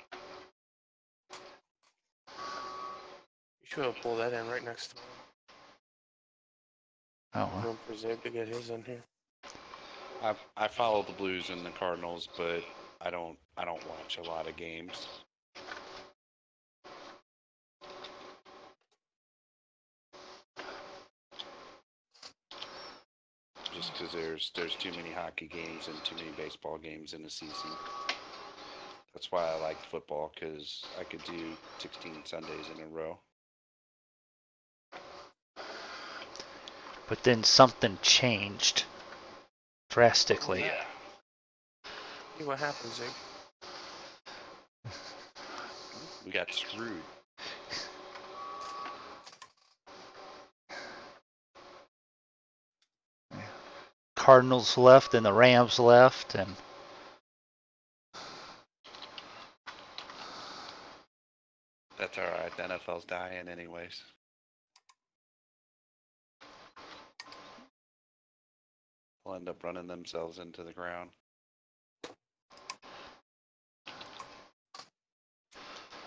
You should have pulled that in right next to me. Oh, well. Room for Zig to get his in here. I follow the Blues and the Cardinals, but I don't watch a lot of games. Just because there's too many hockey games and too many baseball games in a season. That's why I like football, because I could do 16 Sundays in a row. But then something changed drastically. Yeah. See what happens, Zig. We got screwed. Cardinals left and the Rams left, and That's all right. The NFL's dying anyways. They'll end up running themselves into the ground.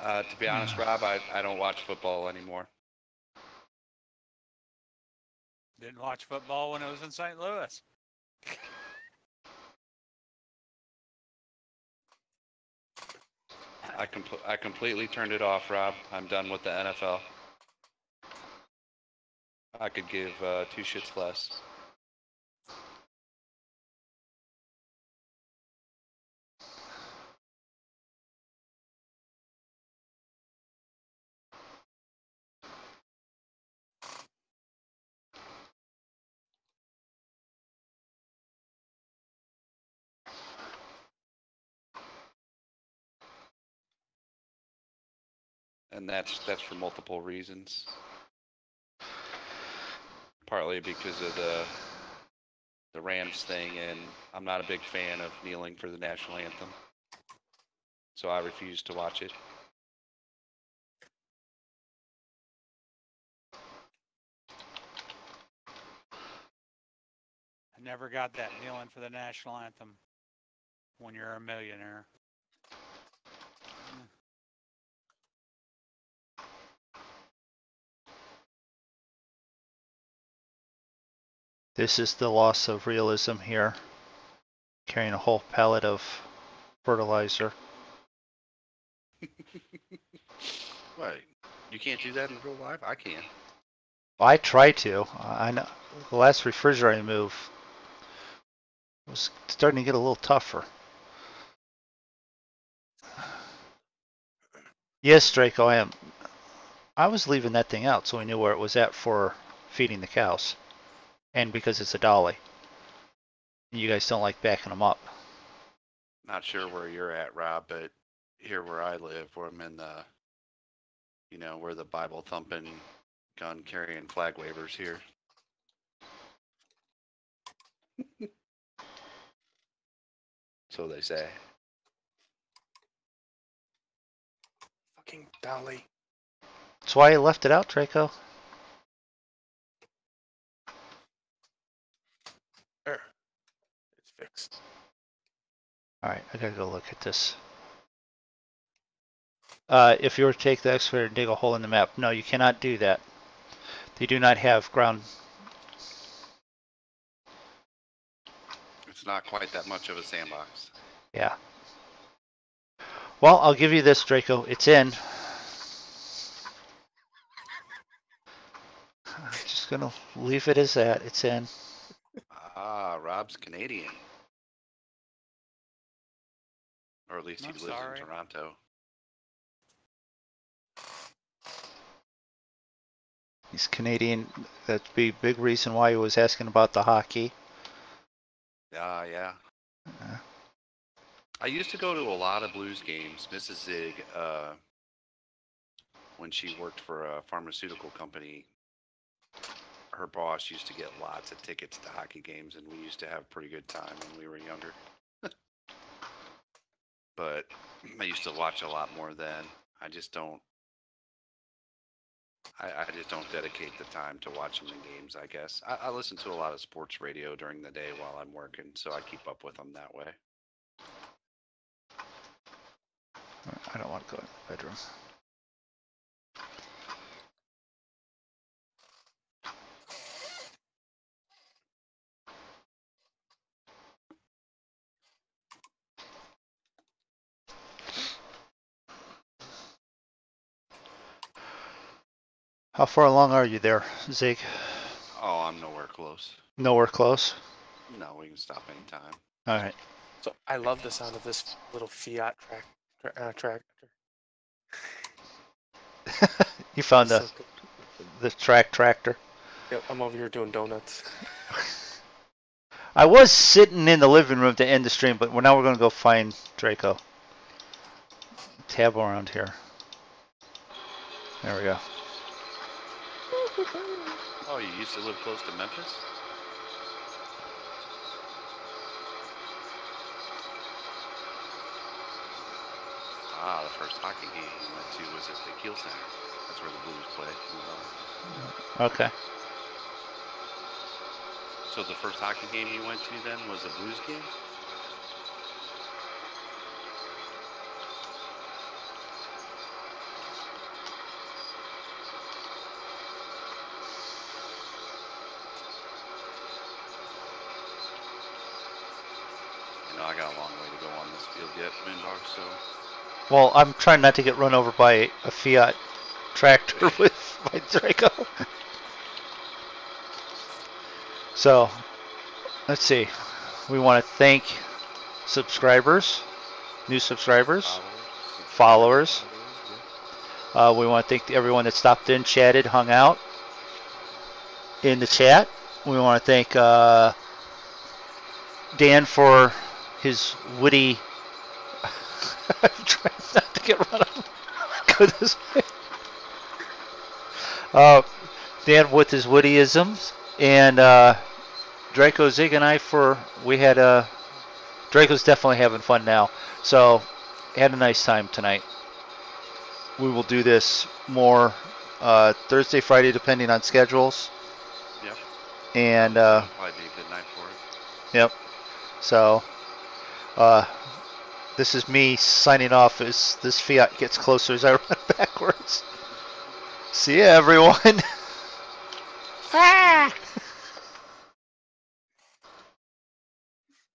To be honest, Rob, I don't watch football anymore. Didn't watch football when I was in St. Louis. I completely turned it off, Rob. I'm done with the NFL. I could give 2 shits less. And that's for multiple reasons. Partly because of the Rams thing, and I'm not a big fan of kneeling for the national anthem. So I refuse to watch it. I never got that kneeling for the national anthem when you're a millionaire. this is the loss of realism here. Carrying a whole pallet of fertilizer. What? You can't do that in real life? I can. I try to. I know the last refrigerator move was starting to get a little tougher. Yes, Draco, I am. I was leaving that thing out so we knew where it was at for feeding the cows. And because it's a dolly. You guys don't like backing them up. Not sure where you're at, Rob, but here where I live, where I'm in the, you know, we're the Bible thumping, gun carrying flag wavers here. So they say. Fucking dolly. That's why I left it out, Draco. There. It's fixed. Alright, I gotta go look at this. If you were to take the excavator and dig a hole in the map, no, you cannot do that. They do not have ground. It's not quite that much of a sandbox. Yeah. Well, I'll give you this, Draco. It's in. I'm just gonna leave it as that. It's in. Ah, Rob's Canadian. Or at least he I'm lives sorry. in Toronto. He's Canadian. That'd be a big reason why he was asking about the hockey. Yeah. I used to go to a lot of Blues games. Mrs. Zig, when she worked for a pharmaceutical company, her boss used to get lots of tickets to hockey games, and we used to have a pretty good time when we were younger. But I used to watch a lot more then. I just don't. I just don't dedicate the time to watching the games, I guess. I listen to a lot of sports radio during the day while I'm working, so I keep up with them that way. I don't want to go in the bedroom. How far along are you there, Zig? Oh, I'm nowhere close. Nowhere close? No, we can stop anytime. Alright. So I love the sound of this little Fiat tractor. You found It's so good. the tractor. Yep, I'm over here doing donuts. I was sitting in the living room to end the stream, but now we're going to go find Draco. Tab around here. There we go. Oh, you used to live close to Memphis? Ah, the first hockey game we went to was at the Kiel Center. That's where the Blues play. Okay. So the first hockey game you went to then was a Blues game? You know, I got a long way to go on this field yet, Moondog, so... Well, I'm trying not to get run over by a Fiat tractor with my Draco. So, let's see. We want to thank subscribers, new subscribers, followers. We want to thank everyone that stopped in, chatted, hung out in the chat. We want to thank Dan for his witty... I'm trying not to get run over. Go this way. Dan with his wittyisms, and Draco, Zig, and I Draco's definitely having fun now, so had a nice time tonight. We will do this more Thursday, Friday, depending on schedules. Yep. And probably be a good night for it. Yep. So this is me signing off as this Fiat gets closer as I run backwards. See ya, everyone.